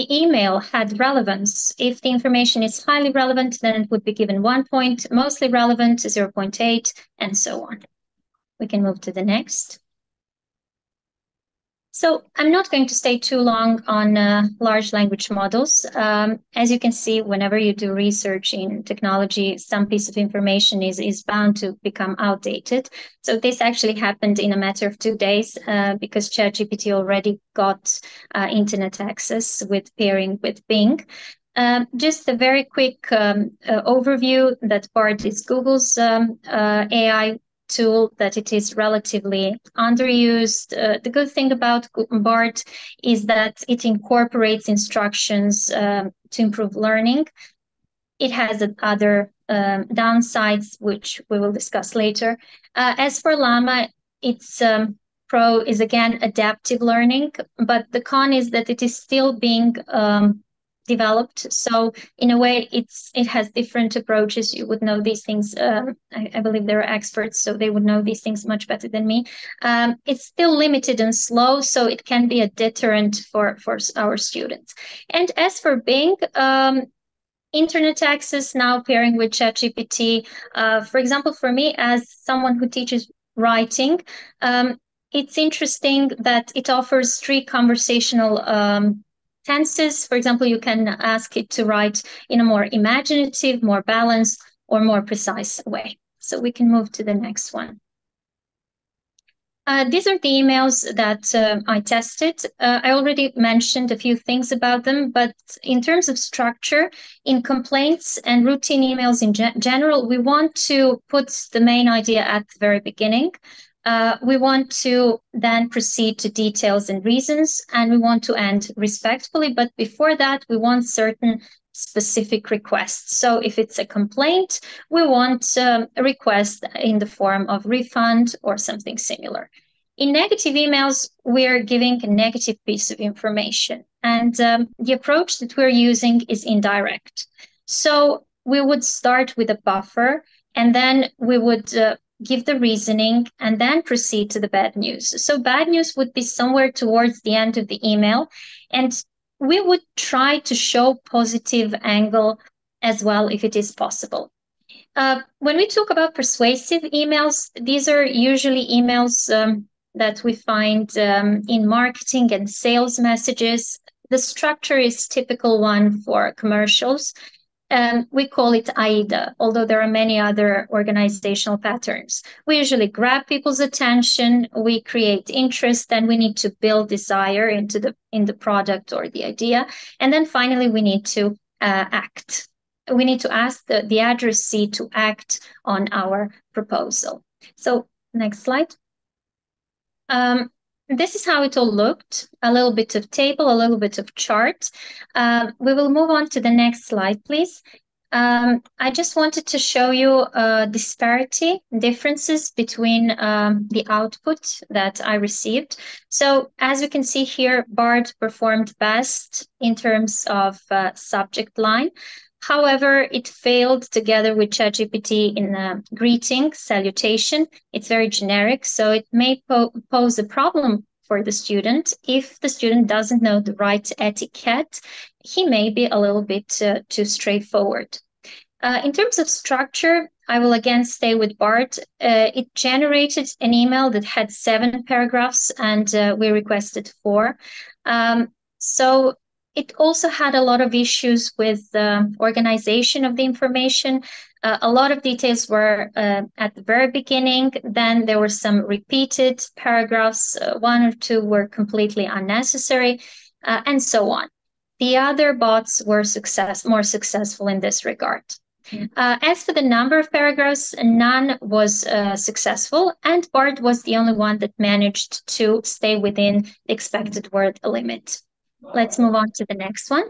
[SPEAKER 14] email had relevance, if the information is highly relevant, then it would be given 1 point, mostly relevant, 0.8, and so on. We can move to the next. So I'm not going to stay too long on large language models. As you can see, whenever you do research in technology, some piece of information is bound to become outdated. So this actually happened in a matter of 2 days because ChatGPT already got internet access with pairing with Bing. Just a very quick overview that BART is Google's AI tool, that it is relatively underused. The good thing about BART is that it incorporates instructions to improve learning. It has other downsides, which we will discuss later. As for Llama, its pro is again adaptive learning, but the con is that it is still being developed. So in a way, it has different approaches. You would know these things. I believe they're experts, so they would know these things much better than me. It's still limited and slow, so it can be a deterrent for our students. And as for Bing, internet access now pairing with ChatGPT, for example, for me as someone who teaches writing, it's interesting that it offers 3 conversational tenses. For example, you can ask it to write in a more imaginative, more balanced, or more precise way. So we can move to the next one. These are the emails that I tested. I already mentioned a few things about them, but in terms of structure, in complaints and routine emails in general, we want to put the main idea at the very beginning. We want to then proceed to details and reasons, and we want to end respectfully. But before that, we want certain specific requests. So if it's a complaint, we want a request in the form of refund or something similar. In negative emails, we're giving a negative piece of information. And the approach that we're using is indirect. So we would start with a buffer, and then we would give the reasoning, and then proceed to the bad news. So bad news would be somewhere towards the end of the email, and we would try to show positive angle as well if it is possible. When we talk about persuasive emails, these are usually emails that we find in marketing and sales messages. The structure is typical one for commercials. We call it AIDA, although there are many other organizational patterns. We usually grab people's attention, we create interest, and we need to build desire in the product or the idea. And then finally, we need to act. We need to ask the addressee to act on our proposal. So next slide. This is how it all looked, a little bit of table, a little bit of chart. We will move on to the next slide, please. I just wanted to show you differences between the output that I received. So as you can see here, BART performed best in terms of subject line. However, it failed together with ChatGPT in greeting, salutation. It's very generic, so it may pose a problem for the student. If the student doesn't know the right etiquette, he may be a little bit too straightforward. In terms of structure, I will again stay with BART. It generated an email that had 7 paragraphs, and we requested 4. So it also had a lot of issues with the organization of the information. A lot of details were at the very beginning. Then there were some repeated paragraphs. 1 or 2 were completely unnecessary, and so on. The other bots were more successful in this regard. As for the number of paragraphs, none was successful, and BART was the only one that managed to stay within the expected word limit. Let's move on to the next one.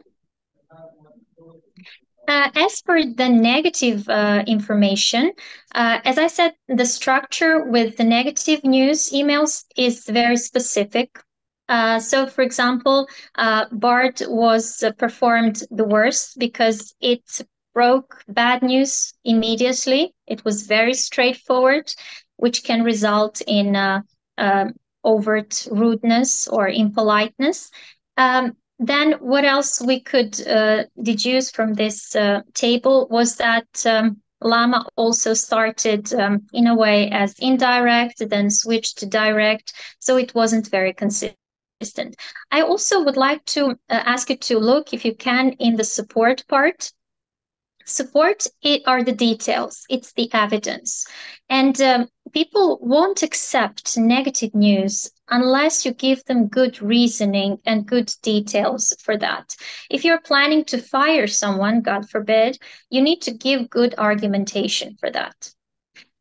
[SPEAKER 14] As for the negative information, as I said, the structure with the negative news emails is very specific. So, for example, BART was performed the worst because it broke bad news immediately. It was very straightforward, which can result in overt rudeness or impoliteness. Then what else we could deduce from this table was that Llama also started in a way as indirect, then switched to direct, so it wasn't very consistent. I also would like to ask you to look, if you can, in the support part. Support are the details, it's the evidence. And people won't accept negative news unless you give them good reasoning and good details for that. If you're planning to fire someone, God forbid, you need to give good argumentation for that.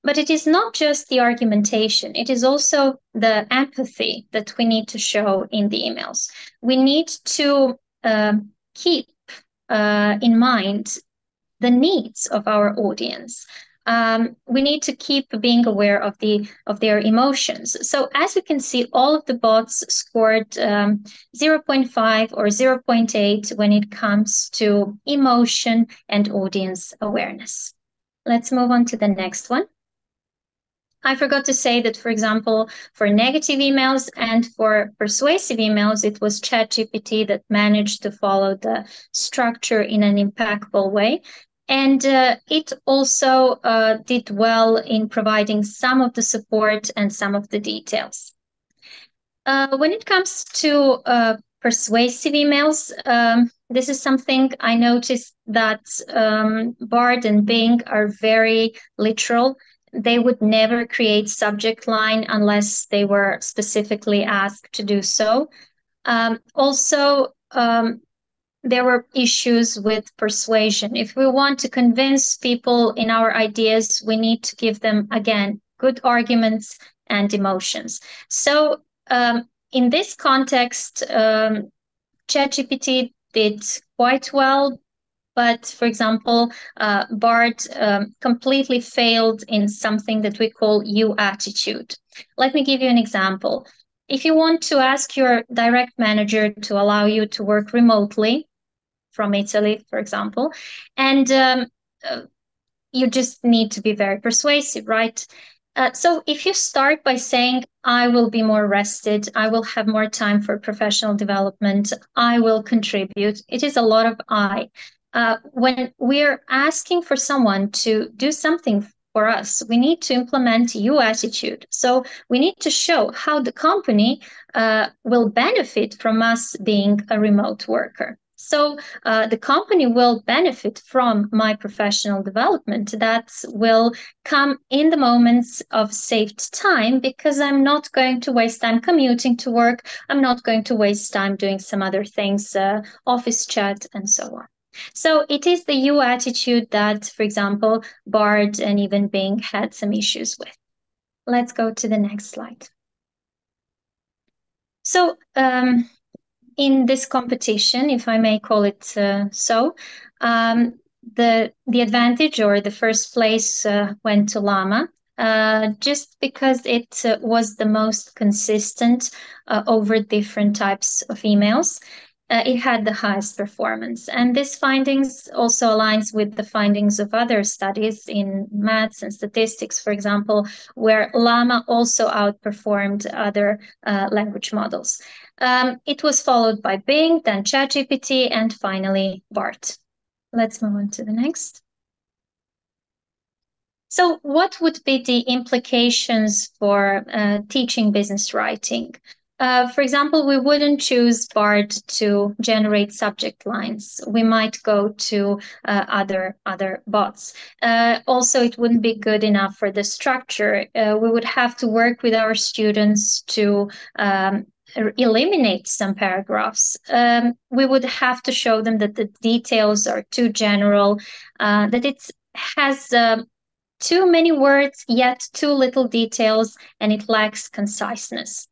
[SPEAKER 14] But it is not just the argumentation, it is also the empathy that we need to show in the emails. We need to keep in mind the needs of our audience. We need to keep being aware of their emotions. So as you can see, all of the bots scored 0.5 or 0.8 when it comes to emotion and audience awareness. Let's move on to the next one. I forgot to say that, for example, for negative emails and for persuasive emails, it was ChatGPT that managed to follow the structure in an impeccable way. And it also did well in providing some of the support and some of the details. When it comes to persuasive emails, this is something I noticed that Bard and Bing are very literal. They would never create subject line unless they were specifically asked to do so. Also, there were issues with persuasion. If we want to convince people in our ideas, we need to give them, again, good arguments and emotions. So in this context, ChatGPT did quite well. But for example, Bard completely failed in something that we call you attitude. Let me give you an example. If you want to ask your direct manager to allow you to work remotely from Italy, for example, and you just need to be very persuasive, right? So if you start by saying, I will be more rested, I will have more time for professional development, I will contribute, it is a lot of I. When we're asking for someone to do something for us, we need to implement you attitude. So we need to show how the company will benefit from us being a remote worker. So the company will benefit from my professional development that will come in the moments of saved time, because I'm not going to waste time commuting to work. I'm not going to waste time doing some other things, office chat and so on. So it is the you attitude that, for example, Bard and even Bing had some issues with. Let's go to the next slide. So in this competition, if I may call it so, the advantage or the first place went to Llama, just because it was the most consistent over different types of emails. It had the highest performance. And this findings also aligns with the findings of other studies in maths and statistics, for example, where Llama also outperformed other language models. It was followed by Bing, then ChatGPT, and finally BART. Let's move on to the next. So what would be the implications for teaching business writing? For example, we wouldn't choose BARD to generate subject lines. We might go to other bots. Also, it wouldn't be good enough for the structure. We would have to work with our students to eliminate some paragraphs. We would have to show them that the details are too general, that it has too many words, yet too little details, and it lacks conciseness.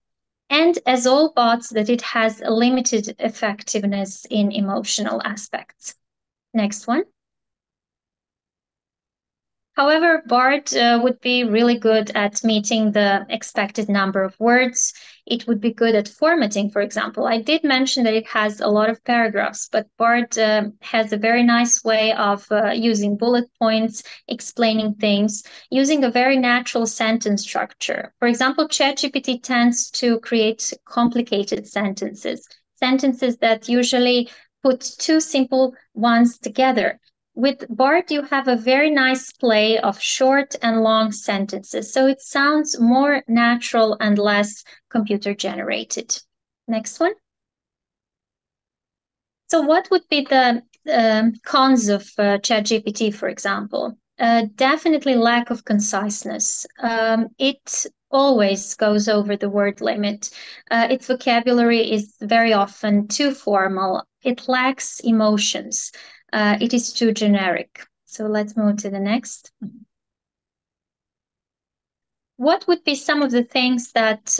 [SPEAKER 14] And as all bots, that it has a limited effectiveness in emotional aspects. Next one. However, BARD would be really good at meeting the expected number of words. It would be good at formatting, for example. I did mention that it has a lot of paragraphs, but BARD has a very nice way of using bullet points, explaining things, using a very natural sentence structure. For example, ChatGPT tends to create complicated sentences that usually put two simple ones together. With BARD, you have a very nice play of short and long sentences, so it sounds more natural and less computer generated. Next one. So what would be the cons of ChatGPT, for example? Definitely lack of conciseness. It always goes over the word limit. Its vocabulary is very often too formal. It lacks emotions. It is too generic. So let's move to the next. What would be some of the things that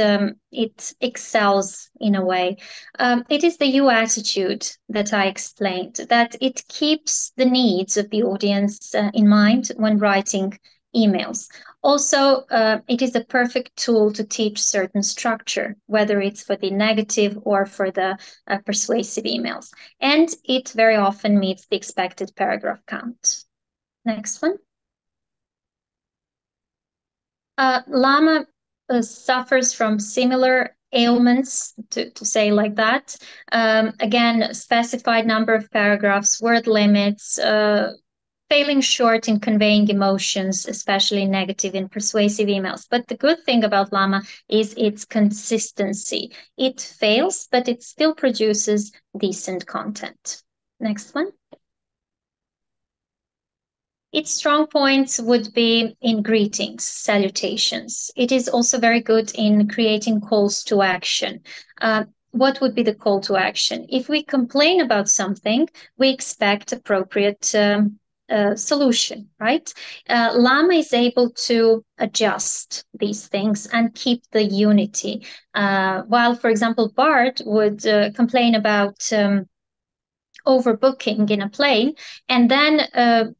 [SPEAKER 14] it excels in a way? It is the you attitude that I explained, that it keeps the needs of the audience in mind when writing emails. Also, it is a perfect tool to teach certain structure, whether it's for the negative or for the persuasive emails. And it very often meets the expected paragraph count. Next one. Llama suffers from similar ailments, to say like that. Again, specified number of paragraphs, word limits, failing short in conveying emotions, especially negative and persuasive emails. But the good thing about Llama is its consistency. It fails, but it still produces decent content. Next one. Its strong points would be in greetings, salutations. It is also very good in creating calls to action. What would be the call to action? If we complain about something, we expect appropriate solution, right? Llama is able to adjust these things and keep the unity. While, for example, BARD would complain about overbooking in a plane and then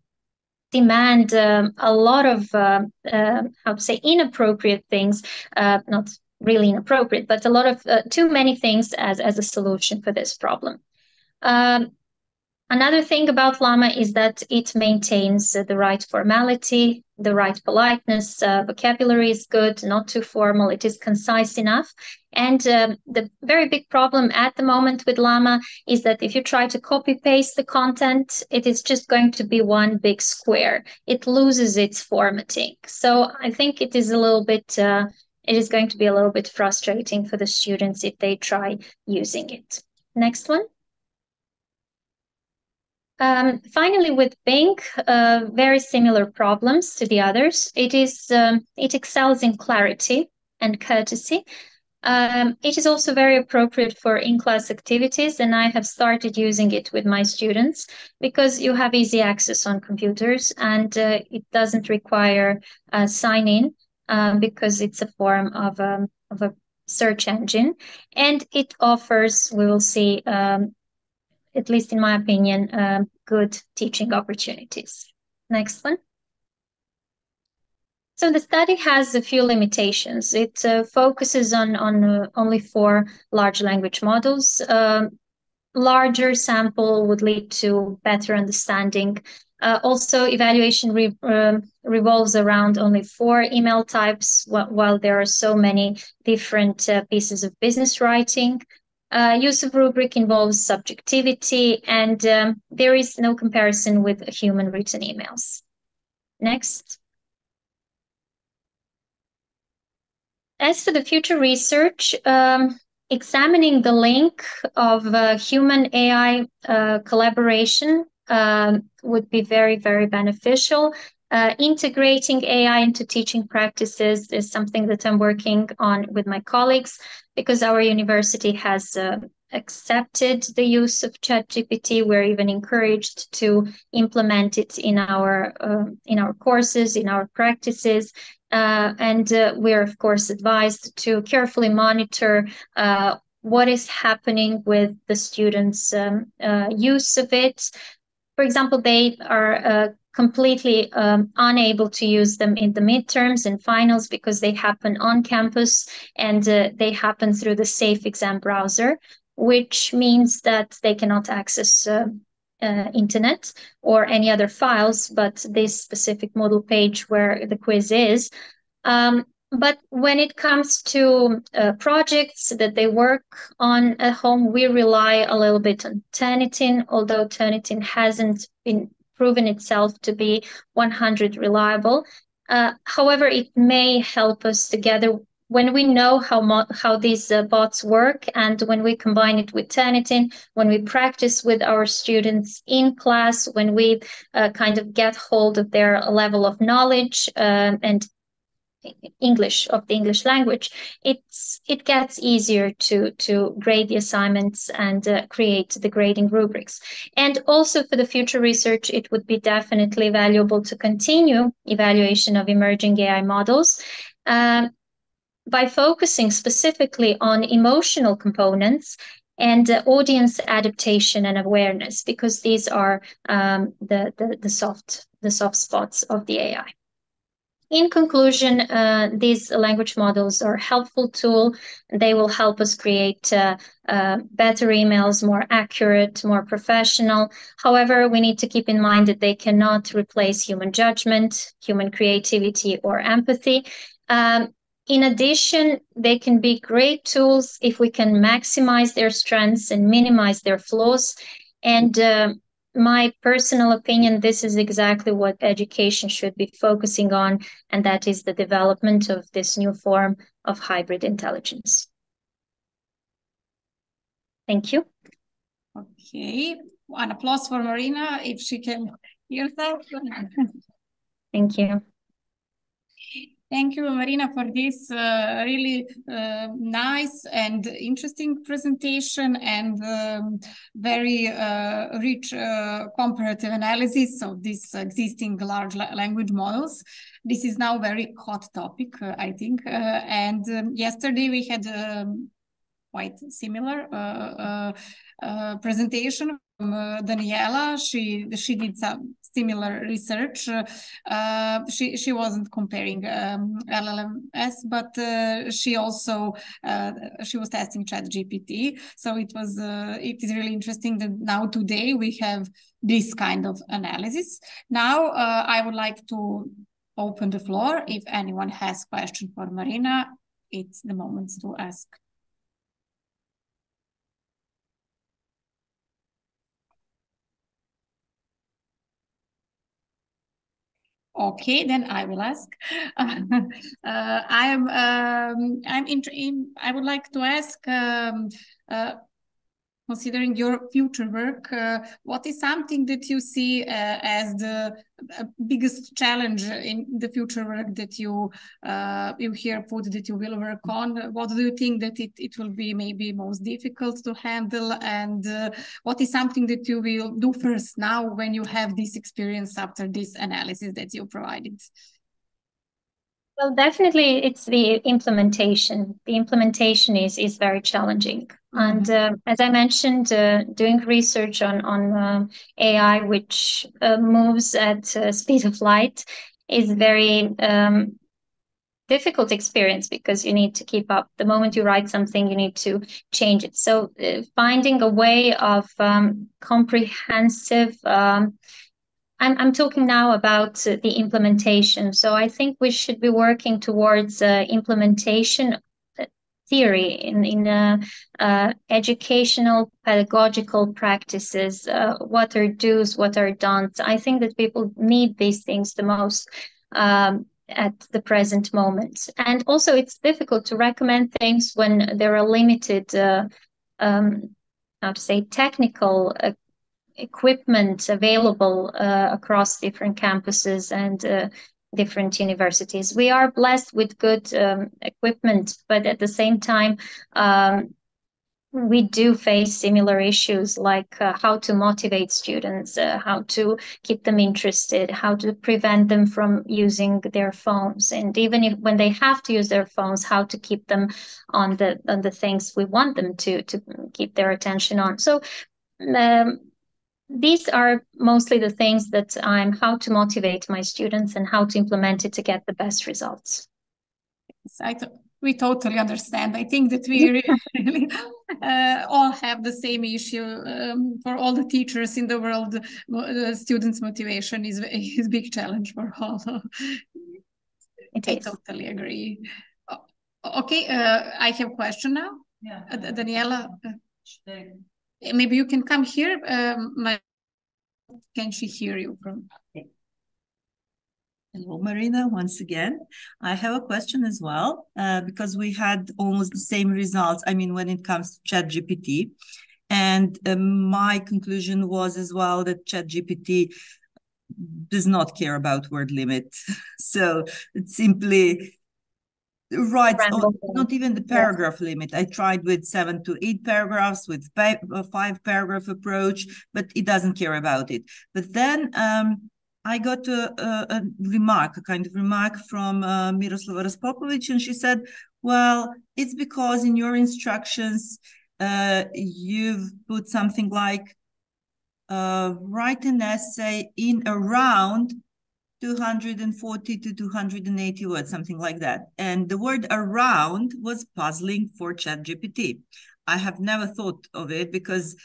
[SPEAKER 14] demand a lot of, how to say, inappropriate things, not really inappropriate, but a lot of too many things as a solution for this problem. Another thing about Llama is that it maintains the right formality, the right politeness, vocabulary is good, not too formal, it is concise enough. And the very big problem at the moment with Llama is that if you try to copy-paste the content, it is just going to be one big square. It loses its formatting. So I think it is a little bit, it is going to be a little bit frustrating for the students if they try using it. Next one. Finally, with Bing, very similar problems to the others. It excels in clarity and courtesy. It is also very appropriate for in-class activities, and I have started using it with my students because you have easy access on computers and it doesn't require sign-in because it's a form of a search engine, and it offers, we will see, at least in my opinion, good teaching opportunities. Next one. So the study has a few limitations. It focuses on only 4 large language models. Larger sample would lead to better understanding. Also, evaluation revolves around only 4 email types, while there are so many different pieces of business writing. Use of rubric involves subjectivity, and there is no comparison with human written emails. Next. as for the future research, examining the link of human AI collaboration would be very, very beneficial. Integrating AI into teaching practices is something that I'm working on with my colleagues, because our university has accepted the use of ChatGPT. We're even encouraged to implement it in our courses, in our practices. And we're, of course, advised to carefully monitor what is happening with the students' use of it. For example, they are completely unable to use them in the midterms and finals because they happen on campus, and they happen through the Safe Exam browser, which means that they cannot access internet or any other files, but this specific Moodle page where the quiz is. But when it comes to projects that they work on at home, we rely a little bit on Turnitin, although Turnitin hasn't been proven itself to be 100% reliable. However, it may help us together when we know how these bots work, and when we combine it with Turnitin, when we practice with our students in class, when we kind of get hold of their level of knowledge and of the English language, it gets easier to grade the assignments and create the grading rubrics. And also for the future research, it would be definitely valuable to continue evaluation of emerging AI models by focusing specifically on emotional components and audience adaptation and awareness, because these are the soft spots of the AI. In conclusion, these language models are a helpful tool. They will help us create better emails, more accurate, more professional. However, we need to keep in mind that they cannot replace human judgment, human creativity, or empathy. In addition, they can be great tools if we can maximize their strengths and minimize their flaws. And my personal opinion, this is exactly what education should be focusing on, and that is the development of this new form of hybrid intelligence. Thank you.
[SPEAKER 15] Okay, an applause for Marina, if she can hear that.
[SPEAKER 14] Thank you.
[SPEAKER 15] Thank you, Marina, for this really nice and interesting presentation, and very rich comparative analysis of these existing large language models. This is now a very hot topic, I think. And yesterday we had quite similar presentation from Daniela. She did some similar research. She wasn't comparing LLMs, but she also she was testing ChatGPT. So it is really interesting that now today we have this kind of analysis. Now I would like to open the floor. If anyone has questions for Marina, it's the moment to ask. Okay, then I will ask. I would like to ask, considering your future work, what is something that you see as the biggest challenge in the future work that you here put that you will work on? What do you think that it will be maybe most difficult to handle? And what is something that you will do first now when you have this experience after this analysis that you provided?
[SPEAKER 14] Well, definitely it's the implementation. The implementation is very challenging. Mm-hmm. And as I mentioned, doing research on AI, which moves at speed of light, is very difficult experience, because you need to keep up. The moment you write something, you need to change it. So finding a way of comprehensive I'm talking now about the implementation. So I think we should be working towards implementation theory in educational pedagogical practices. What are do's, what are don'ts. I think that people need these things the most. at the present moment. And also it's difficult to recommend things when there are limited, how to say, technical equipment available across different campuses and different universities. We are blessed with good equipment, but at the same time, we do face similar issues like how to motivate students, how to keep them interested, how to prevent them from using their phones, and even if when they have to use their phones, how to keep them on the things we want them to keep their attention on. So these are mostly the things that how to motivate my students and how to implement it to get the best results.
[SPEAKER 15] We totally understand. I think that we really all have the same issue. For all the teachers in the world, students' motivation is a big challenge for all. I totally agree. Okay, I have a question now.
[SPEAKER 7] Yeah.
[SPEAKER 15] Daniela, maybe you can come here. Can she hear you from?
[SPEAKER 16] Hello, Marina, once again. I have a question as well, because we had almost the same results, I mean, when it comes to ChatGPT. And my conclusion was as well that ChatGPT does not care about word limit. So it simply writes, not even the paragraph limit. I tried with 7 to 8 paragraphs, with a 5-paragraph approach, but it doesn't care about it. But then I got a kind of remark from Miroslava Raspopovic, and she said, well, it's because in your instructions, you've put something like, write an essay in around 240 to 280 words, something like that. And the word around was puzzling for ChatGPT. I have never thought of it because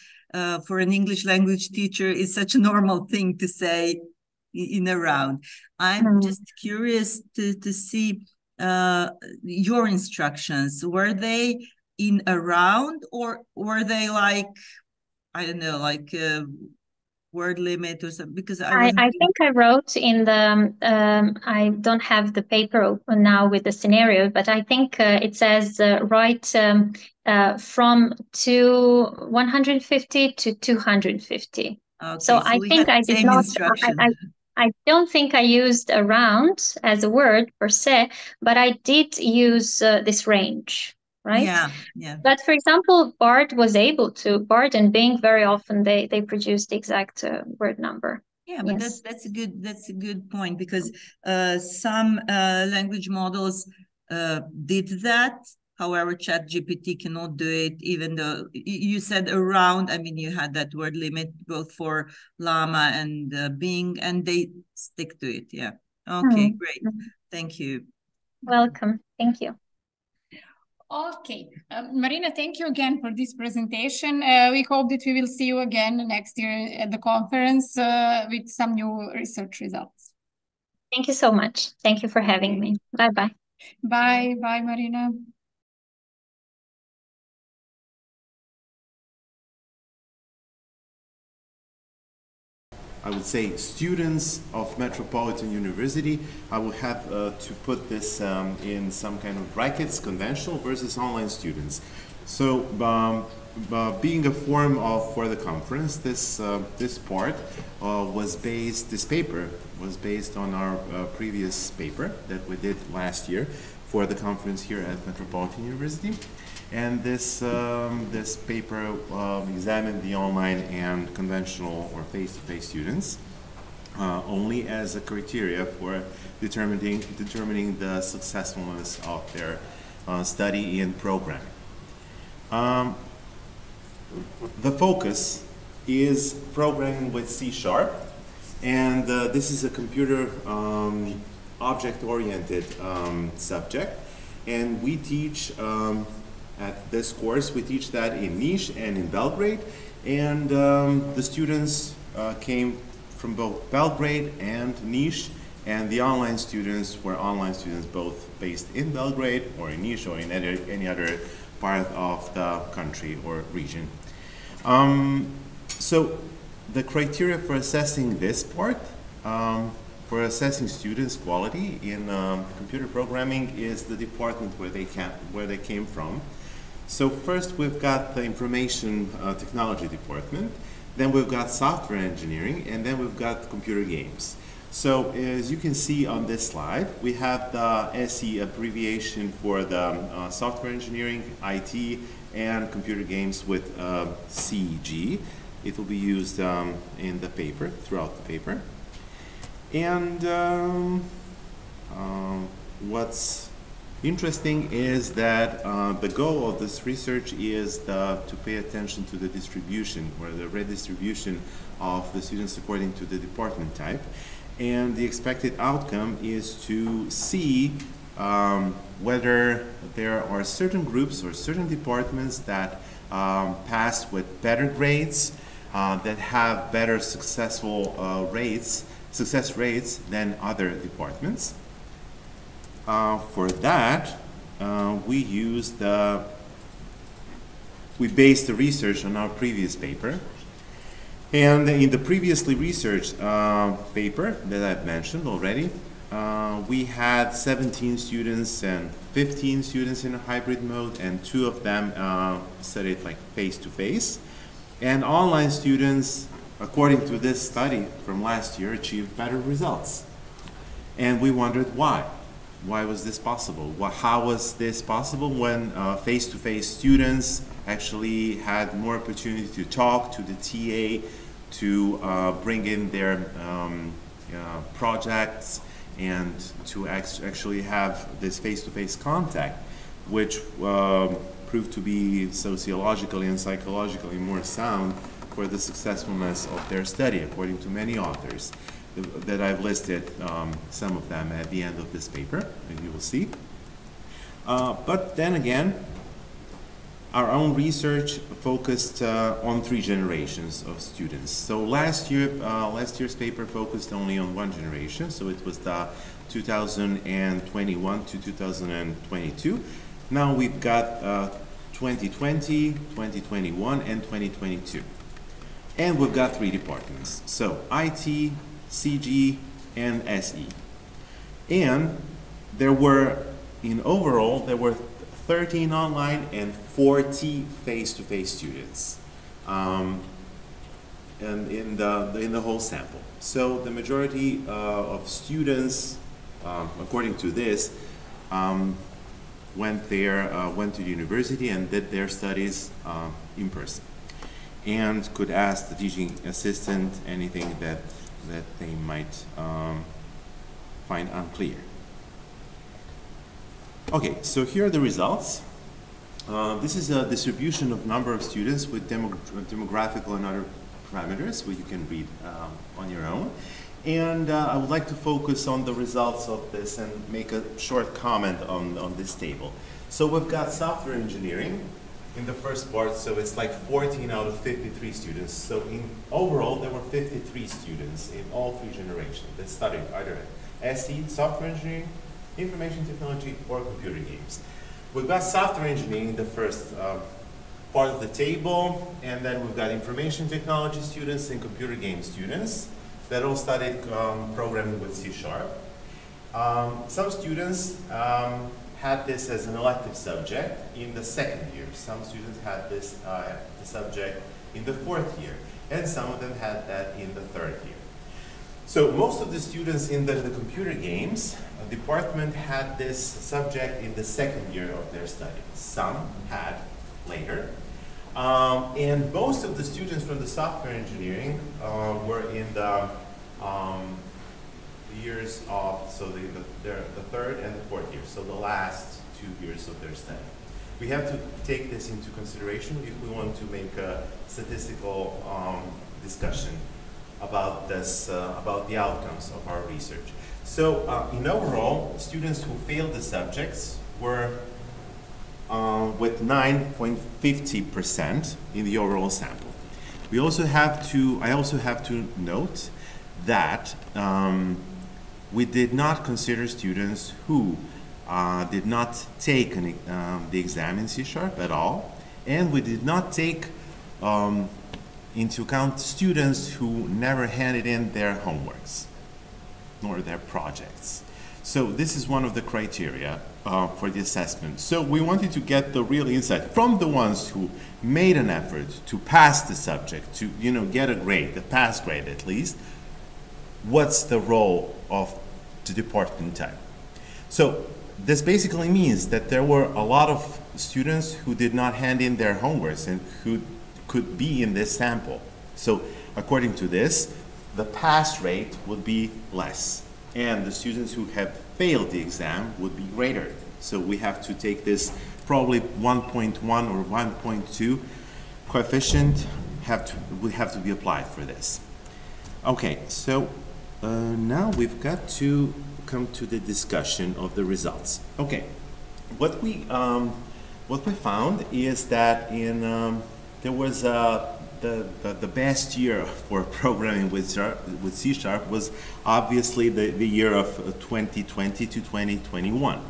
[SPEAKER 16] for an English language teacher, it's such a normal thing to say in around. I'm just curious to see your instructions. Were they in around, or were they like, I don't know, like word limit or something? Because I
[SPEAKER 14] think I wrote in the, I don't have the paper open now with the scenario, but I think it says write from 150 to 250.
[SPEAKER 16] Okay,
[SPEAKER 14] so I think I did not, I don't think I used around as a word per se, but I did use this range, right?
[SPEAKER 16] Yeah.
[SPEAKER 14] But for example, Bard and Bing very often they produce the exact word number.
[SPEAKER 16] Yeah, but yes. that's a good point, because some language models did that. However, ChatGPT cannot do it, even though you said around. I mean, you had that word limit both for Llama and Bing, and they stick to it. Yeah. Okay, great. Thank you.
[SPEAKER 14] Welcome. Thank you.
[SPEAKER 15] Okay, Marina, thank you again for this presentation. We hope that we will see you again next year at the conference with some new research results.
[SPEAKER 14] Thank you so much. Thank you for having me. Bye-bye.
[SPEAKER 15] Bye, Marina.
[SPEAKER 17] I would say students of Metropolitan University. I will have to put this in some kind of brackets, conventional versus online students. So being a forum for the conference, this part this paper was based on our previous paper that we did last year for the conference here at Metropolitan University. And this paper examined the online and conventional or face-to-face students only as a criteria for determining the successfulness of their study in program. The focus is programming with C#, and this is a computer object-oriented subject, and we teach at this course, we teach that in Niš and in Belgrade, and the students came from both Belgrade and Niš, and the online students were online students both based in Belgrade or in Niš or in any other part of the country or region. So the criteria for assessing this part for assessing students' quality in computer programming is the department where they came from. So first we've got the information technology department, then we've got software engineering, and then we've got computer games. So as you can see on this slide, we have the SE abbreviation for the software engineering, IT, and computer games with CG. It will be used in the paper, throughout the paper. And what's interesting is that the goal of this research is to pay attention to the distribution, or the redistribution of the students according to the department type. And the expected outcome is to see whether there are certain groups or certain departments that pass with better grades, that have better success rates than other departments. For that, we based the research on our previous paper. And in the previously researched paper that I've mentioned already, we had 17 students and 15 students in a hybrid mode, and 2 of them studied like face-to-face. And online students, according to this study from last year, achieved better results. And we wondered why. Why was this possible? How was this possible when face-to-face students actually had more opportunity to talk to the TA, to bring in their projects, and to actually have this face-to-face contact, which proved to be sociologically and psychologically more sound for the successfulness of their study, according to many authors that I've listed some of them at the end of this paper, and you will see. But then again, our own research focused on 3 generations of students. So last year's paper focused only on 1 generation, so it was the 2021 to 2022. Now we've got 2020, 2021, and 2022. And we've got 3 departments, so IT, CG, and SE. And there were, in overall, there were 13 online and 40 face-to-face students, and in the whole sample. So the majority of students, according to this, went to the university and did their studies in person, and could ask the teaching assistant anything that they might find unclear. Okay, so here are the results. This is a distribution of number of students with demographical and other parameters, which you can read on your own. And I would like to focus on the results of this and make a short comment on this table. So we've got software engineering in the first part, so it's like 14 out of 53 students. So in overall, there were 53 students in all 3 generations that studied either SE, software engineering, information technology, or computer games. We've got software engineering in the first part of the table, and then we've got information technology students and computer game students that all studied programming with C#. Some students had this as an elective subject in the 2nd year. Some students had this the subject in the 4th year, and some of them had that in the 3rd year. So most of the students in the computer games department had this subject in the 2nd year of their study. Some had later. And most of the students from the software engineering were in the years of, so the 3rd and the 4th year, so the last 2 years of their study. We have to take this into consideration if we want to make a statistical discussion about this, about the outcomes of our research. So in overall, students who failed the subjects were with 9.50% in the overall sample. I also have to note that we did not consider students who did not take the exam in C# at all, and we did not take into account students who never handed in their homeworks. nor their projects. So this is one of the criteria for the assessment. So we wanted to get the real insight from the ones who made an effort to pass the subject, to get a grade, a pass grade at least. What's the role of the department time? So this basically means that there were a lot of students who did not hand in their homeworks and who could be in this sample. So according to this, the pass rate would be less, and the students who have failed the exam would be greater. So we have to take this probably 1.1 or 1.2 coefficient would have to be applied for this. Okay, so now we've got to come to the discussion of the results. Okay, what we found is that there was the best year for programming with C# was obviously the year of 2020 to 2021.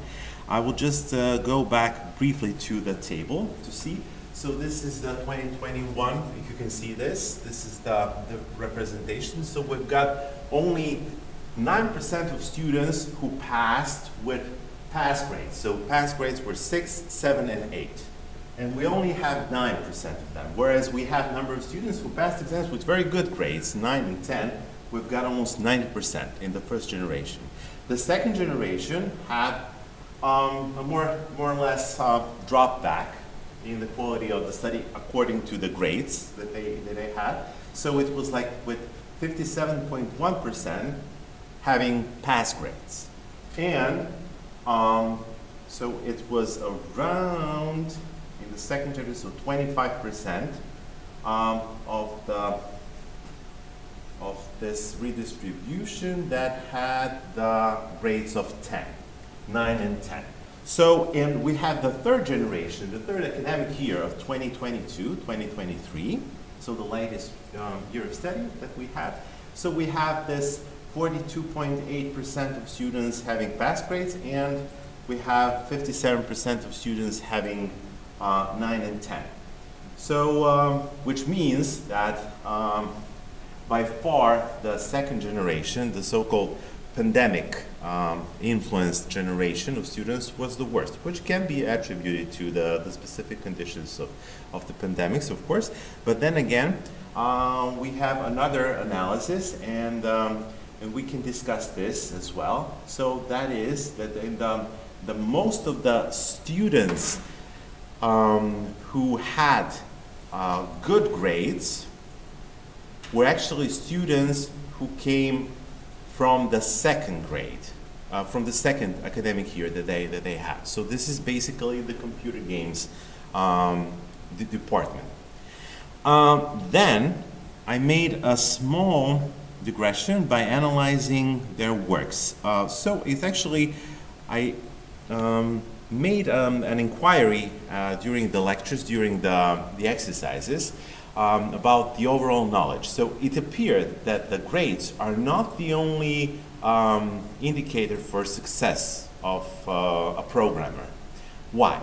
[SPEAKER 17] I will just go back briefly to the table to see. So this is the 2021, if you can see this is the representation. So we've got only 9% of students who passed with pass grades. So pass grades were 6, 7, and 8. And we only have 9% of them, whereas we have a number of students who passed exams with very good grades, 9 and 10. We've got almost 90% in the first generation. The second generation had a more or less drop back in the quality of the study according to the grades that they had. So it was like with 57.1% having pass grades. And so it was around, in the second generation, so 25% of this redistribution that had the grades of 10, 9 and 10. So, and we have the third generation, the third academic year of 2022, 2023, so the latest year of study that we had. So we have this 42.8% of students having pass grades, and we have 57% of students having 9 and 10. So, which means that by far the second generation, the so-called pandemic influenced generation of students was the worst, which can be attributed to the specific conditions of the pandemics, of course. But then again, we have another analysis, and we can discuss this as well. So that is that in the most of the students who had good grades were actually students who came from the second grade, from the second academic year that they had. So this is basically the computer games department. Then I made a small digression by analyzing their works. So it's actually, I made an inquiry during the lectures, during the exercises, about the overall knowledge. So it appeared that the grades are not the only indicator for success of a programmer. Why?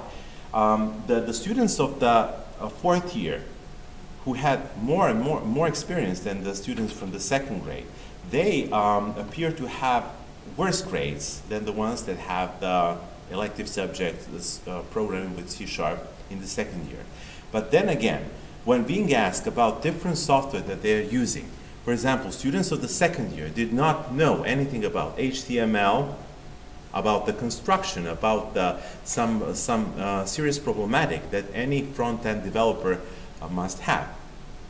[SPEAKER 17] The students of the fourth year who had more experience than the students from the second grade, they appear to have worse grades than the ones that have the elective subject, this programming with C# in the second year. But then again, when being asked about different software that they are using, for example, students of the second year did not know anything about HTML, about the construction, about some serious problematic that any front-end developer must have.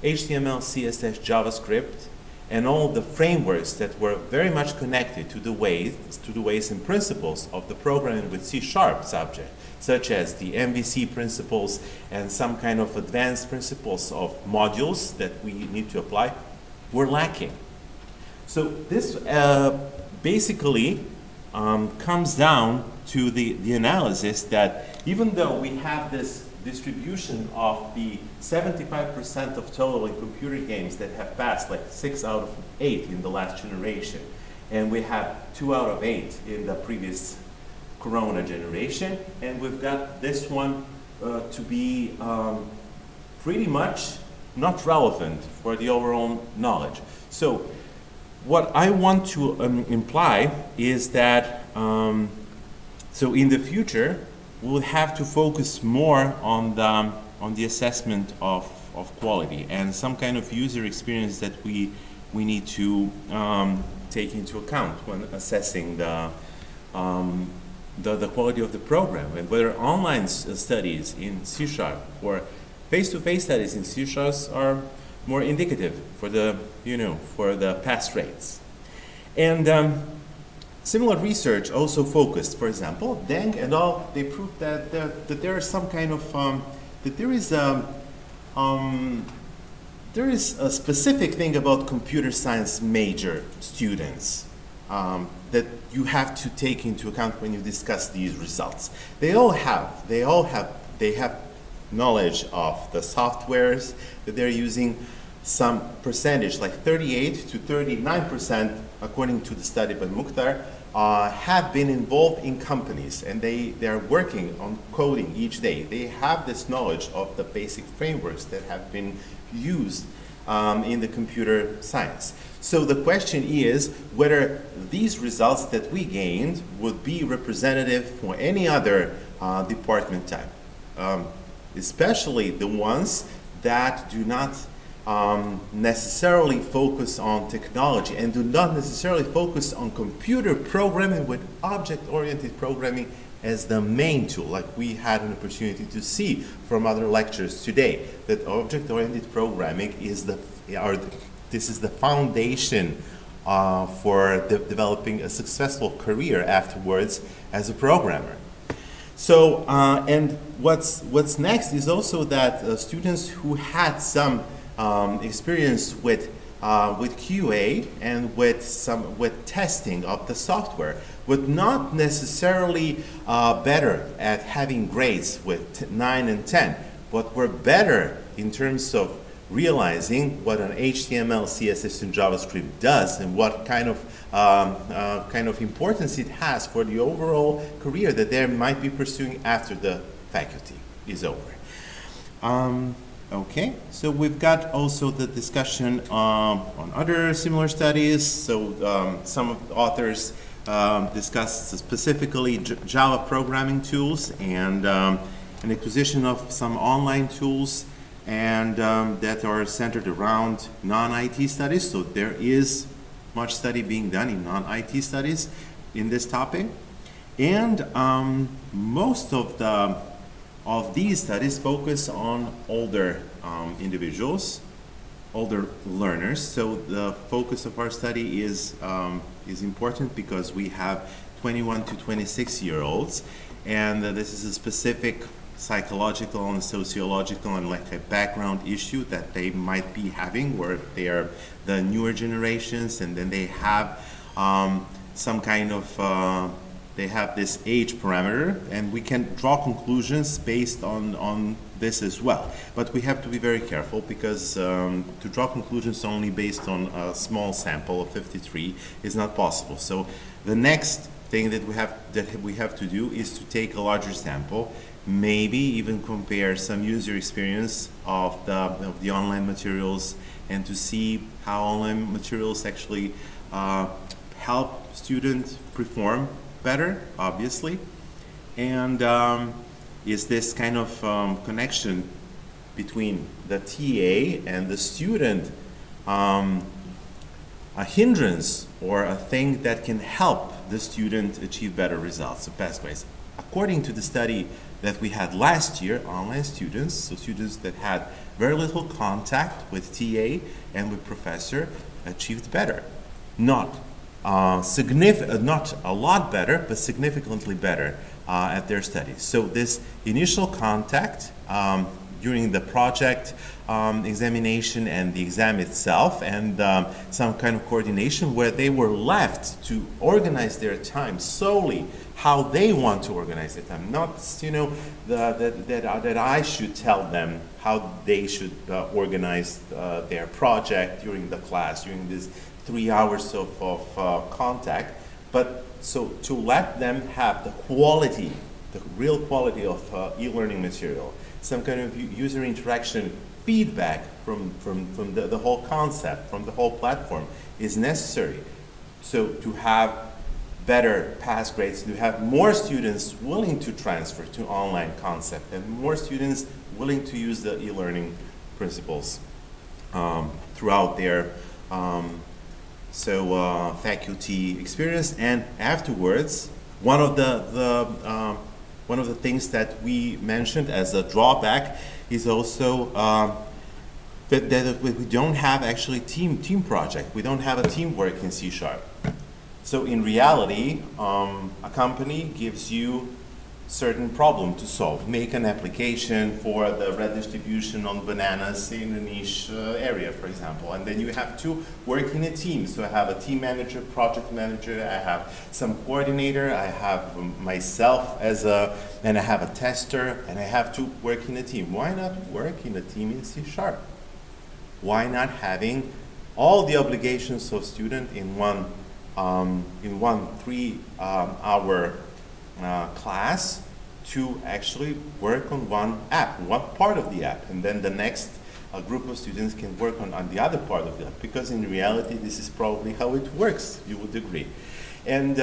[SPEAKER 17] HTML, CSS, JavaScript, and all the frameworks that were very much connected to the ways and principles of the programming with C# subject, such as the MVC principles and some kind of advanced principles of modules that we need to apply, were lacking. So this basically comes down to the analysis that even though we have this distribution of the 75% of total in computer games that have passed, like 6 out of 8 in the last generation, and we have 2 out of 8 in the previous Corona generation, and we've got this one to be pretty much not relevant for the overall knowledge. So what I want to imply is that so in the future we'll have to focus more on the assessment of quality and some kind of user experience that we need to take into account when assessing the quality of the program, and whether online studies in C# or face-to-face studies in C# are more indicative for the for the pass rates. And similar research also focused, for example, Deng and all, they proved that there is some kind of that there is a specific thing about computer science major students that you have to take into account when you discuss these results. They have knowledge of the softwares that they're using. Some percentage, like 38 to 39%, according to the study by Mukhtar, have been involved in companies, and they are working on coding each day. They have this knowledge of the basic frameworks that have been used in the computer science. So the question is whether these results that we gained would be representative for any other department type, especially the ones that do not necessarily focus on technology and do not necessarily focus on computer programming with object-oriented programming as the main tool, like we had an opportunity to see from other lectures today, that object-oriented programming is this is the foundation for developing a successful career afterwards as a programmer. So, and what's next is also that students who had some experience with QA and with testing of the software would not necessarily better at having grades with 9 and 10, but were better in terms of realizing what an HTML, CSS, and JavaScript does and what kind of importance it has for the overall career that they might be pursuing after the faculty is over. Okay, so we've got also the discussion on other similar studies. So some of the authors discussed specifically Java programming tools and an acquisition of some online tools and that are centered around non-IT studies. So there is much study being done in non-IT studies in this topic. And most of these studies focus on older individuals, older learners. So the focus of our study is important because we have 21 to 26-year-olds, and this is a specific psychological and sociological and like a background issue that they might be having, where they are the newer generations, and then they have some kind of they have this age parameter, and we can draw conclusions based on this as well. But we have to be very careful because to draw conclusions only based on a small sample of 53 is not possible. So the next thing that we have to do is to take a larger sample, maybe even compare some user experience of the online materials, and to see how online materials actually help students perform better, obviously, and is this kind of connection between the TA and the student a hindrance or a thing that can help the student achieve better results, so pass grades? According to the study that we had last year, online students, so students that had very little contact with TA and with professor, achieved better. Not a lot better, but significantly better at their studies. So this initial contact during the project examination and the exam itself, and some kind of coordination where they were left to organize their time solely how they want to organize their time, not that I should tell them how they should organize their project during the class, during this 3 hours of contact, but so to let them have the quality, the real quality of e-learning material, some kind of user interaction feedback from the whole concept, from the whole platform is necessary. So to have better pass grades, to have more students willing to transfer to online concept and more students willing to use the e-learning principles throughout their faculty experience. And afterwards, one of the things that we mentioned as a drawback is also that we don't have actually team project. We don't have a teamwork in C#. So in reality, a company gives you certain problem to solve. Make an application for the red distribution on bananas in a niche area, for example. And then you have to work in a team. So I have a team manager, project manager, I have some coordinator, I have myself and I have a tester, and I have to work in a team. Why not work in a team in C#? Why not having all the obligations of student in one 3-hour class to actually work on one app, one part of the app, and then the next group of students can work on the other part of the app, because in reality this is probably how it works, you would agree. And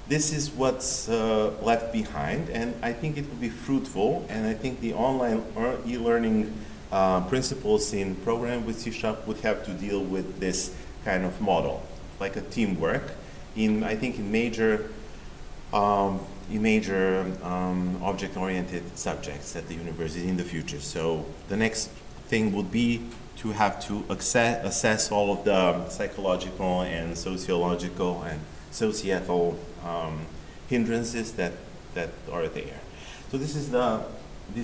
[SPEAKER 17] this is what's left behind, and I think it will be fruitful, and I think the online e-learning principles in program with C# would have to deal with this kind of model, like a teamwork I think in major object-oriented subjects at the university in the future. So the next thing would be to have to assess all of the psychological and sociological and societal hindrances that are there. So these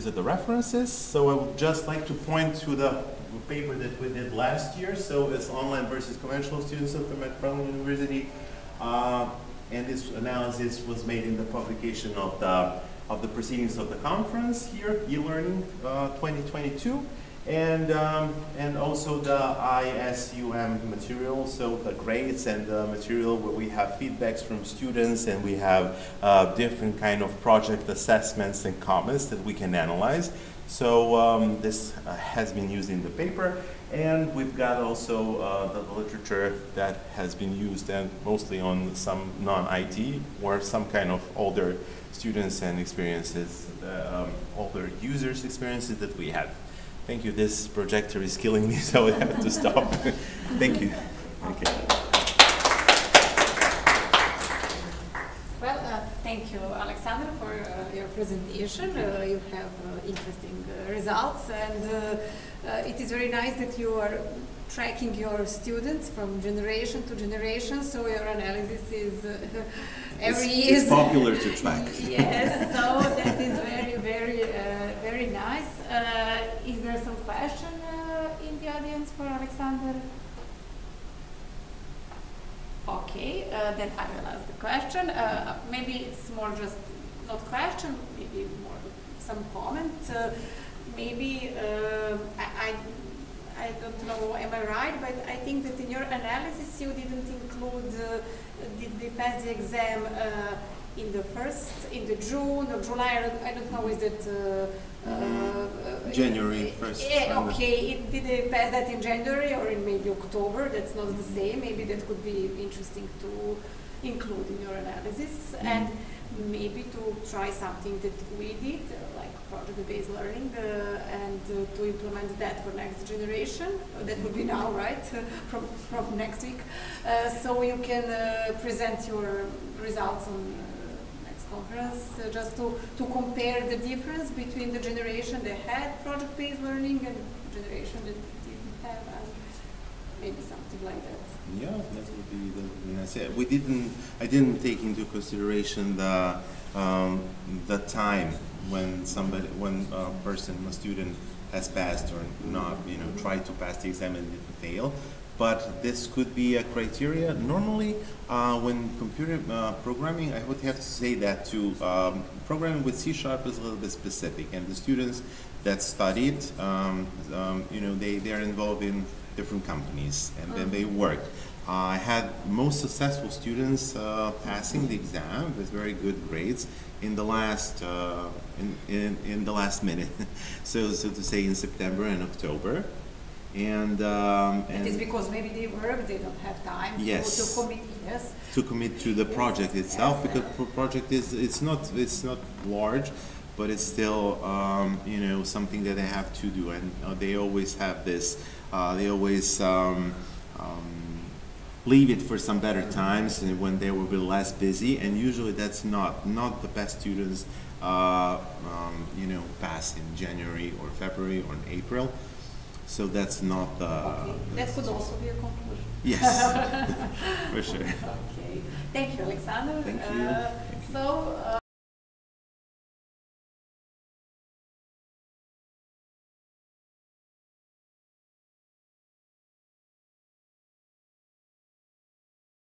[SPEAKER 17] are the references. So I would just like to point to the paper that we did last year. So it's online versus conventional students of the Metropolitan University. And this analysis was made in the publication of the proceedings of the conference here, e-learning 2022, and also the ISUM material, so the grades and the material where we have feedbacks from students, and we have different kind of project assessments and comments that we can analyze. So this has been used in the paper. And we've got also the literature that has been used, and mostly on some non-IT or some kind of older students and experiences, older users' experiences that we had. Thank you. This projector is killing me, so I have to stop. Thank you. Okay.
[SPEAKER 5] Well, thank you, Alexander, for your presentation. You have interesting results, and it is very nice that you are tracking your students from generation to generation, so your analysis is every year.
[SPEAKER 17] It's popular to track.
[SPEAKER 5] Yes, so that is very nice. Is there some question in the audience for Alexander? Okay, then I will ask the question. Maybe it's more just not question, maybe more some comment. Maybe I don't know, am I right? But I think that in your analysis you didn't include did they pass the exam in the June or July? I don't know. Is that
[SPEAKER 17] January 1st?
[SPEAKER 5] Okay. Did they pass that in January or in maybe October? That's not the same. Maybe that could be interesting to include in your analysis, and maybe to try something that we did, like project-based learning, and to implement that for next generation. That would be now, right? from next week. So you can present your results on next conference, just to compare the difference between the generation that had project-based learning and the generation that didn't have, and maybe something like that.
[SPEAKER 17] Yeah, that would be the nice. Yeah, I didn't take into consideration the time when a student has passed or not, tried to pass the exam and didn't fail. But this could be a criteria. Normally, when computer programming, I would have to say that programming with C# is a little bit specific, and the students that studied, they are involved in different companies, and then they work. I had most successful students passing the exam with very good grades in the last in the last minute, so to say, in September and October. And
[SPEAKER 18] it is because maybe they work, they don't have time
[SPEAKER 17] yes,
[SPEAKER 18] to commit. Yes,
[SPEAKER 17] to commit to the project itself, yes, because the project is it's not large, but it's still you know, something that they have to do, and they always have this. They always leave it for some better times when they will be less busy, and usually that's not the best students you know, pass in January or February or in April. So that's not
[SPEAKER 18] okay. That could also be a conclusion.
[SPEAKER 17] Yes, for sure.
[SPEAKER 18] Okay. Thank you, Alexander.
[SPEAKER 17] Thank you.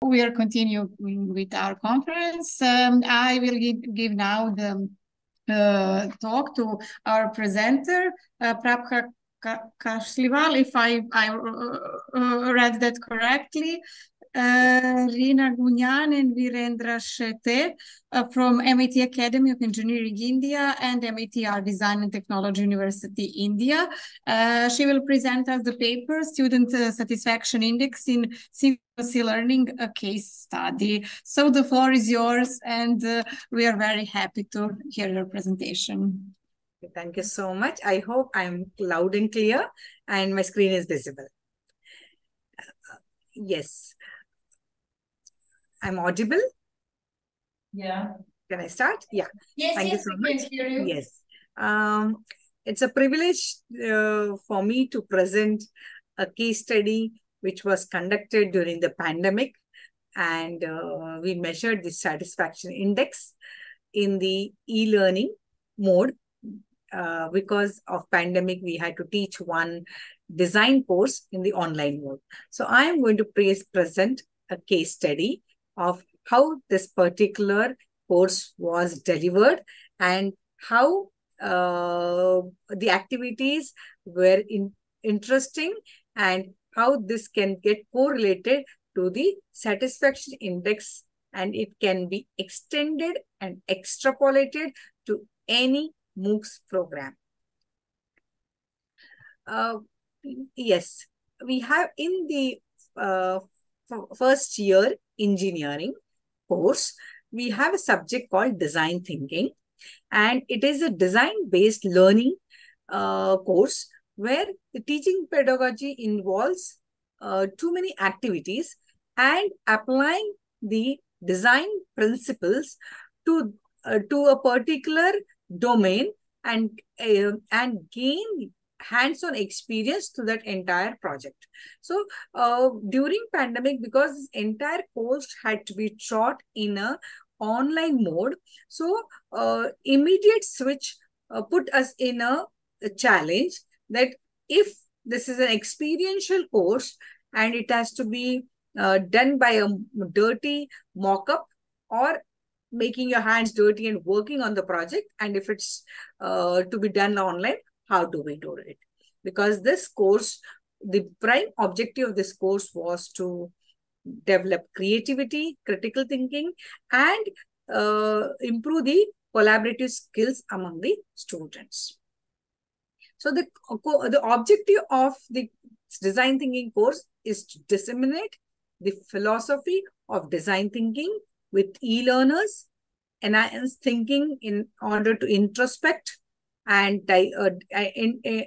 [SPEAKER 15] We are continuing with our conference. I will give now the talk to our presenter, Prabha Kashliwal, if I read that correctly. Rina Gunyan and Virendra Shetty from MIT Academy of Engineering India and MIT Art Design and Technology University India. She will present us the paper Student Satisfaction Index in Synchronous Learning, a case study. So the floor is yours, and we are very happy to hear your presentation.
[SPEAKER 19] Thank you so much. I hope I'm loud and clear and my screen is visible. Yes. I'm audible?
[SPEAKER 15] Yeah.
[SPEAKER 19] Can I start? Yeah.
[SPEAKER 15] Yes,
[SPEAKER 19] Thank
[SPEAKER 15] yes,
[SPEAKER 19] you so
[SPEAKER 15] we
[SPEAKER 19] much.
[SPEAKER 15] can hear you.
[SPEAKER 19] Yes. It's a privilege for me to present a case study which was conducted during the pandemic, and we measured the satisfaction index in the e-learning mode. Because of pandemic, we had to teach one design course in the online mode. So I am going to present a case study of how this particular course was delivered and how the activities were interesting and how this can get correlated to the satisfaction index, and it can be extended and extrapolated to any MOOCs program. Yes, we have in the first year engineering course, we have a subject called design thinking, and it is a design-based learning course where the teaching pedagogy involves too many activities and applying the design principles to a particular domain and gain hands-on experience to that entire project. So during pandemic, because this entire course had to be taught in a online mode, so immediate switch put us in a challenge that if this is an experiential course and it has to be done by a dirty mock-up or making your hands dirty and working on the project, and if it's to be done online, how do we do it? Because this course, the prime objective of this course was to develop creativity, critical thinking, and improve the collaborative skills among the students. So the objective of the design thinking course is to disseminate the philosophy of design thinking with e-learners, enhance thinking in order to introspect and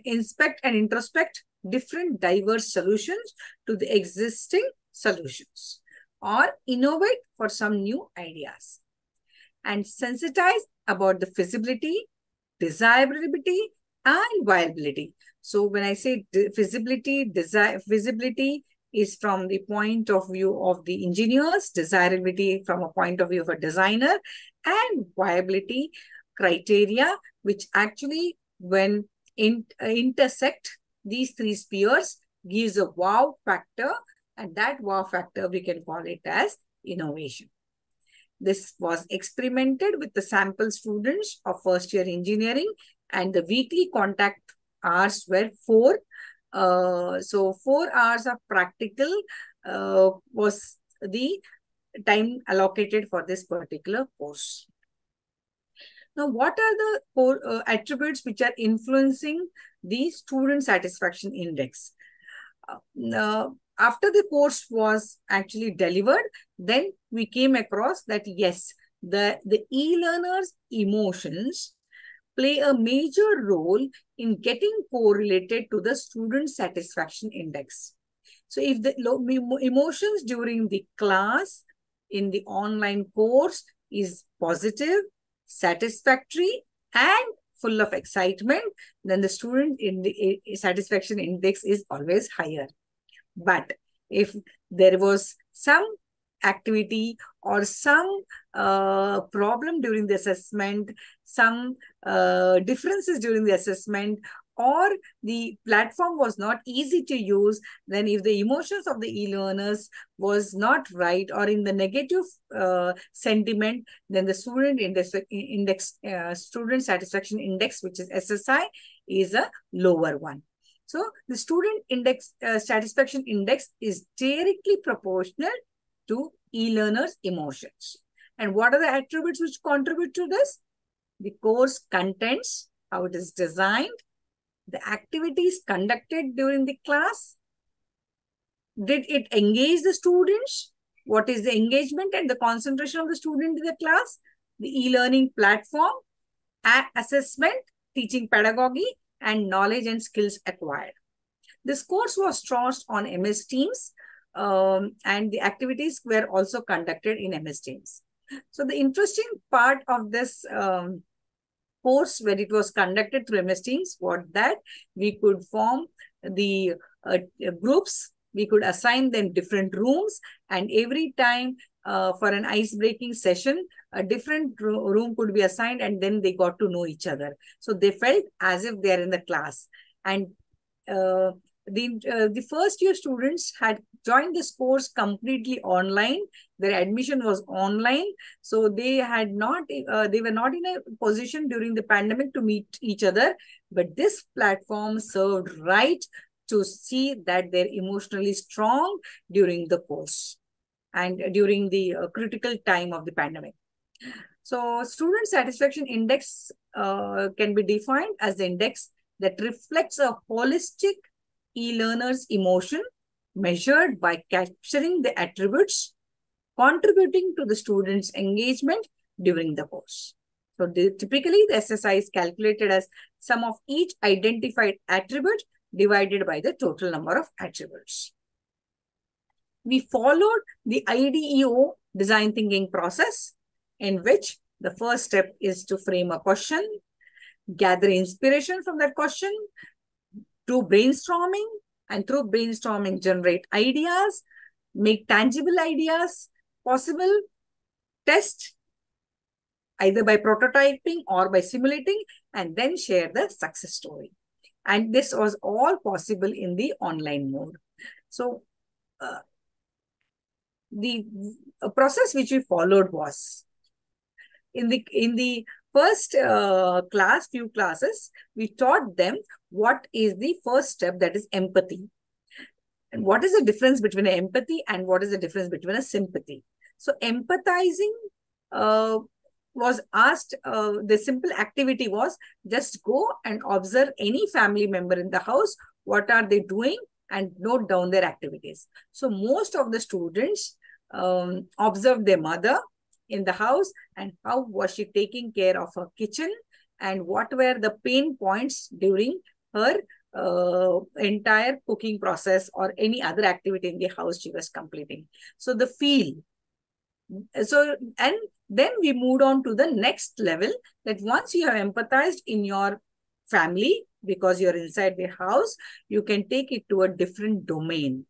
[SPEAKER 19] inspect and introspect different diverse solutions to the existing solutions, or innovate for some new ideas, and sensitize about the feasibility, desirability, and viability. So when I say feasibility is from the point of view of the engineers, desirability from a point of view of a designer, and viability criteria, which actually when intersect these three spheres gives a wow factor, and that wow factor we can call it as innovation. This was experimented with the sample students of first year engineering, and the weekly contact hours were 4. So 4 hours of practical was the time allocated for this particular course. Now, what are the attributes which are influencing the student satisfaction index? After the course was actually delivered, then we came across that yes, the e-learners' emotions play a major role in getting correlated to the student satisfaction index. So if the emotions during the class in the online course is positive, satisfactory, and full of excitement, then the student satisfaction index is always higher. But if there was some activity or some problem during the assessment, some differences during the assessment, or the platform was not easy to use, then if the emotions of the e-learners was not right or in the negative sentiment, then the student satisfaction index, which is SSI, is a lower one. So the student satisfaction index is directly proportional to e-learners' emotions. And what are the attributes which contribute to this? The course contents, how it is designed, the activities conducted during the class. Did it engage the students? What is the engagement and the concentration of the student in the class? The e-learning platform, assessment, teaching pedagogy, and knowledge and skills acquired. This course was taught on MS Teams, and the activities were also conducted in MS Teams. So the interesting part of this course, when it was conducted through MS Teams, was that we could form the groups, we could assign them different rooms, and every time for an ice-breaking session, a different room could be assigned, and then they got to know each other. So they felt as if they are in the class. And the first year students had joined this course completely online. Their admission was online. So they had not, they were not in a position during the pandemic to meet each other. But this platform served right to see that they're emotionally strong during the course and during the critical time of the pandemic. So student satisfaction index can be defined as the index that reflects a holistic e-learner's emotion measured by capturing the attributes contributing to the student's engagement during the course. So typically the SSI is calculated as sum of each identified attribute divided by the total number of attributes. We followed the IDEO design thinking process, in which the first step is to frame a question, gather inspiration from that question, do brainstorming, and through brainstorming generate ideas, make tangible ideas possible, test either by prototyping or by simulating, and then share the success story. And this was all possible in the online mode. So the process which we followed was, in the first few classes, we taught them what is the first step, that is empathy. And what is the difference between an empathy and what is the difference between a sympathy? So empathizing was asked, the simple activity was just go and observe any family member in the house, what are they doing, and note down their activities. So most of the students observed their mother in the house and how was she taking care of her kitchen and what were the pain points during her entire cooking process or any other activity in the house she was completing. So the feel. So, and then we moved on to the next level, that once you have empathized in your family, because you're inside the house, you can take it to a different domain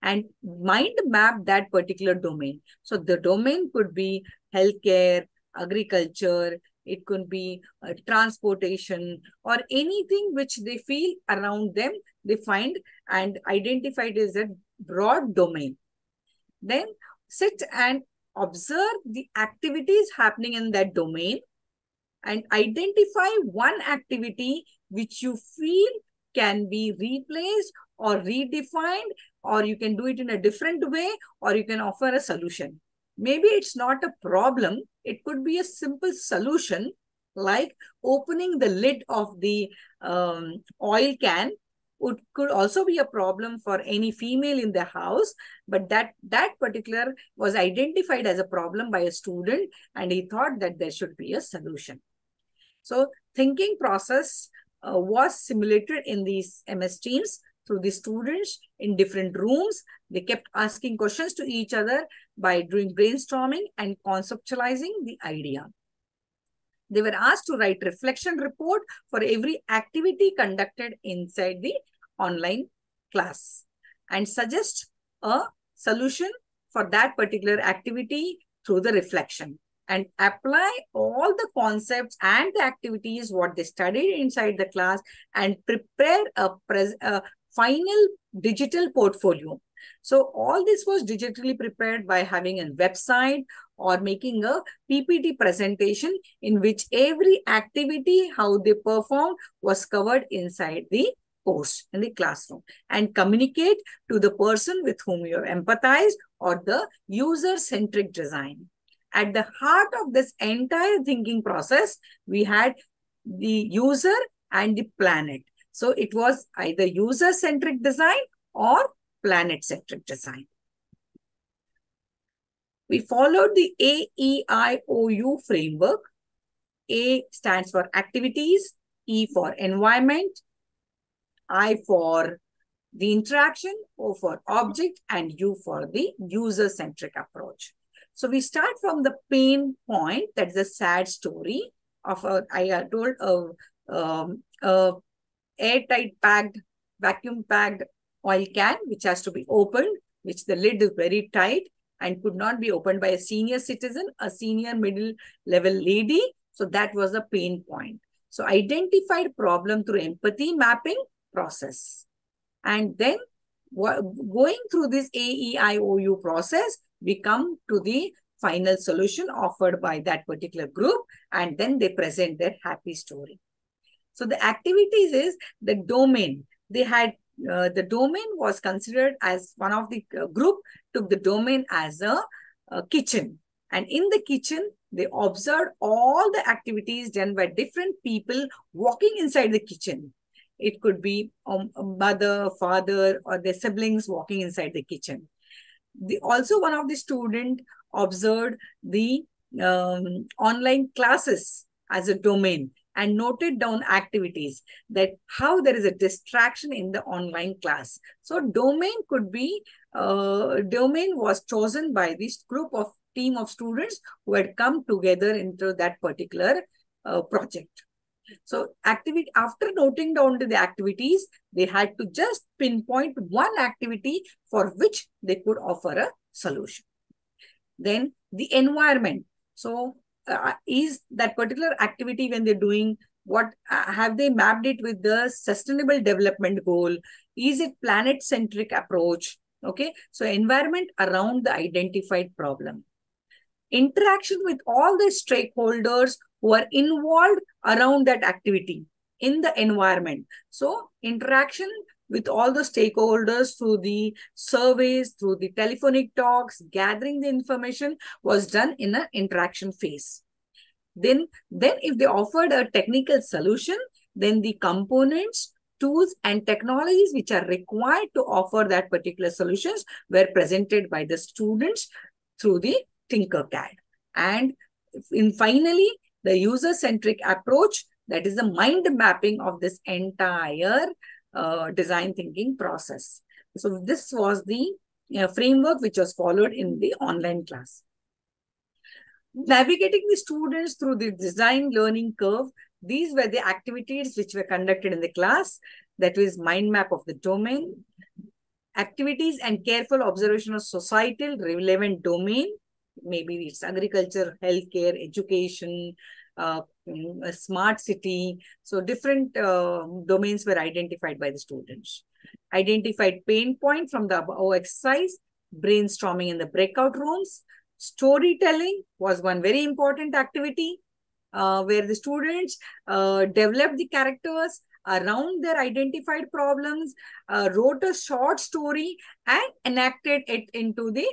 [SPEAKER 19] and mind map that particular domain. So the domain could be healthcare, agriculture, it could be transportation, or anything which they feel around them, they find and identify it as a broad domain. Then sit and observe the activities happening in that domain and identify one activity which you feel can be replaced or redefined or you can do it in a different way, or you can offer a solution. Maybe it's not a problem. It could be a simple solution, like opening the lid of the oil can. It could also be a problem for any female in the house, but that particular was identified as a problem by a student, and he thought that there should be a solution. So thinking process was simulated in these MS Teams through the students in different rooms. They kept asking questions to each other by doing brainstorming and conceptualizing the idea. They were asked to write reflection report for every activity conducted inside the online class and suggest a solution for that particular activity through the reflection, and apply all the concepts and the activities what they studied inside the class and prepare a final digital portfolio. So all this was digitally prepared by having a website or making a PPT presentation in which every activity, how they performed, was covered inside the course in the classroom, and communicate to the person with whom you have empathized, or the user-centric design. At the heart of this entire thinking process, we had the user and the planet. So it was either user-centric design or planet-centric design. We followed the AEIOU framework. A stands for activities, E for environment, I for the interaction, O for object, and U for the user-centric approach. So we start from the pain point, that's the sad story of I told a airtight packed, vacuum packed oil can, which has to be opened, which the lid is very tight and could not be opened by a senior citizen, a senior middle level lady. So that was a pain point. So identified problem through empathy mapping process. And then going through this AEIOU process, we come to the final solution offered by that particular group, and then they present their happy story. So the activities is the domain. They had the domain was considered as one of the group took the domain as a kitchen. And in the kitchen, they observed all the activities done by different people walking inside the kitchen. It could be a mother, father, or their siblings walking inside the kitchen. Also, one of the students observed the online classes as a domain and noted down activities, that how there is a distraction in the online class. So domain could be, domain was chosen by this group of team of students who had come together into that particular project. So activity, after noting down the activities, they had to just pinpoint one activity for which they could offer a solution. Then the environment. So is that particular activity when they're doing, what have they mapped it with the sustainable development goal? Is it planet-centric approach? Okay, so environment around the identified problem. Interaction with all the stakeholders who are involved around that activity in the environment. So interaction with all the stakeholders through the surveys, through the telephonic talks, gathering the information was done in an interaction phase. Then if they offered a technical solution, then the components, tools, and technologies which are required to offer that particular solutions were presented by the students through the Tinkercad. And finally, the user-centric approach, that is the mind mapping of this entire design thinking process. So this was the framework which was followed in the online class. Navigating the students through the design learning curve, these were the activities which were conducted in the class. That was mind map of the domain, activities and careful observation of societal relevant domain, maybe it's agriculture, healthcare, education, a smart city. So different domains were identified by the students. Identified pain point from the above exercise, brainstorming in the breakout rooms. Storytelling was one very important activity where the students developed the characters around their identified problems, wrote a short story and enacted it into the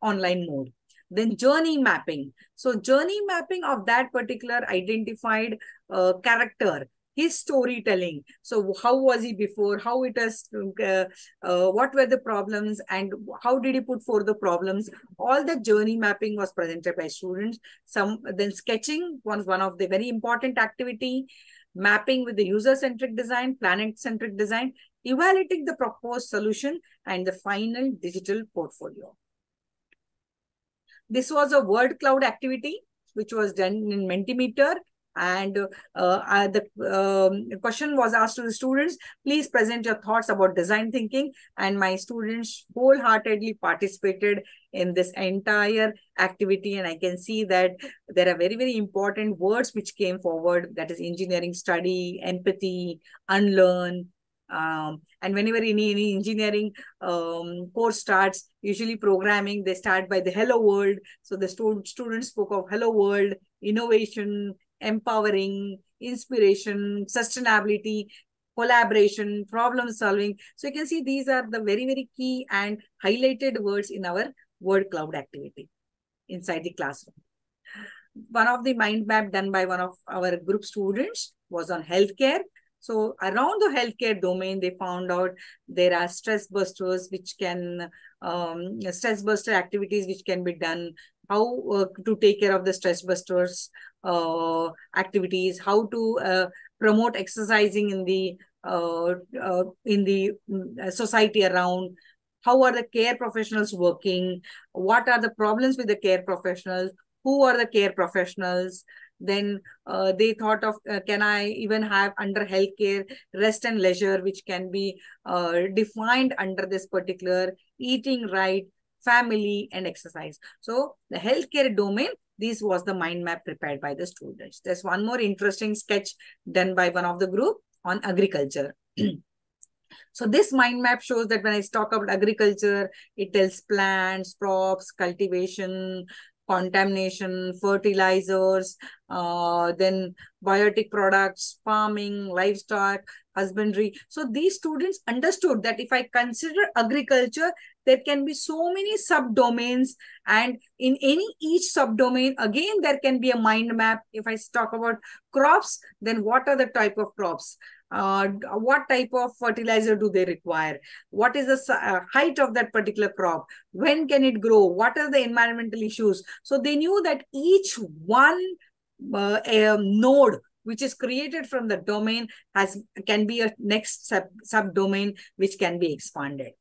[SPEAKER 19] online mode. Then journey mapping. So journey mapping of that particular identified character, his storytelling. So how was he before, how it has, what were the problems and how did he put forth the problems. All the journey mapping was presented by students. Then sketching was one of the very important activity. Mapping with the user-centric design, planet-centric design, evaluating the proposed solution and the final digital portfolio. This was a word cloud activity, which was done in Mentimeter. And the question was asked to the students, please present your thoughts about design thinking. And my students wholeheartedly participated in this entire activity. And I can see that there are very, very important words which came forward. That is engineering study, empathy, unlearn. And whenever any engineering course starts, usually programming, they start by the hello world. So the students spoke of hello world, innovation, empowering, inspiration, sustainability, collaboration, problem solving. So you can see these are the very, very key and highlighted words in our word cloud activity inside the classroom. One of the mind map done by one of our group students was on healthcare. So around the healthcare domain, they found out there are stress busters, which can, stress buster activities which can be done, how to take care of the stress busters activities, how to promote exercising in the society around, how are the care professionals working, what are the problems with the care professionals, who are the care professionals. Then they thought of, can I even have under healthcare rest and leisure, which can be defined under this particular eating right, family and exercise. So the healthcare domain, this was the mind map prepared by the students. There's one more interesting sketch done by one of the group on agriculture. So this mind map shows that when I talk about agriculture, it tells plants, crops, cultivation, contamination, fertilizers, then biotic products, farming, livestock, husbandry. So these students understood that if I consider agriculture, there can be so many subdomains, and in each subdomain, again, there can be a mind map. If I talk about crops, then what are the type of crops? What type of fertilizer do they require? What is the height of that particular crop? When can it grow? What are the environmental issues? So they knew that each one node which is created from the domain can be a next subdomain which can be expanded.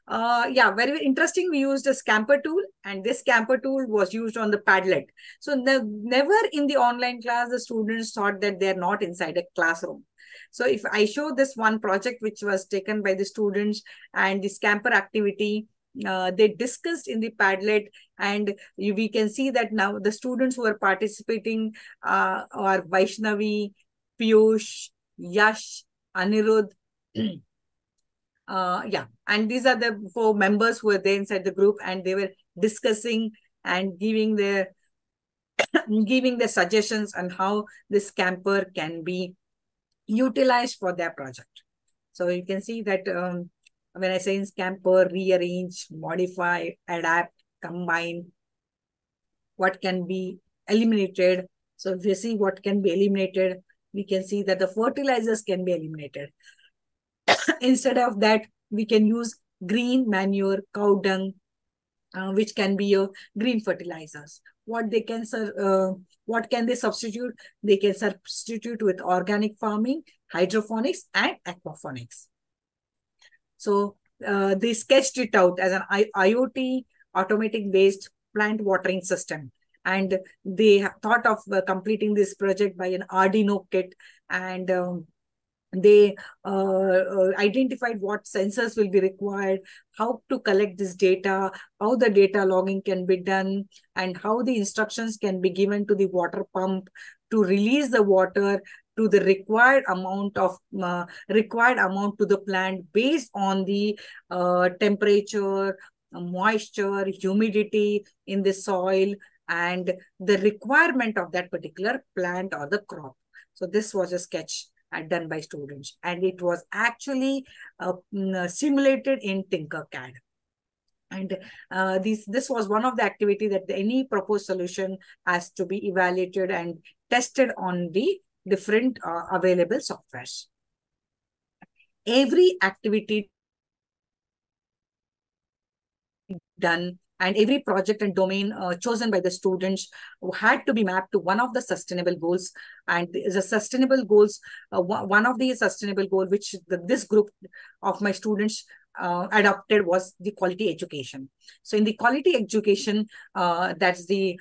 [SPEAKER 19] Yeah, very, very interesting. We used a Scamper tool, and this Scamper tool was used on the Padlet. So never in the online class, the students thought that they're not inside a classroom. So if I show this one project which was taken by the students and the Scamper activity, they discussed in the Padlet, and we can see that now the students who are participating are Vaishnavi, Piyush, Yash, Anirudh. Yeah, and these are the 4 members who were there inside the group, and they were discussing and giving their suggestions on how this Scamper can be utilized for their project. So you can see that when I say in Scamper, rearrange, modify, adapt, combine, what can be eliminated. So if you see what can be eliminated, we can see that the fertilizers can be eliminated. Instead of that, we can use green manure, cow dung, which can be your green fertilizers. What can they substitute? They can substitute with organic farming, hydroponics, and aquaponics. So they sketched it out as an IoT automatic-based plant watering system. And they thought of completing this project by an Arduino kit, and they identified what sensors will be required, how to collect this data, how the data logging can be done, and how the instructions can be given to the water pump to release the water to the required amount to the plant based on the temperature, moisture, humidity in the soil, and the requirement of that particular plant or the crop. So this was a sketch done by students. And it was actually simulated in Tinkercad. And this was one of the activity that any proposed solution has to be evaluated and tested on the different available softwares. Every activity done and every project and domain chosen by the students had to be mapped to one of the sustainable goals. And the sustainable goals, one of the sustainable goal which this group of my students adopted was the quality education. So in the quality education, that's the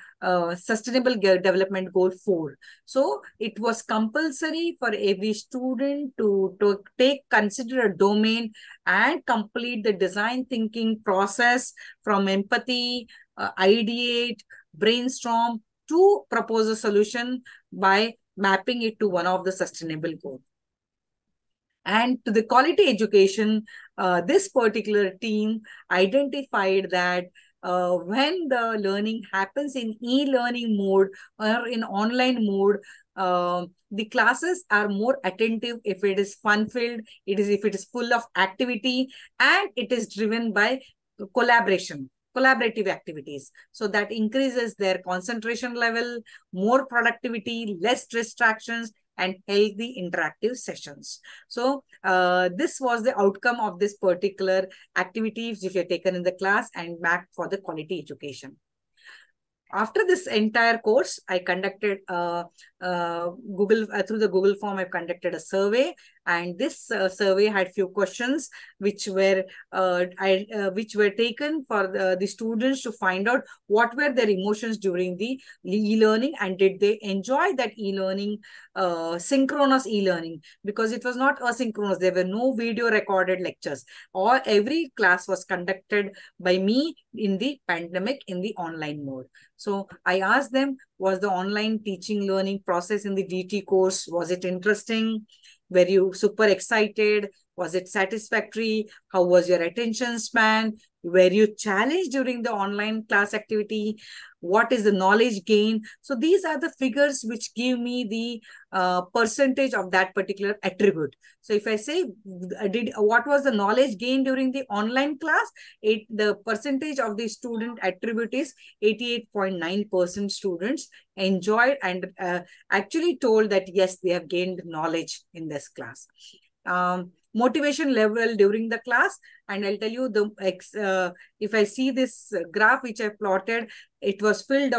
[SPEAKER 19] sustainable development goal 4. So it was compulsory for every student to consider a domain and complete the design thinking process from empathy, ideate, brainstorm to propose a solution by mapping it to one of the sustainable goals. And to the quality education, this particular team identified that when the learning happens in e-learning mode or in online mode, the classes are more attentive if it is fun-filled, if it is full of activity, and it is driven by collaborative activities. So that increases their concentration level, more productivity, less distractions, and healthy interactive sessions. So this was the outcome of this particular activities which were taken in the class and mapped for the quality education. After this entire course, I conducted through the Google form, I conducted a survey, and this survey had few questions which were taken for the students to find out what were their emotions during the e-learning and did they enjoy that e-learning, synchronous e-learning, because it was not asynchronous. There were no video recorded lectures. Every class was conducted by me in the pandemic in the online mode. So I asked them, was the online teaching learning process in the DT course, was it interesting? Were you super excited? Was it satisfactory? How was your attention span? Were you challenged during the online class activity? What is the knowledge gain? So these are the figures which give me the percentage of that particular attribute. So if I say, what was the knowledge gain during the online class? The percentage of the student attribute is 88.9% students enjoyed and actually told that, yes, they have gained knowledge in this class. Motivation level during the class, and I'll tell you if I see this graph which I plotted, it was filled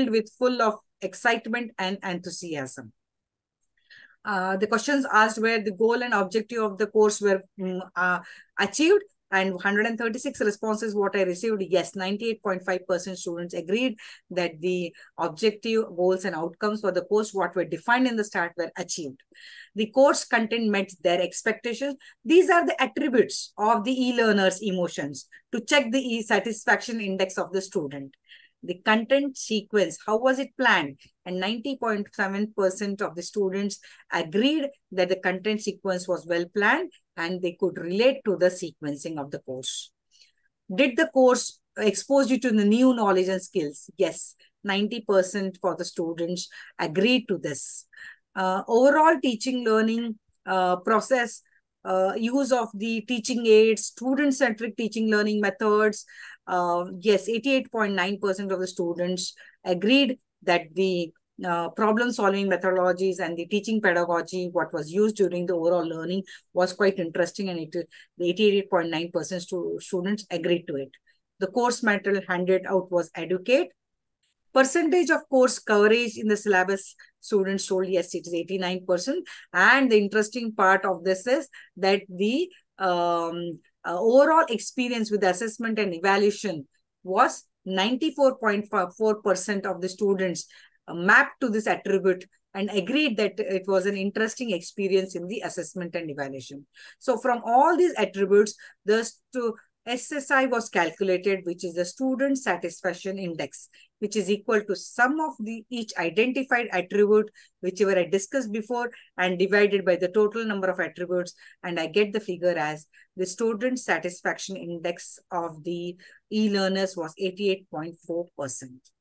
[SPEAKER 19] with full of excitement and enthusiasm. The questions asked were the goal and objective of the course were achieved, and 136 responses what I received, yes, 98.5% students agreed that the objective, goals and outcomes for the course what were defined in the start were achieved. The course content met their expectations. These are the attributes of the e-learner's emotions to check the satisfaction index of the student. The content sequence, how was it planned? And 90.7% of the students agreed that the content sequence was well planned and they could relate to the sequencing of the course. Did the course expose you to the new knowledge and skills? Yes, 90% for the students agreed to this. Overall teaching learning process, use of the teaching aids, student-centric teaching learning methods. Yes, 88.9% of the students agreed that the problem-solving methodologies and the teaching pedagogy, what was used during the overall learning was quite interesting, and the 88.9% students agreed to it. The course material handed out was adequate. Percentage of course coverage in the syllabus, students told yes, it is 89%. And the interesting part of this is that the overall experience with assessment and evaluation was 94.4% of the students mapped to this attribute and agreed that it was an interesting experience in the assessment and evaluation. So from all these attributes, the SSI was calculated, which is the student satisfaction index, which is equal to sum of each identified attribute, whichever I discussed before, and divided by the total number of attributes. And I get the figure as the student satisfaction index of the e-learners was 88.4%.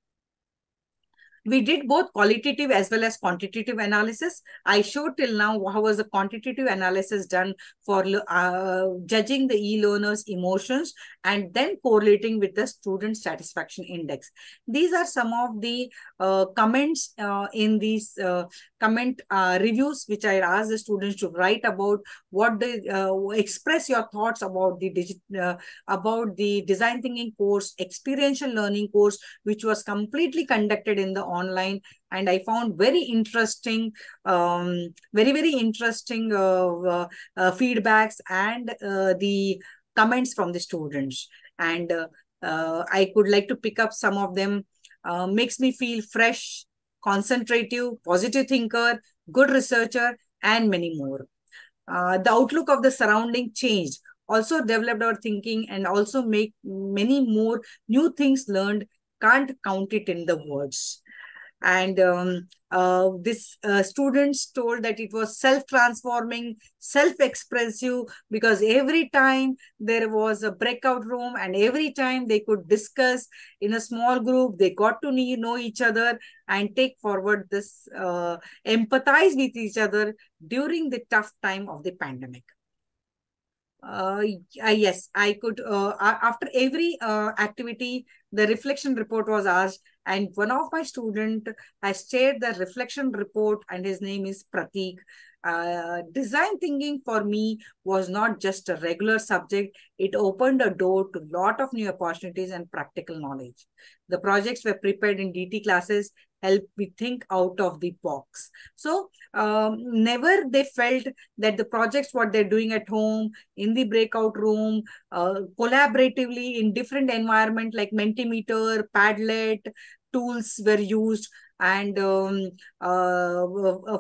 [SPEAKER 19] We did both qualitative as well as quantitative analysis. I showed till now how was the quantitative analysis done for judging the e-learners' emotions and then correlating with the student satisfaction index. These are some of the comments in these comment reviews which I asked the students to write about what they express your thoughts about the design thinking course, experiential learning course, which was completely conducted in the online, and I found very interesting, very interesting feedbacks and the comments from the students. And I could like to pick up some of them. Makes me feel fresh, concentrative, positive thinker, good researcher, and many more. The outlook of the surrounding changed, also developed our thinking, and also make many more new things learned. Can't count it in the words. And this students told that it was self-transforming, self-expressive, because every time there was a breakout room and every time they could discuss in a small group, they got to know each other and take forward this, empathize with each other during the tough time of the pandemic. Yes, I could, after every activity, the reflection report was asked, and one of my students has shared the reflection report, and his name is Pratik. Design thinking for me was not just a regular subject. It opened a door to a lot of new opportunities and practical knowledge. The projects were prepared in DT classes, help me think out of the box. So never they felt that the projects, what they're doing at home, in the breakout room, collaboratively in different environment like Mentimeter, Padlet, tools were used, and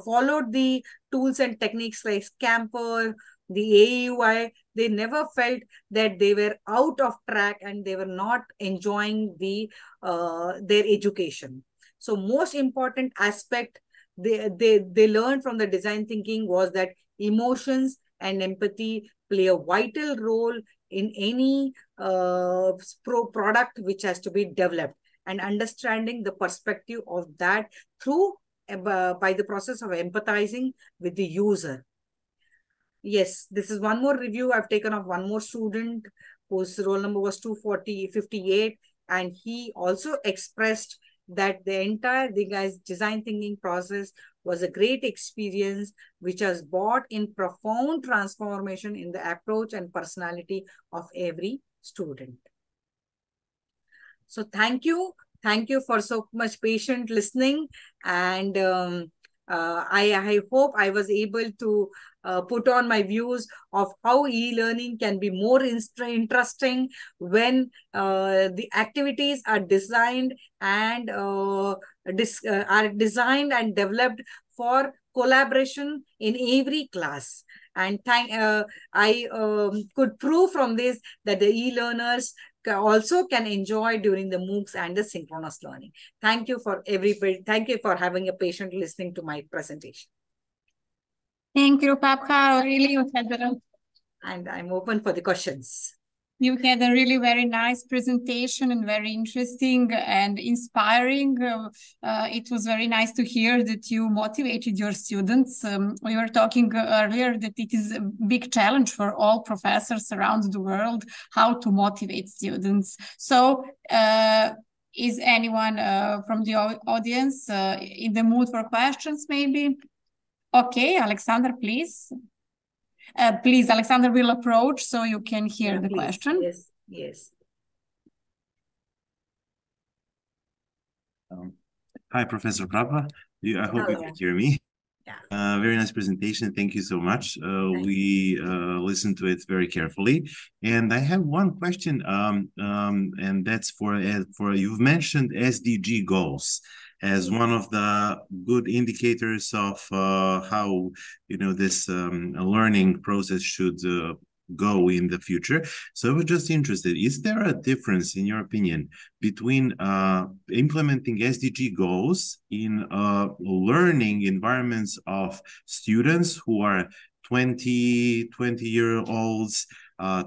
[SPEAKER 19] followed the tools and techniques like Scamper, the AUI. They never felt that they were out of track and they were not enjoying their education. So most important aspect they learned from the design thinking was that emotions and empathy play a vital role in any product which has to be developed, and understanding the perspective of that through by the process of empathizing with the user. Yes, this is one more review I've taken of one more student whose roll number was 24058, and he also expressed that the entire design thinking process was a great experience which has brought in profound transformation in the approach and personality of every student. So thank you. Thank you for so much patient listening. And I hope I was able to put on my views of how e-learning can be more interesting when the activities are designed and developed for collaboration in every class. And I could prove from this that the e-learners also can enjoy during the MOOCs and the synchronous learning. Thank you for everybody. Thank you for having a patient listening to my presentation.
[SPEAKER 15] Thank you, Papka. Really, you had
[SPEAKER 19] and I'm open for the questions.
[SPEAKER 15] You had a really very nice presentation and very interesting and inspiring. It was very nice to hear that you motivated your students. We were talking earlier that it is a big challenge for all professors around the world how to motivate students. So is anyone from the audience in the mood for questions maybe? Okay, Alexander, please. Please, Alexander will approach so you can hear the question.
[SPEAKER 19] Yes, yes.
[SPEAKER 20] Hi, Professor Prabha. I hope you can hear me.
[SPEAKER 19] Yeah.
[SPEAKER 20] Very nice presentation. Thank you so much. We listened to it very carefully. And I have one question, and that's for you've mentioned SDG goals as one of the good indicators of how this learning process should go in the future. So I was just interested, is there a difference, in your opinion, between implementing SDG goals in learning environments of students who are 20-year-olds,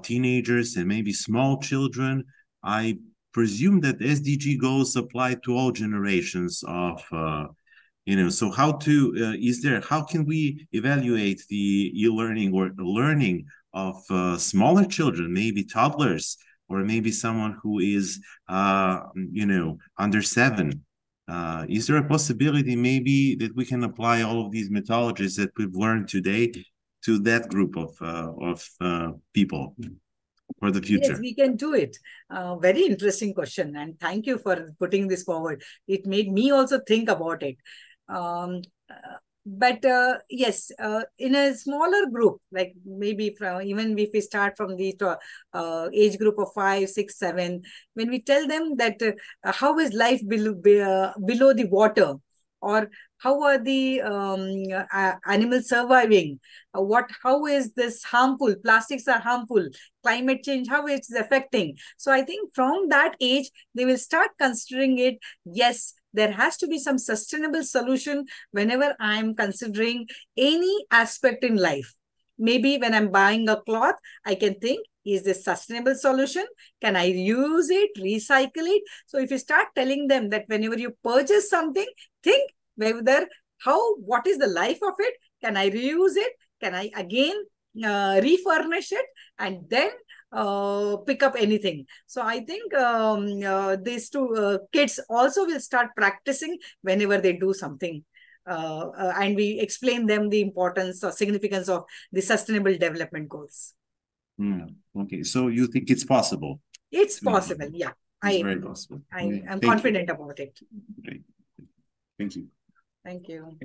[SPEAKER 20] teenagers, and maybe small children? I presume that SDG goals apply to all generations of, so how can we evaluate the e-learning or learning of smaller children, maybe toddlers, or maybe someone who is, under 7? Is there a possibility maybe that we can apply all of these methodologies that we've learned today to that group of people for the future?
[SPEAKER 19] Yes, we can do it. Very interesting question, and thank you for putting this forward. It made me also think about it. But yes, in a smaller group, like maybe even if we start from the age group of 5, 6, 7, when we tell them that how is life below the water, or how are the animals surviving? How is this harmful? Plastics are harmful. Climate change, how it's affecting. So I think from that age, they will start considering it. Yes, there has to be some sustainable solution whenever I'm considering any aspect in life. Maybe when I'm buying a cloth, I can think, is this sustainable solution? Can I use it, recycle it? So if you start telling them that whenever you purchase something, think whether what is the life of it? Can I reuse it? Can I again refurnish it? And then pick up anything. So I think these two kids also will start practicing whenever they do something. And we explain them the importance or significance of the Sustainable Development Goals.
[SPEAKER 20] Okay, so you think it's possible?
[SPEAKER 19] It's possible, yeah.
[SPEAKER 20] It's very possible.
[SPEAKER 19] I'm confident about it.
[SPEAKER 20] Great. Thank you.
[SPEAKER 19] Thank you.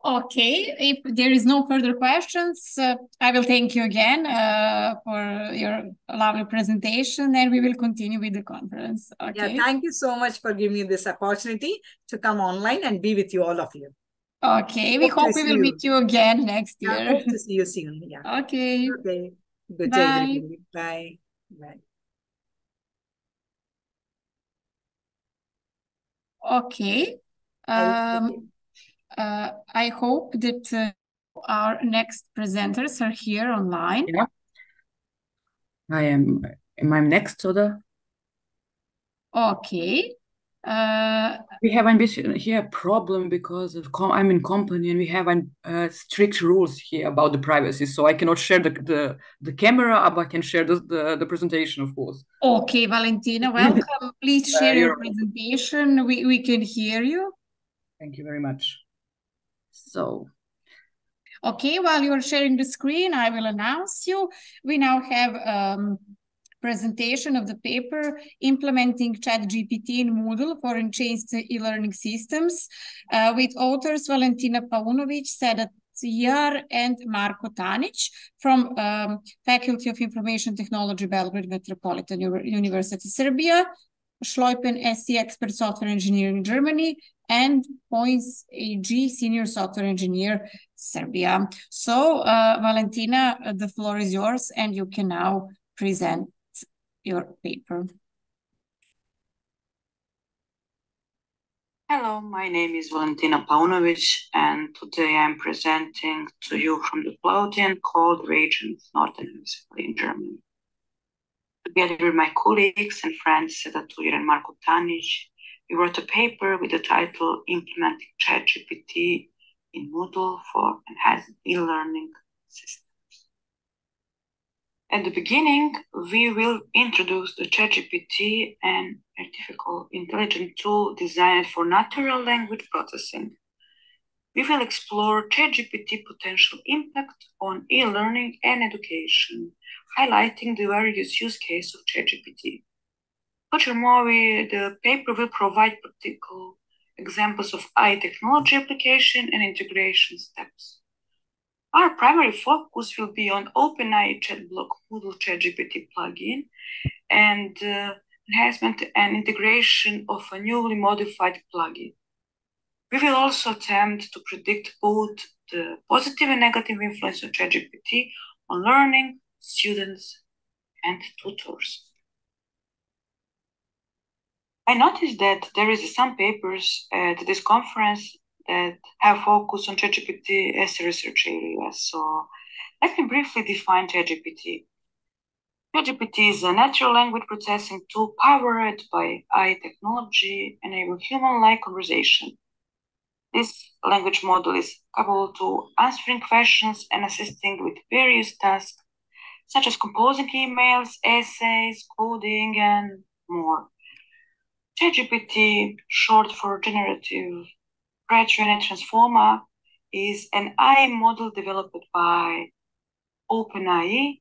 [SPEAKER 15] Okay, if there is no further questions, I will thank you again for your lovely presentation, and we will continue with the conference. Okay.
[SPEAKER 19] Yeah, thank you so much for giving me this opportunity to come online and be with you, all of you.
[SPEAKER 15] Okay, we hope we will meet you again next year.
[SPEAKER 19] I hope to see you soon. Yeah.
[SPEAKER 15] Okay.
[SPEAKER 19] Okay. Good
[SPEAKER 15] Bye.
[SPEAKER 19] day, everybody. Bye. Bye.
[SPEAKER 15] Okay. I hope that our next presenters are here online.
[SPEAKER 21] Yeah. Am I next to the?
[SPEAKER 15] Okay.
[SPEAKER 21] We have a problem because I'm in company and we have strict rules here about the privacy, so I cannot share the camera, but I can share the presentation, of course.
[SPEAKER 15] Okay, Valentina, welcome. Please share your presentation. We can hear you.
[SPEAKER 21] Thank you very much. So,
[SPEAKER 15] okay, while you're sharing the screen, I will announce you. We now have presentation of the paper Implementing ChatGPT in Moodle for Unchanged E-Learning Systems with authors Valentina Paunovic, Sedat Tsiar, and Marko Tanic from Faculty of Information Technology, Belgrade, Metropolitan University, Serbia, Schleipen SC Expert Software Engineer in Germany, and Points AG Senior Software Engineer, Serbia. So, Valentina, the floor is yours, and you can now present your paper.
[SPEAKER 22] Hello, my name is Valentina Paunovic, and today I'm presenting to you from the Plautian Cold region of Northern Westphalia in Germany. Together with my colleagues and friends Sedat Tsiar and Marko Tanic, we wrote a paper with the title Implementing ChatGPT in Moodle for Enhanced E-Learning Systems. At the beginning, we will introduce the ChatGPT, an artificial intelligence tool designed for natural language processing. We will explore ChatGPT potential impact on e-learning and education, highlighting the various use cases of ChatGPT. Furthermore, the paper will provide practical examples of AI technology application and integration steps. Our primary focus will be on OpenAI Chatblock Moodle ChatGPT plugin and enhancement and integration of a newly modified plugin. We will also attempt to predict both the positive and negative influence of ChatGPT on learning, students, and tutors. I noticed that there is some papers at this conference that have focused on ChatGPT as a research area. So let me briefly define ChatGPT. ChatGPT is a natural language processing tool powered by AI technology, enabling human-like conversation. This language model is capable to answering questions and assisting with various tasks, such as composing emails, essays, coding, and more. ChatGPT, short for Generative Pre-trained Transformer, is an AI model developed by OpenAI,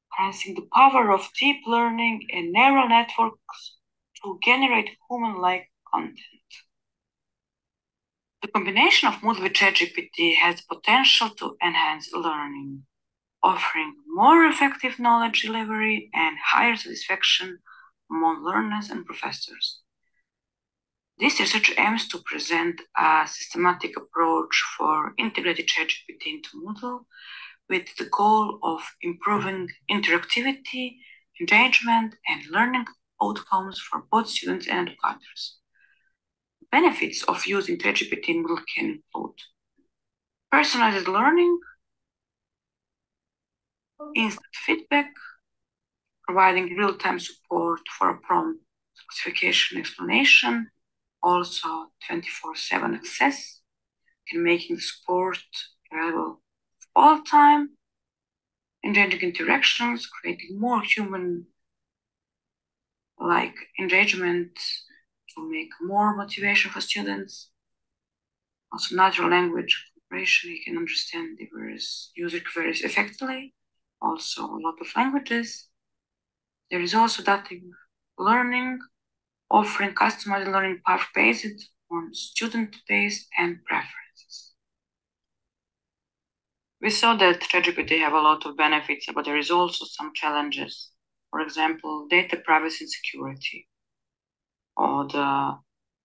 [SPEAKER 22] harnessing the power of deep learning and neural networks to generate human-like content. The combination of Moodle with ChatGPT has potential to enhance learning, offering more effective knowledge delivery and higher satisfaction among learners and professors. This research aims to present a systematic approach for integrating ChatGPT into Moodle with the goal of improving interactivity, engagement, and learning outcomes for both students and educators. Benefits of using ChatGPT in Moodle can include personalized learning, instant feedback, providing real-time support for a prompt classification explanation, also 24/7 access, and making support available all time, engaging interactions, creating more human-like engagement to make more motivation for students. Also, natural language comprehension, you can understand the various user queries effectively. Also, a lot of languages. There is also adaptive learning, offering customized learning path based on student-based and preferences. We saw that ChatGPT have a lot of benefits, but there is also some challenges. For example, data privacy and security, or the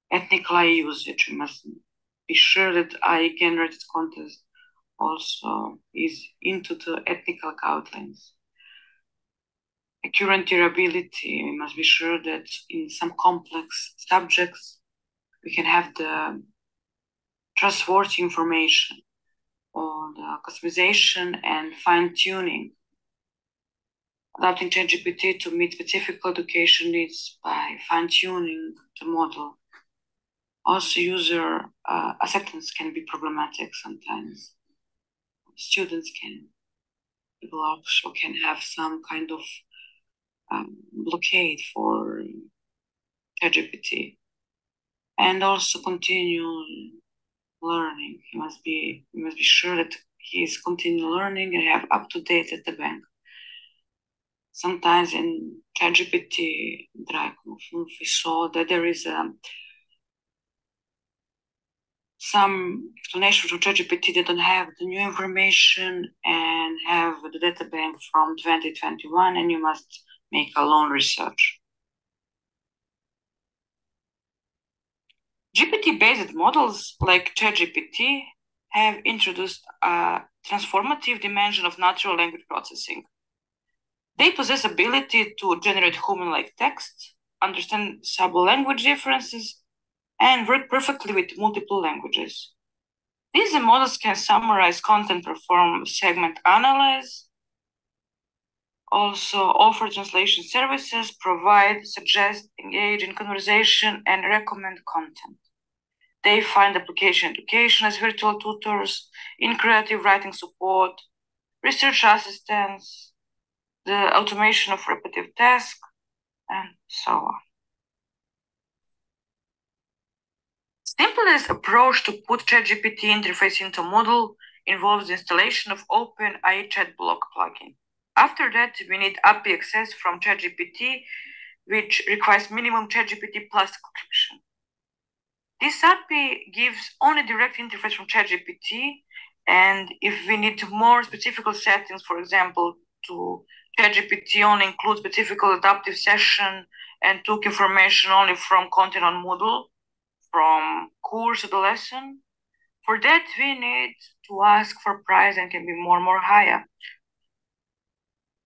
[SPEAKER 22] ethnic AI usage. We must be sure that AI-generated content also is into the ethical guidelines. Accurate durability, we must be sure that in some complex subjects, we can have the trustworthy information on the customization and fine-tuning. Adapting ChatGPT to meet specific education needs by fine-tuning the model. Also, user acceptance can be problematic sometimes. Students people also can have some kind of blockade for ChatGPT. And also continue learning. You must be sure that he is continuing learning and have up-to-date at the bank. Sometimes in ChatGPT, we saw that there is some explanation from ChatGPT that don't have the new information and have the data bank from 2021, and you must make a long research. GPT-based models like ChatGPT have introduced a transformative dimension of natural language processing. They possess ability to generate human-like text, understand sub-language differences, and work perfectly with multiple languages. These models can summarize content, perform segment analysis, also offer translation services, provide, suggest, engage in conversation, and recommend content. They find application education as virtual tutors, in creative writing support, research assistance, the automation of repetitive tasks, and so on. Simplest approach to put ChatGPT interface into Moodle involves the installation of OpenAI Chat Block plugin. After that, we need API access from ChatGPT, which requires minimum ChatGPT Plus subscription. This API gives only direct interface from ChatGPT, and if we need more specific settings, for example, to ChatGPT only include specific adaptive session and took information only from content on Moodle, from course of the lesson. For that, we need to ask for price and can be more higher.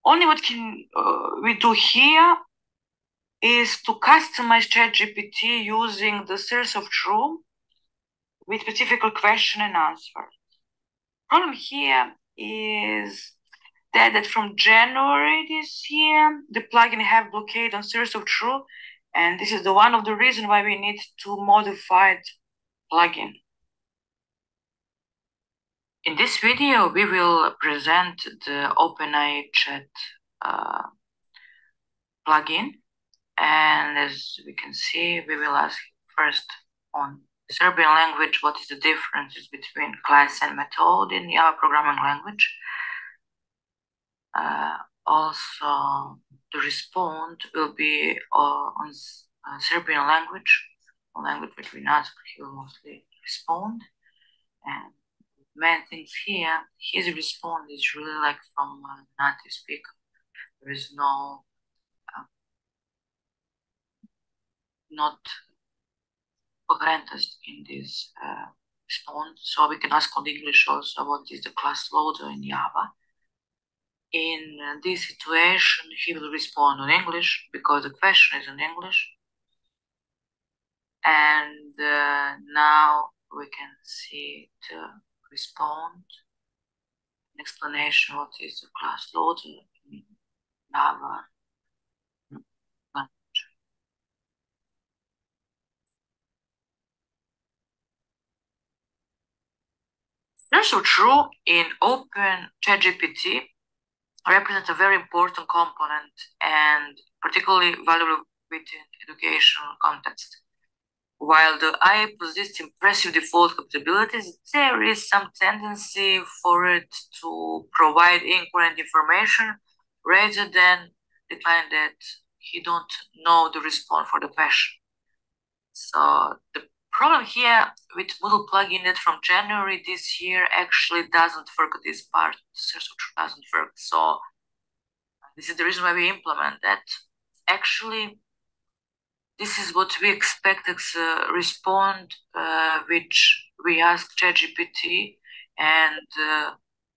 [SPEAKER 22] Only what can we do here is to customize ChatGPT using the source of truth with specific question and answer. Problem here is that from January this year, the plugin have blockade on source of truth, and this is the one of the reason why we need to modify the plugin. In this video, we will present the OpenAI chat plugin, and as we can see, we will ask first on Serbian language what is the differences between class and method in Java programming language. Also, the response will be on Serbian language, a language which we not, he will mostly respond. And main things here, his response is really like from a native speaker. There is no, not coherence in this response. So we can ask on English also what is the class loader in Java. In this situation, he will respond in English because the question is in English. And now we can see the response, an explanation what is the class loader in Java language. Also true in Open ChatGPT represents a very important component and particularly valuable within educational context. While the AI possesses impressive default capabilities, there is some tendency for it to provide incorrect information rather than decline that he don't know the response for the question. So the problem here with Moodle plugin that from January this year actually doesn't work at this part, doesn't work. So this is the reason why we implement that. Actually, this is what we expect as a response which we ask ChatGPT, and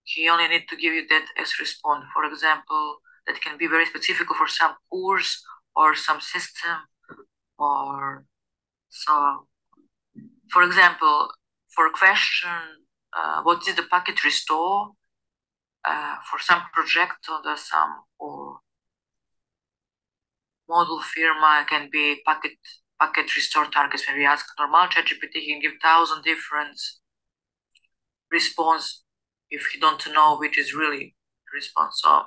[SPEAKER 22] he only need to give you that as response. For example, that can be very specific for some course or some system, or so. For example, for a question, what is the packet restore? For some project or some or model firma can be packet restore targets. When we ask normal ChatGPT, he can give 1,000 different response if you don't know which is really response. So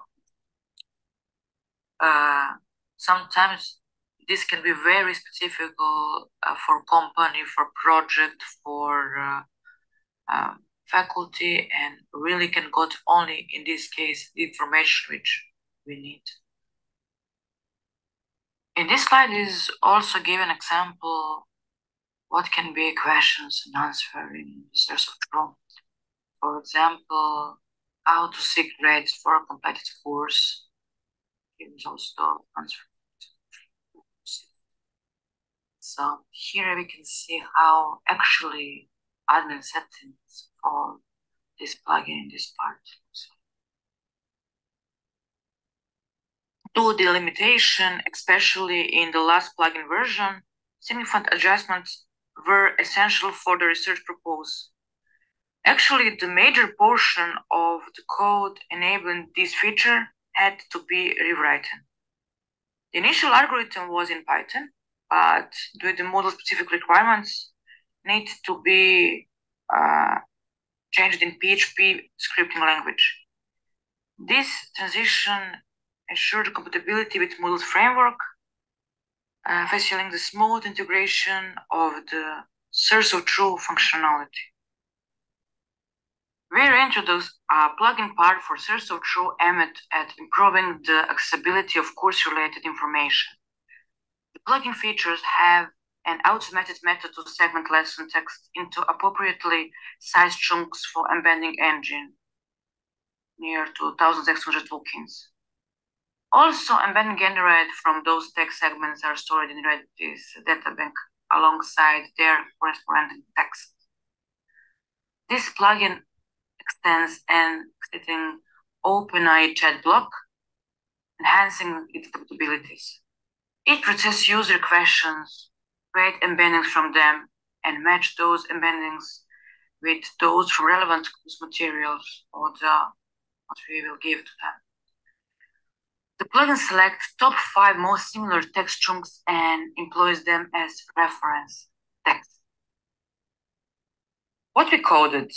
[SPEAKER 22] sometimes this can be very specific for company, for project, for faculty, and really can got only in this case the information which we need. In this slide is also given example what can be questions and answer in the source of truth. For example, how to seek grades for a competitive course. Here is also the answer. So here we can see how actually admin settings for this plugin in this part. To the limitation, especially in the last plugin version, significant adjustments were essential for the research proposal. Actually, the major portion of the code enabling this feature had to be rewritten. The initial algorithm was in Python, but due to model-specific requirements, need to be changed in PHP scripting language. This transition ensured compatibility with Moodle's framework, facilitating the smooth integration of the source of truth functionality. We introduced a plugin part for source of truth aimed at improving the accessibility of course-related information. The plugin features have an automated method to segment lesson text into appropriately sized chunks for embedding engine, near to 1,600 tokens. Also, embedding generated from those text segments are stored in Redis databank alongside their corresponding text. This plugin extends an existing OpenAI chat block, enhancing its capabilities. It processes user questions, create embeddings from them, and match those embeddings with those from relevant course materials or the what we will give to them. The plugin selects top 5 most similar text chunks and employs them as reference text. What we coded?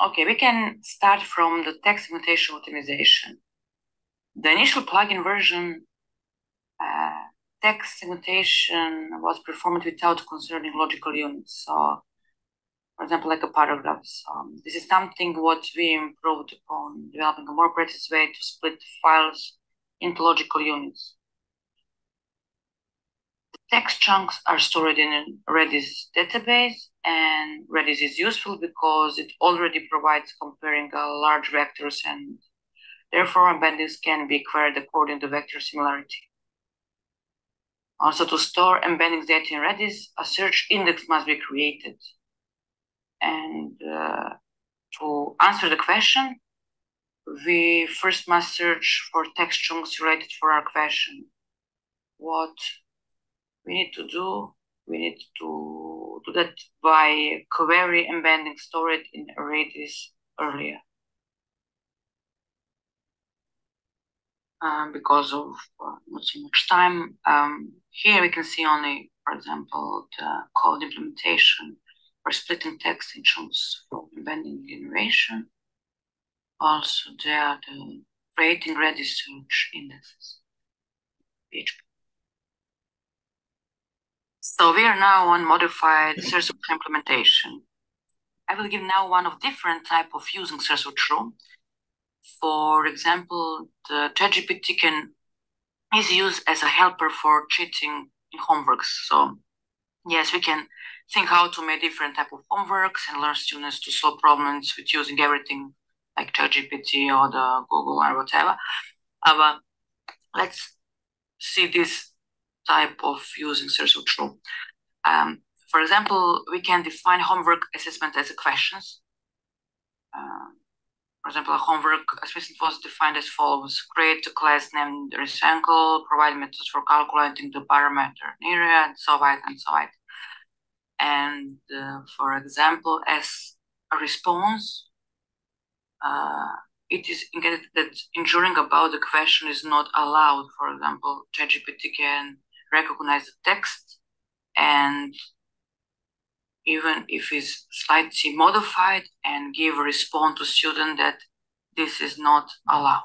[SPEAKER 22] Okay, we can start from the text segmentation optimization. The initial plugin version, text segmentation was performed without considering logical units. So, for example, like a paragraph. This is something what we improved upon, developing a more precise way to split files into logical units. The text chunks are stored in a Redis database, and Redis is useful because it already provides comparing large vectors, and therefore embeddings can be queried according to vector similarity. Also, to store embeddings data in Redis, a search index must be created. And to answer the question, we first must search for text chunks related for our question. What we need to do that by query embedding stored in Redis earlier. Because of not so much time, here we can see only, for example, the code implementation for splitting text in chunks for embedding generation. Also, there are the creating Redis search indexes. PHP. So we are now on modified source implementation. I will give now one of different type of using source true. For example, the ChatGPT is used as a helper for cheating in homeworks. So yes, we can think how to make different type of homeworks and learn students to solve problems with using everything like ChatGPT or the Google or whatever. But let's see this type of using source true. For example, we can define homework assessment as a questions. For example, a homework assessment was defined as follows: create a class named Recycle, provide methods for calculating the parameter area, and so on and so on. And for example, as a response, it is indicated that ensuring about the question is not allowed. For example, ChatGPT can recognize the text, and even if it's slightly modified, and give a response to student that this is not allowed.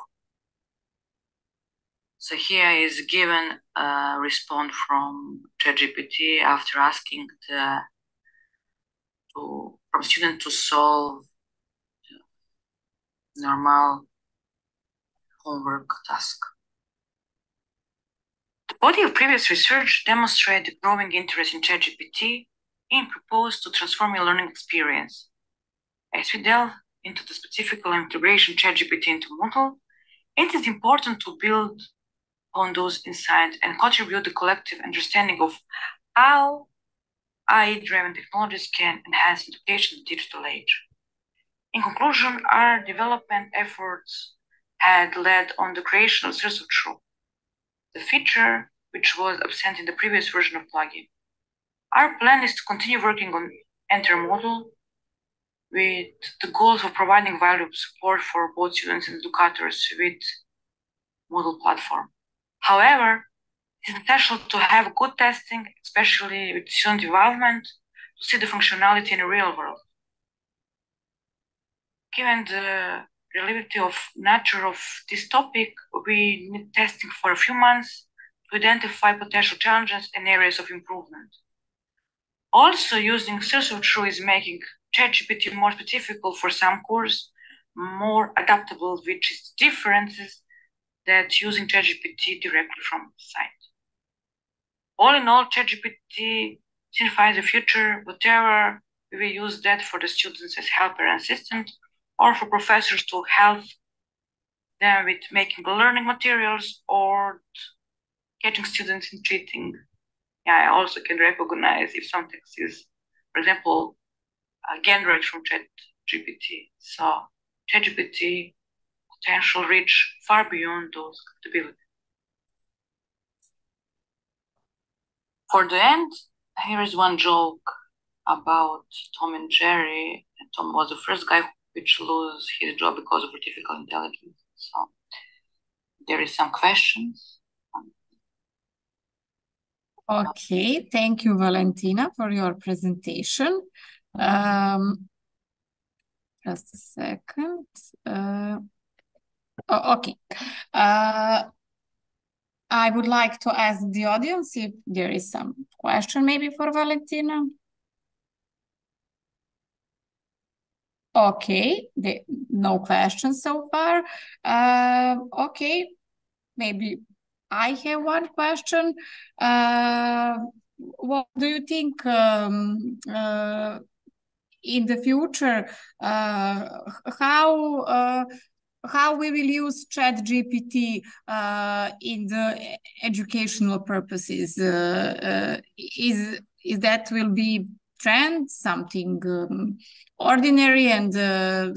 [SPEAKER 22] So here is given a response from ChatGPT after asking from student to solve the normal homework task. The body of previous research demonstrated growing interest in ChatGPT and proposed to transform your learning experience. As we delve into the specific integration ChatGPT into Moodle, it is important to build on those insights and contribute the collective understanding of how AI-driven technologies can enhance education in the digital age. In conclusion, our development efforts had led on the creation of Source of Truth, the feature which was absent in the previous version of plugin. Our plan is to continue working on Enter Moodle with the goals of providing valuable support for both students and educators with Moodle platform. However, it is essential to have good testing, especially with student involvement, to see the functionality in the real world. Given the relativity of nature of this topic, we need testing for a few months to identify potential challenges and areas of improvement. Also, using Source of Truth is making ChatGPT more specific for some courses, more adaptable, which is differences that using ChatGPT directly from the site. All in all, ChatGPT signifies the future, whatever we will use that for the students as helper and assistant, or for professors to help them with making the learning materials or catching students in cheating. Yeah, I also can recognize if some text is, for example, generated from ChatGPT. So ChatGPT potential reach far beyond those capabilities. For the end, here is one joke about Tom and Jerry. And Tom was the first guy which lose his job because of artificial intelligence. So there is some questions.
[SPEAKER 15] Okay, thank you, Valentina, for your presentation. Just a second. Okay. I would like to ask the audience if there is some question maybe for Valentina. Okay, no questions so far. Okay, maybe I have one question. What do you think in the future, how we will use ChatGPT in the educational purposes? Is that will be trend, something ordinary and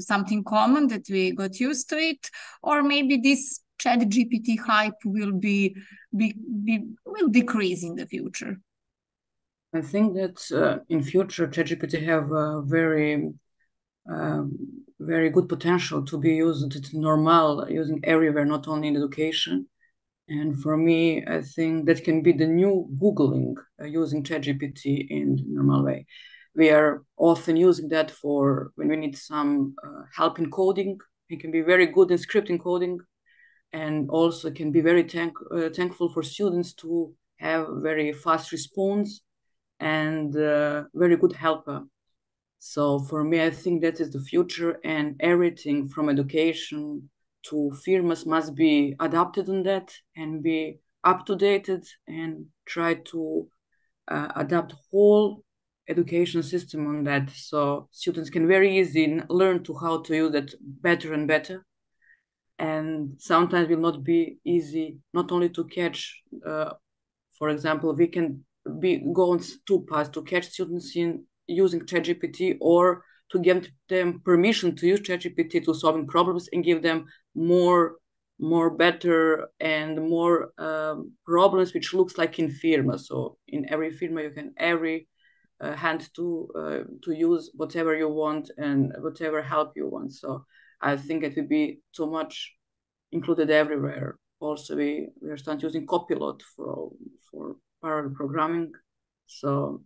[SPEAKER 15] something common that we got used to it, or maybe this ChatGPT hype will will decrease in the future?
[SPEAKER 21] I think that in future ChatGPT have a very good potential to be used normal, using everywhere, not only in education. And for me, I think that can be the new Googling, using ChatGPT in normal way. We are often using that for when we need some help in coding. It can be very good in scripting coding, and also can be very thankful for students to have very fast response and very good helper. So for me, I think that is the future, and everything from education to firms must be adapted on that and be up to date and try to adapt whole education system on that, so students can very easy learn to how to use it better and better. And sometimes will not be easy not only to catch, for example, we can go on two paths: to catch students in using ChatGPT, or to give them permission to use ChatGPT to solving problems and give them more better and more problems which looks like in firma. So in every firma you can every hand to use whatever you want and whatever help you want. So I think it will be too much included everywhere. Also, we are starting using Copilot for parallel programming, so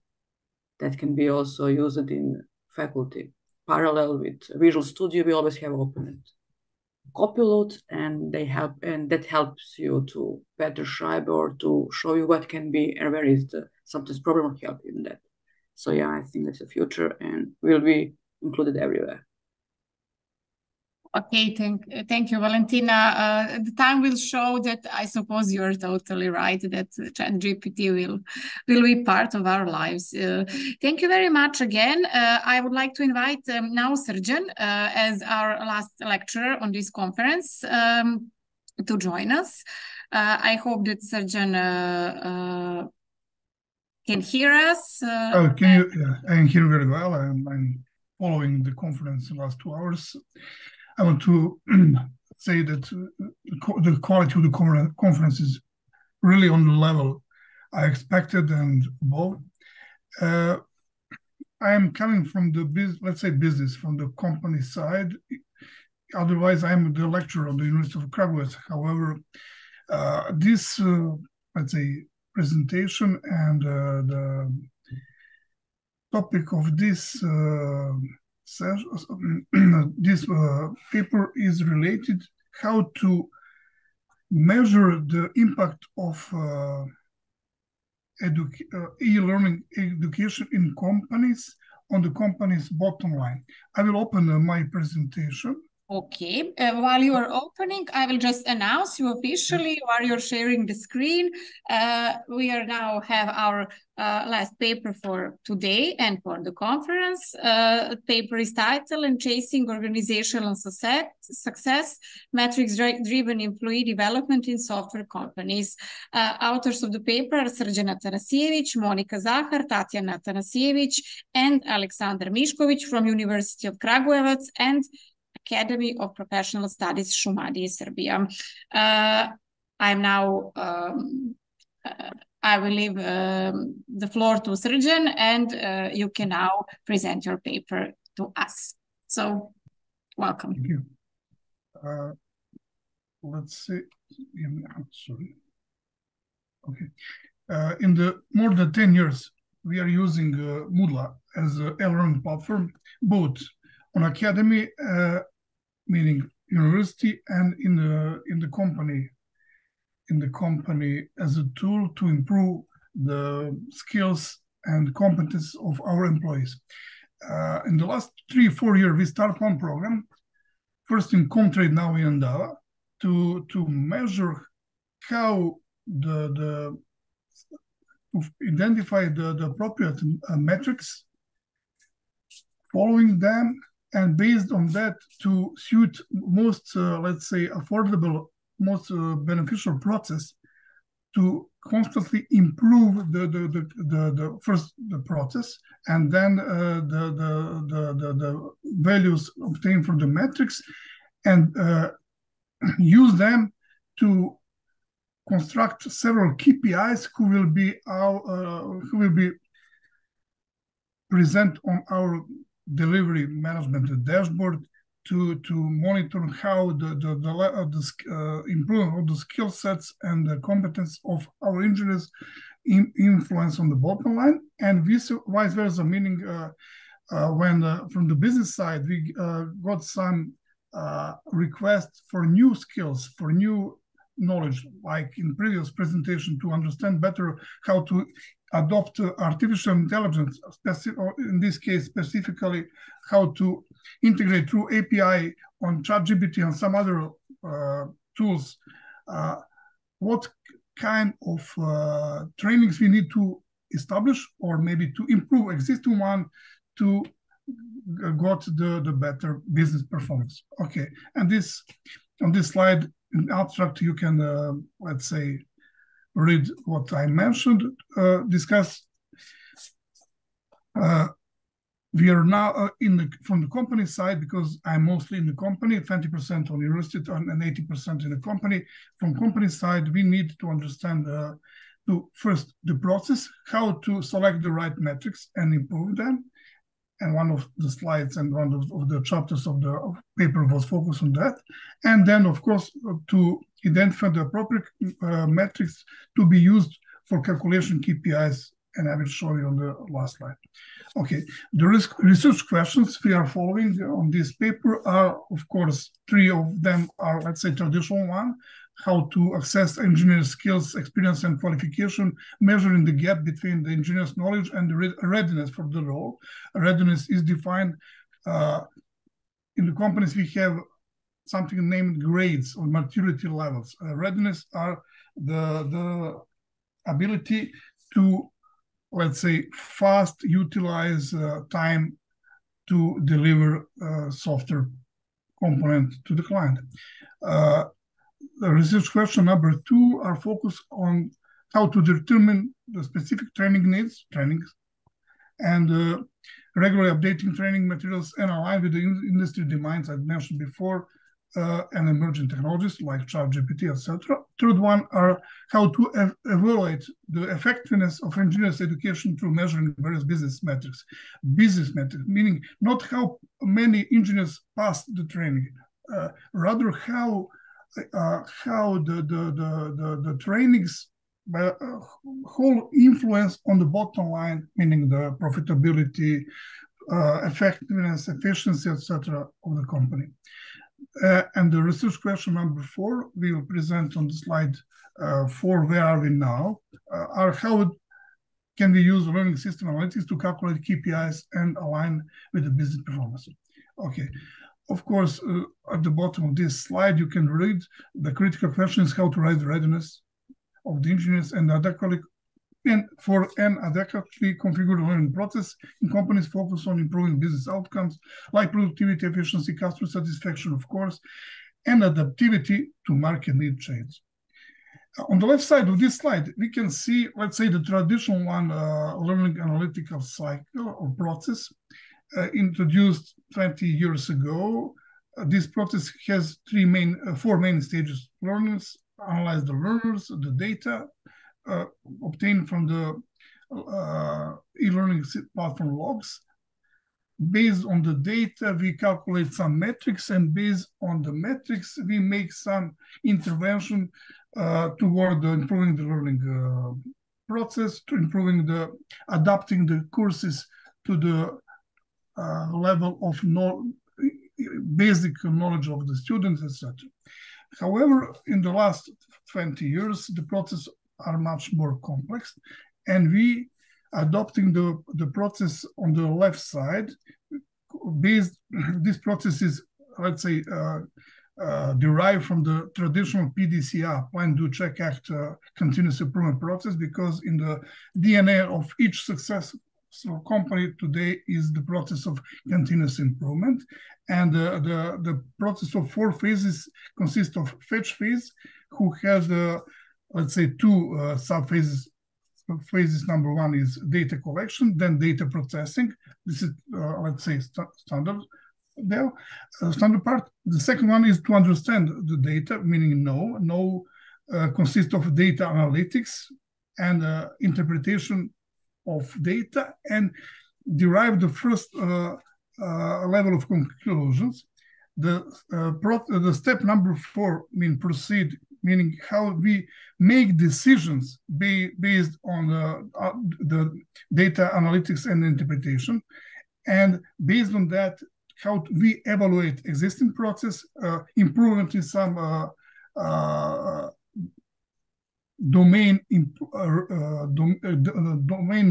[SPEAKER 21] that can be also used in faculty. Parallel with Visual Studio, we always have open Copilot, and they help, and that helps you to better describe or to show you what can be and where is the sometimes problem help in that. So yeah, I think that's the future and will be included everywhere.
[SPEAKER 15] Okay, thank you, Valentina. The time will show that I suppose you're totally right that ChatGPT will be part of our lives. Thank you very much again. I would like to invite now Srđan as our last lecturer on this conference to join us. I hope that Srđan can hear us.
[SPEAKER 1] Can you? Yeah, I can hear very well. I'm following the conference in the last 2 hours. I want to say that the quality of the conference is really on the level I expected and above. I am coming from the business, from the company side. Otherwise, I'm the lecturer on the University of Kragujevac. However, this presentation and the topic of this this paper is related how to measure the impact of e-learning education in companies on the company's bottom line. I will open my presentation.
[SPEAKER 15] Okay, while you are opening, I will just announce you officially while you're sharing the screen. We are now have our last paper for today and for the conference. Paper is titled "And Chasing Organizational Success, Metrics-Driven Employee Development in Software Companies." Authors of the paper are Srđan Atanasijević, Monika Zahar, Tatjana Atanasijević, and Aleksandar Mišković from University of Kragujevac and Academy of Professional Studies, Šumadije, Serbia. I'm now, I will leave the floor to Srđan, and you can now present your paper to us. So, welcome.
[SPEAKER 1] Thank you. let's say, sorry. Okay. In the more than 10 years, we are using Moodle as an e-learning platform, both on academy, meaning university, and in the company as a tool to improve the skills and competence of our employees. In the last 3-4 years, we start one program, first in Comtrade, now in Andava, to measure how to identify the appropriate metrics, following them, and based on that to suit most, let's say, affordable, most beneficial process to constantly improve the first the process, and then the values obtained from the metrics, and use them to construct several KPIs who will be present on our delivery management dashboard to monitor how the improvement of the skill sets and the competence of our engineers influence on the bottom line, and vice versa, meaning when from the business side we got some requests for new skills, for new knowledge, like in previous presentation, to understand better how to adopt artificial intelligence, in this case specifically how to integrate through API on ChatGPT and some other tools, what kind of trainings we need to establish, or maybe to improve existing one to got the better business performance. Okay, and this on this slide in abstract you can let's say read what I mentioned, discuss. We are now from the company side, because I'm mostly in the company, 20% on university and 80% in the company. From company side, we need to understand first the process, how to select the right metrics and improve them. And one of the slides and one of the chapters of the paper was focused on that. And then, of course, to identify the appropriate metrics to be used for calculation KPIs, and I will show you on the last slide. Okay, the research questions we are following on this paper are, of course, 3 of them are, let's say, traditional one, how to assess engineers' skills, experience, and qualification, measuring the gap between the engineer's knowledge and the readiness for the role. Readiness is defined in the companies. We have something named grades or maturity levels. Readiness are the ability to, let's say, fast utilize time to deliver software component to the client. The research question number 2 are focused on how to determine the specific training needs, and regularly updating training materials and align with the industry demands I mentioned before, and emerging technologies like ChatGPT, etc. Third one are how to evaluate the effectiveness of engineers' education through measuring various business metrics. Business metrics, meaning not how many engineers pass the training, rather how the trainings whole influence on the bottom line, meaning the profitability, effectiveness, efficiency, etc. of the company. And the research question number 4 we will present on the slide 4, where are we now, are how can we use learning system analytics to calculate KPIs and align with the business performance. Okay. Of course, at the bottom of this slide, you can read the critical questions: how to raise the readiness of the engineers and adequately configure the learning process in companies focus on improving business outcomes like productivity, efficiency, customer satisfaction, of course, and adaptivity to market need change. On the left side of this slide, we can see, let's say, the traditional one, learning analytical cycle or process, introduced 20 years ago. This process has 4 main stages: learners, analyze the learners, the data obtained from the e-learning platform logs, based on the data, we calculate some metrics, and based on the metrics, we make some intervention toward improving the learning process, to adapting the courses to the level of basic knowledge of the students, etc. However, in the last 20 years, the processes are much more complex, and we adopting the process on the left side. This process is, let's say, derived from the traditional PDCA, Plan, Do, Check, Act, continuous improvement process, because in the DNA of each successful company today is the process of continuous improvement. And the process of 4 phases consists of fetch phase, who has, let's say, 2 sub-phases. Phases number 1 is data collection, then data processing. This is, let's say, standard there, standard part. The second one is to understand the data, meaning know consists of data analytics and interpretation of data, and derive the first level of conclusions. The step number 4 proceed, meaning how we make decisions based on the data analytics and interpretation, and based on that, how we evaluate existing process, improvement in some domain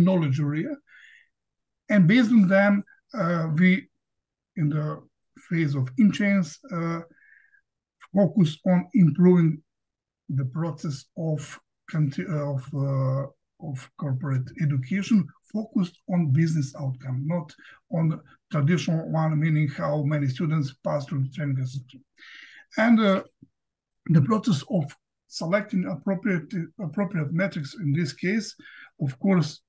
[SPEAKER 1] knowledge area, and based on them, we, in the phase of in-chains, focus on improving the process of corporate education, focused on business outcome, not on the traditional one, meaning how many students pass through the training system. And the process of selecting appropriate metrics in this case, of course,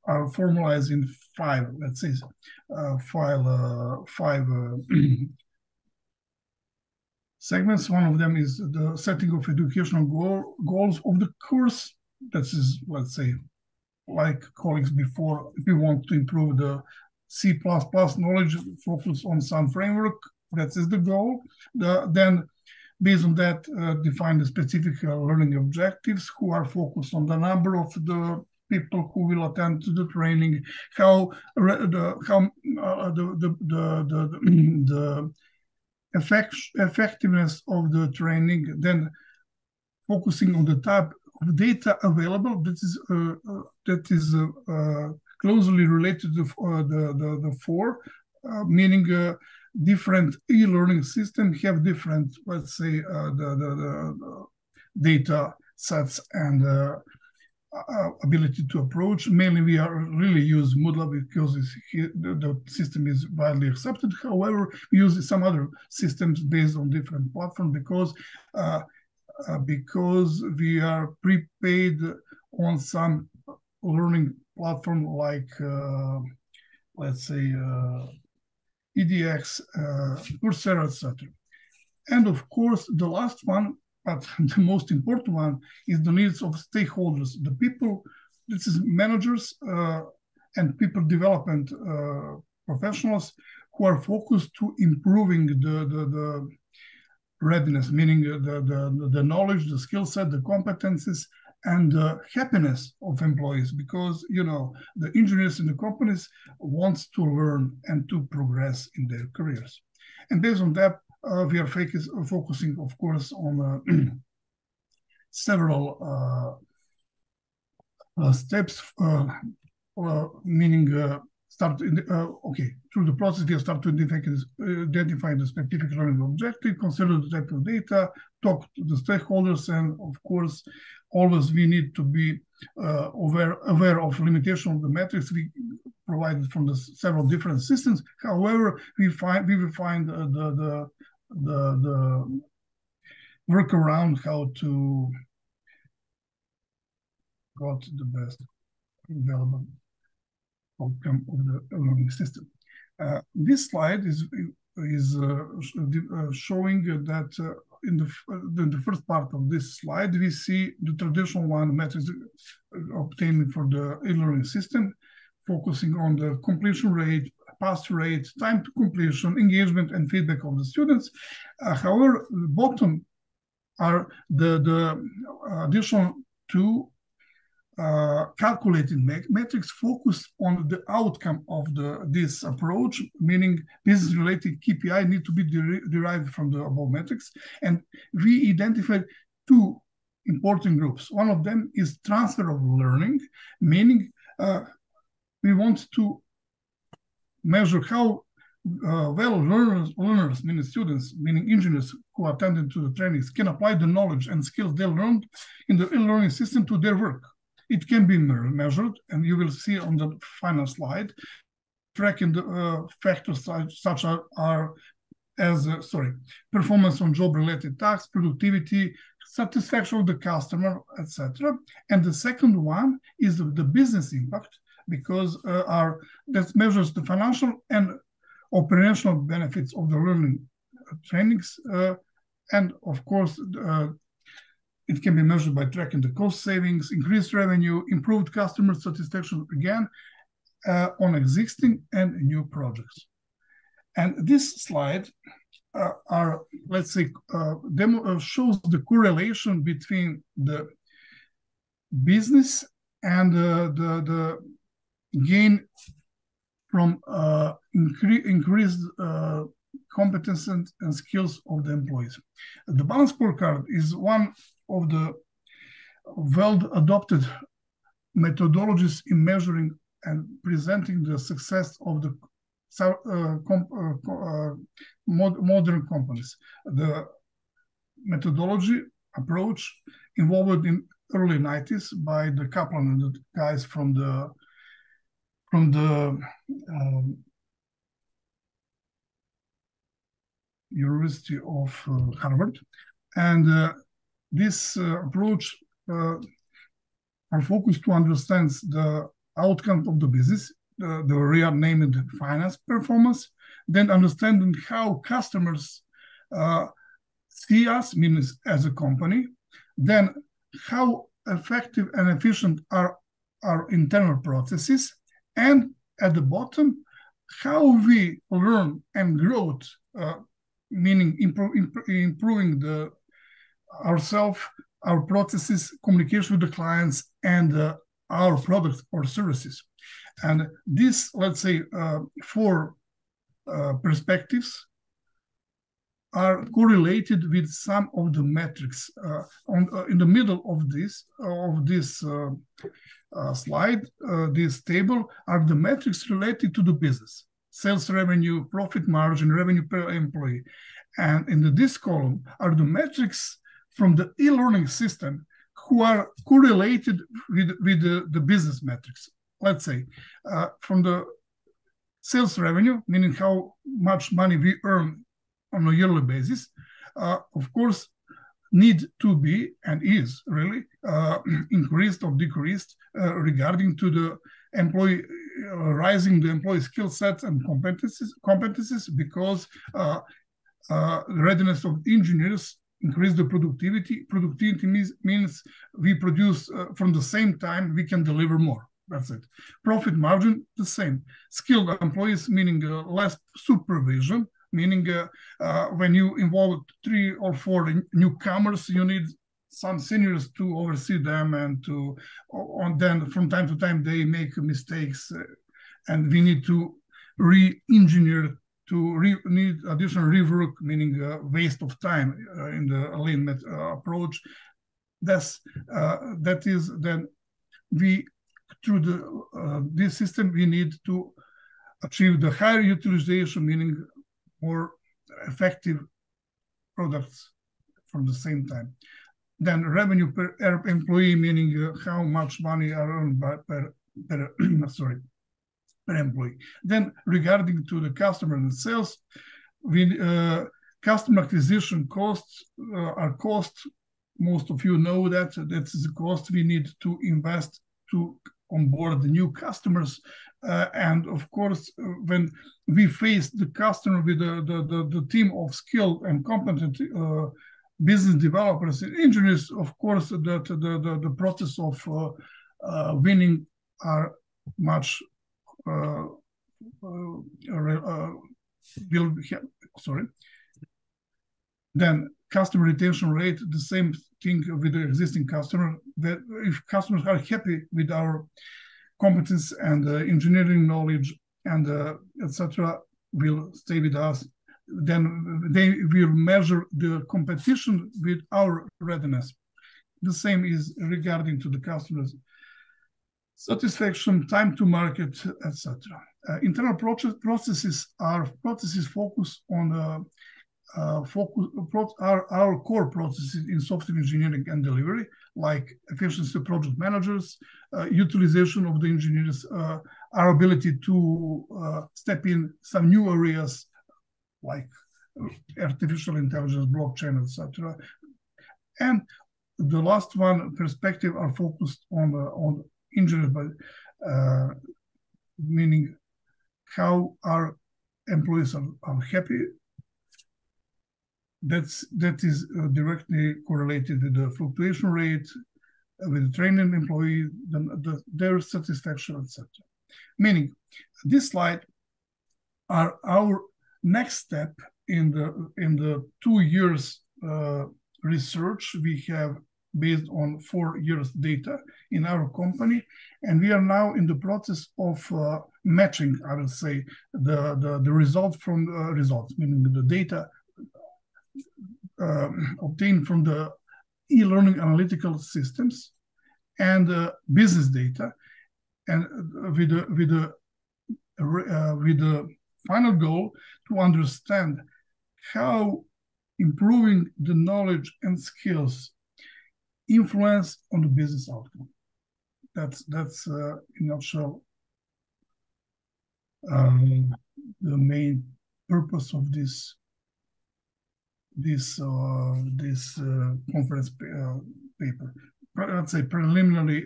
[SPEAKER 1] are formalized in 5, let's say, 5 segments. One of them is the setting of educational goals of the course. That is, let's say, like colleagues before, if we want to improve the C++ knowledge, focus on some framework, that is the goal. Then, based on that, define the specific learning objectives, who are focused on the number of the people who will attend to the training, how the effectiveness of the training, then focusing on the type of data available. That is closely related to the 4, meaning different e-learning systems have different, let's say, the data sets and ability to approach. Mainly, we really use Moodle because the system is widely accepted. However, we use some other systems based on different platforms because we are prepaid on some learning platform like, let's say, EDX, Coursera, etc. And of course, the last one, but the most important one, is the needs of stakeholders, the people. This is managers and people development professionals who are focused to improving the readiness, meaning the knowledge, the skill set, the competencies, and the happiness of employees, because the engineers in the companies wants to learn and to progress in their careers. And based on that, we are focusing, of course, on several steps, meaning through the process, we start to identify the specific learning objective, consider the type of data, talk to the stakeholders, and of course, always we need to be aware of limitation of the metrics we provided from the several different systems. However, we will find the workaround how to got the best available outcome of the learning system. This slide is showing that in the first part of this slide, we see the traditional one metrics obtained for the e-learning system, focusing on the completion rate, pass rate, time to completion, engagement, and feedback of the students. However, the bottom are the additional two calculated metrics focus on the outcome of this approach, meaning business-related KPI need to be derived from the above metrics. And we identified two important groups. One of them is transfer of learning, meaning we want to measure how well learners, meaning students, meaning engineers who attended to the trainings, can apply the knowledge and skills they learned in the e-learning system to their work. It can be measured, and you will see on the final slide, tracking the factors such as performance on job-related tasks, productivity, satisfaction of the customer, etc. And the second one is the business impact, because that measures the financial and operational benefits of the learning trainings, and of course it can be measured by tracking the cost savings, increased revenue, improved customer satisfaction, again on existing and new projects. And this slide shows the correlation between the business and the gain from increased competence and skills of the employees. The balance scorecard is one of the well-adopted methodologies in measuring and presenting the success of the modern companies. The methodology approach evolved in early 90s by the Kaplan and the guys from the University of Harvard, and this approach are focused to understand the outcome of the business, the renamed finance performance, then understanding how customers see us, means as a company, then how effective and efficient are our internal processes, and at the bottom, how we learn and grow, meaning improving ourselves, our processes, communication with the clients, and our products or services. And this, let's say, four perspectives are correlated with some of the metrics. In the middle of this slide, this table are the metrics related to the business: sales revenue, profit margin, revenue per employee. And in this column are the metrics from the e-learning system who are correlated with the business metrics. Let's say from the sales revenue, meaning how much money we earn on a yearly basis, of course, need to be and is really increased or decreased regarding to the employee, rising the employee skill sets and competencies, because the readiness of engineers increase the productivity. Productivity means we produce from the same time, we can deliver more. That's it. Profit margin, the same. Skilled employees, meaning less supervision, meaning when you involve 3 or 4 newcomers, you need some seniors to oversee them, and then from time to time they make mistakes, and we need to re-engineer, need additional rework, meaning waste of time in the lean approach. That is then we, through this system, we need to achieve the higher utilization, meaning more effective products from the same time. Then revenue per employee, meaning how much money are earned per employee. Then regarding to the customer and sales, customer acquisition costs are costs. Most of you know that is the cost we need to invest to onboard the new customers. And of course, when we face the customer with the team of skilled and competent business developers and engineers, of course, the process of winning are much Then customer retention rate, the same thing with the existing customer. That if customers are happy with our competence and engineering knowledge and etc., will stay with us. Then they will measure the competition with our readiness. The same is regarding to the customers' satisfaction, time to market, etc. Internal processes are focused on our core processes in software engineering and delivery, like efficiency of project managers, utilization of the engineers, our ability to step in some new areas like artificial intelligence, blockchain, etc. And the last one, perspective, are focused on engineers, but meaning how our employees are happy. That is directly correlated with the fluctuation rate, with the training employee, their satisfaction, etc. Meaning, this slide are our next step in the 2 years research we have based on 4 years data in our company, and we are now in the process of matching, I will say, the result from the results, meaning the data obtained from the e-learning analytical systems and business data, and with the final goal to understand how improving the knowledge and skills influence on the business outcome. That's in a nutshell the main purpose of this conference paper. Let's say preliminary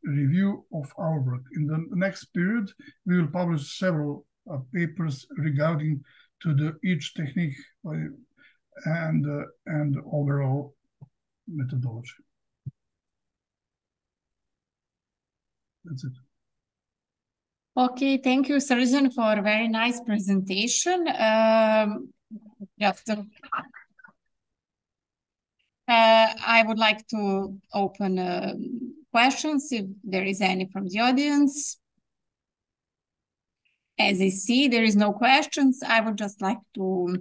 [SPEAKER 1] review of our work. In the next period, we will publish several papers regarding to each technique and overall methodology. That's it.
[SPEAKER 15] Okay, thank you, Srdjan, for a very nice presentation. I would like to open questions if there is any from the audience. As I see, there is no questions. I would just like to,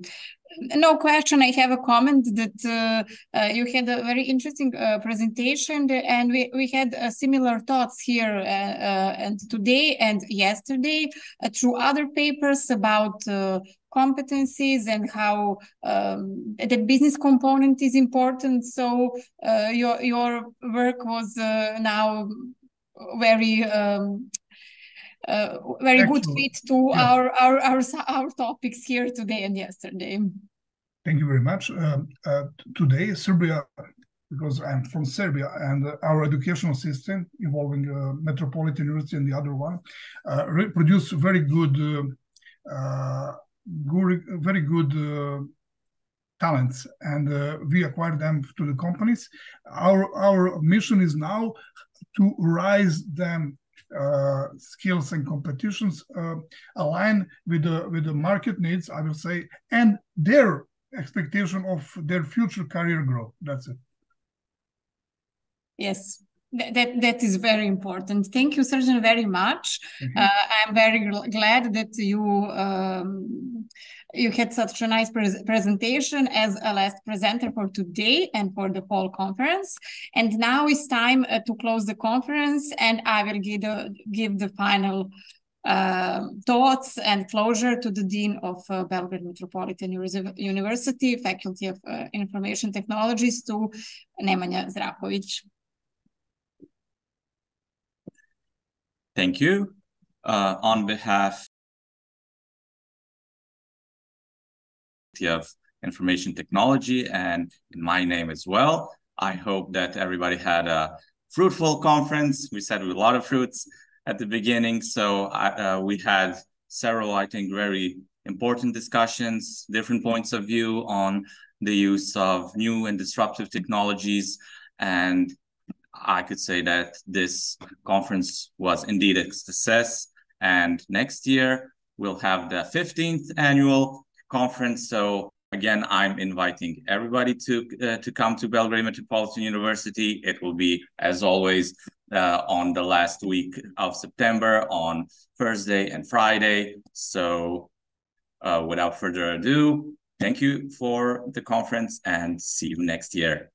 [SPEAKER 15] no question. I have a comment that you had a very interesting presentation, and we had similar thoughts here and today and yesterday through other papers about competencies and how the business component is important. So your work was now very very good fit to our topics here today and yesterday.
[SPEAKER 1] Thank you very much. Today, Serbia, because I'm from Serbia, and our educational system involving Metropolitan University and the other one produce very good, talents, and we acquire them to the companies. Our mission is now to rise them skills and competitions align with the market needs, I will say, and their expectation of their future career growth. That's it.
[SPEAKER 15] Yes, that is very important. Thank you, Srdjan, very much. I'm very glad that you had such a nice presentation as a last presenter for today and for the whole conference. And now it's time to close the conference, and I will give the final thoughts and closure to the Dean of Belgrade Metropolitan University, Faculty of Information Technologies, to Nemanja Zraković.
[SPEAKER 12] Thank you. On behalf of Information Technology and in my name as well, I hope that everybody had a fruitful conference. We said with a lot of fruits at the beginning, so we had several, I think, very important discussions, different points of view on the use of new and disruptive technologies, and I could say that this conference was indeed a success, And next year, we'll have the 15th annual conference. So again, I'm inviting everybody to come to Belgrade Metropolitan University. It will be, as always, on the last week of September on Thursday and Friday. So without further ado, thank you for the conference and see you next year.